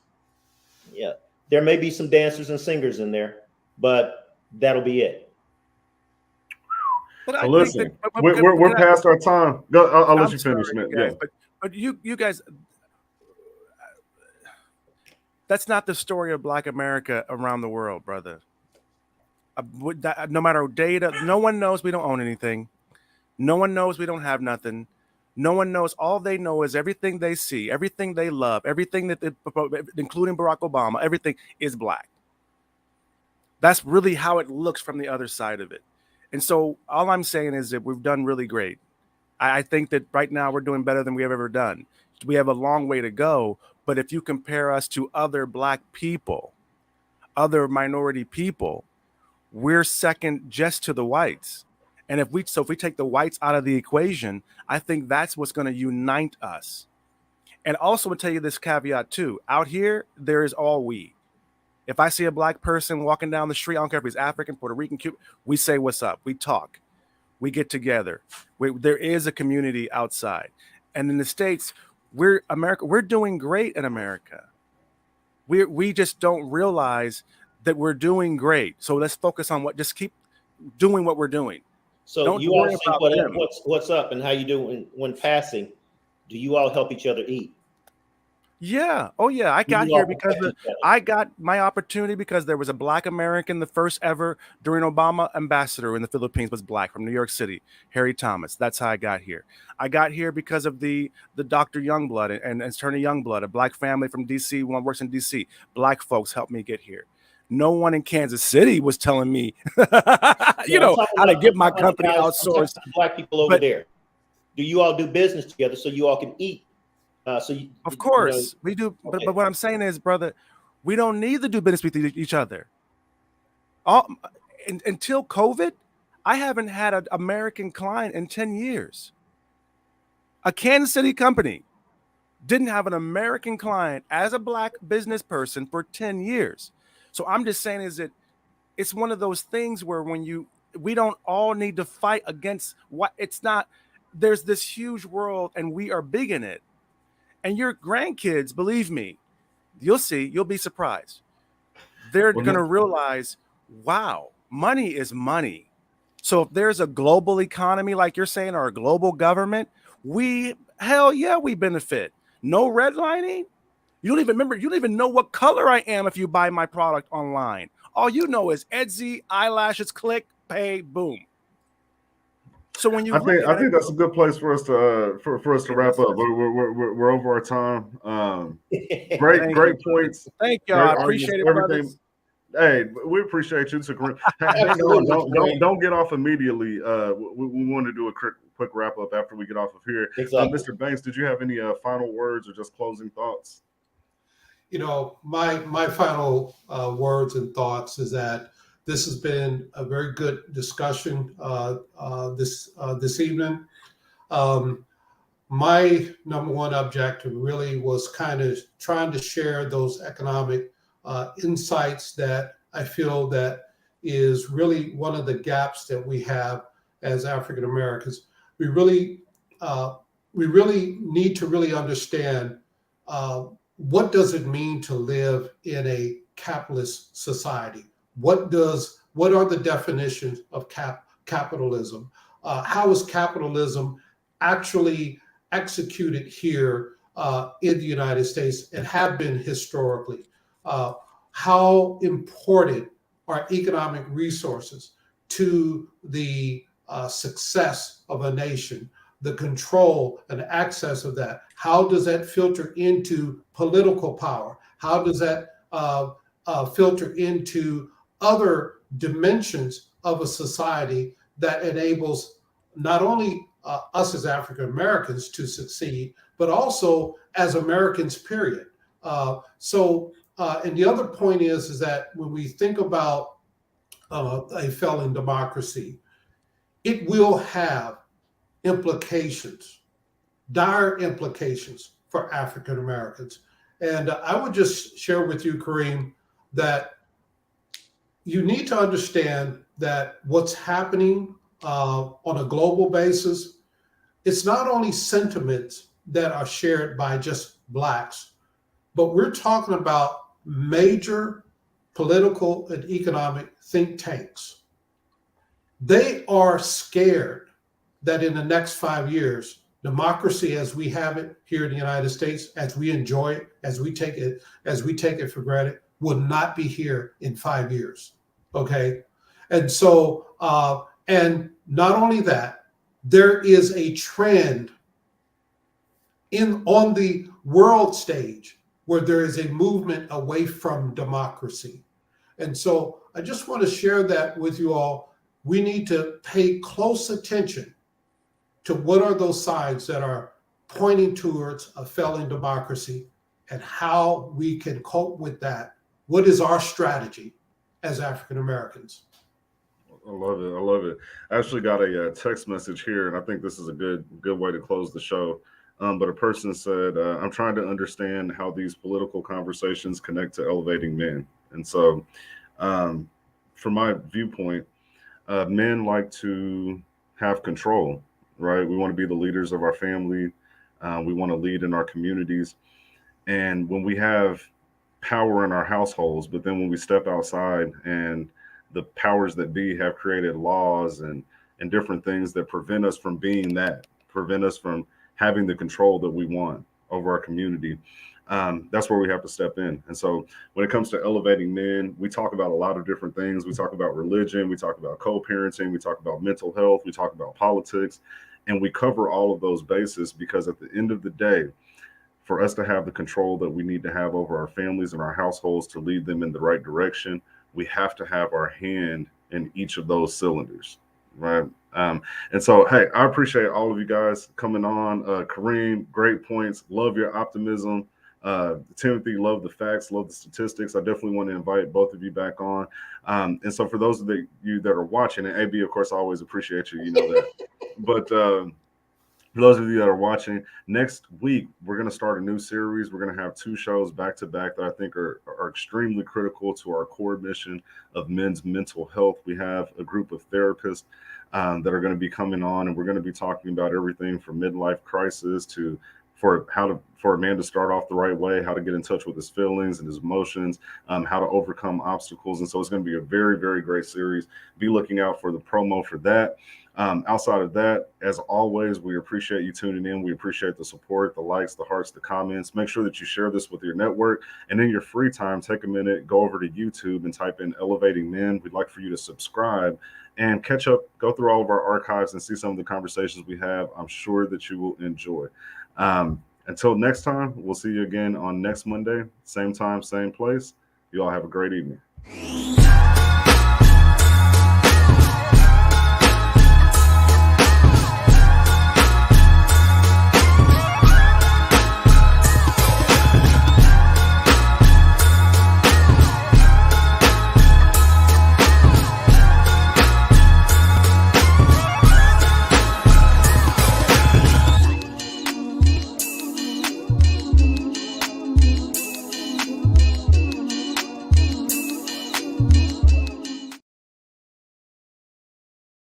Yeah, there may be some dancers and singers in there, but that'll be it. But So I think listen, that but- we're can I- past our time. Go. I'll let I'm you finish, sorry, man. guys, Yeah. but you guys, that's not the story of Black America around the world, brother. No matter data, no one knows we don't own anything. No one knows we don't have nothing. No one knows. All they know is everything they see, everything they love, everything that, including Barack Obama, everything is black. That's really how it looks from the other side of it. And so all I'm saying is that we've done really great. I think that right now we're doing better than we have ever done. We have a long way to go. But if you compare us to other black people, other minority people, we're second just to the whites. And if we take the whites out of the equation, I think that's what's going to unite us. And also to tell you this caveat too, out here, there is all we. If I see a black person walking down the street, I don't care if he's African, Puerto Rican, Cuban, we say what's up. We talk. We get together. There is a community outside. And in the States, we're doing great in America. We just don't realize that we're doing great. So let's focus on just keep doing what we're doing. So Don't you all worry say about them. what's up and how you do when passing. Do you all help each other eat? Yeah. Oh, yeah. I got You all here because protect each other. I got my opportunity because there was a black American, the first ever during Obama ambassador in the Philippines was black from New York City, Harry Thomas. That's how I got here. I got here because of the Dr. Youngblood and Attorney Youngblood, a black family from DC, one works in DC. Black folks helped me get here. No one in Kansas City was telling me, how to get my company outsourced. Black people over there. Do you all do business together so you all can eat? Of course we do. Okay. But what I'm saying is, brother, we don't need to do business with each other. Until COVID, I haven't had an American client in 10 years. A Kansas City company didn't have an American client as a black business person for 10 years. So I'm just saying is that it's one of those things where we don't all need to fight against what it's not. There's this huge world and we are big in it. And your grandkids, believe me, you'll be surprised. They're going to realize, wow, money is money. So if there's a global economy, like you're saying, or a global government, we benefit. No redlining. You don't even know what color I am if you buy my product online. All you know is Etsy, eyelashes, click, pay, boom. So when you, I think that's a good place for us to wrap up. We're over our time. Great points. Thank you. I appreciate it, everything. Hey, we appreciate you. Don't get off immediately. We want to do a quick wrap up after we get off of here. Exactly. Mr. Banks, did you have any final words or just closing thoughts? My final words and thoughts is that this has been a very good discussion this evening. My number one objective really was kind of trying to share those economic insights that I feel that is really one of the gaps that we have as African Americans. We really need to really understand what does it mean to live in a capitalist society. What are the definitions of capitalism? How is capitalism actually executed here in the United States and have been historically? How important are economic resources to the success of a nation, the control and access of that? How does that filter into political power? How does that filter into other dimensions of a society that enables not only us as African Americans to succeed, but also as Americans, period. And the other point is that when we think about a failing democracy, it will have implications, dire implications for African Americans. And I would just share with you, Kareem, that you need to understand that what's happening on a global basis, it's not only sentiments that are shared by just Blacks, but we're talking about major political and economic think tanks They are scared that in the next 5 years, democracy as we have it here in the United States, as we enjoy it, as we take it for granted, will not be here in 5 years. Okay. And so, and not only that, there is a trend on the world stage where there is a movement away from democracy. And so I just want to share that with you all. We need to pay close attention to what are those signs that are pointing towards a failing democracy and how we can cope with that. What is our strategy as African Americans? I love it. I love it. I actually got a text message here, and I think this is a good way to close the show. But a person said, I'm trying to understand how these political conversations connect to elevating men. And so, from my viewpoint, men like to have control, right? We want to be the leaders of our family. We want to lead in our communities. And when we have power in our households, but then when we step outside and the powers that be have created laws and different things that prevent us from being that, prevent us from having the control that we want over our community. That's where we have to step in. And so when it comes to elevating men, we talk about a lot of different things. We talk about religion, we talk about co-parenting, we talk about mental health, we talk about politics, and we cover all of those bases because at the end of the day, for us to have the control that we need to have over our families and our households to lead them in the right direction, we have to have our hand in each of those cylinders, right? And so, hey, I appreciate all of you guys coming on. Kareem, great points. Love your optimism. Timothy, love the facts, love the statistics. I definitely want to invite both of you back on. And so for those of you that are watching, and AB, of course, I always appreciate you, you know that. But for those of you that are watching, next week, we're going to start a new series. We're going to have 2 shows back to back that I think are extremely critical to our core mission of men's mental health. We have a group of therapists that are going to be coming on, and we're going to be talking about everything from midlife crisis to for a man to start off the right way, how to get in touch with his feelings and his emotions, how to overcome obstacles. And so it's going to be a very, very great series. Be looking out for the promo for that. Outside of that, as always, we appreciate you tuning in. We appreciate the support, the likes, the hearts, the comments. Make sure that you share this with your network. And in your free time, take a minute, go over to YouTube and type in Elevating Men. We'd like for you to subscribe and catch up, go through all of our archives and see some of the conversations we have. I'm sure that you will enjoy. Until next time, we'll see you again on next Monday, same time, same place. You all have a great evening.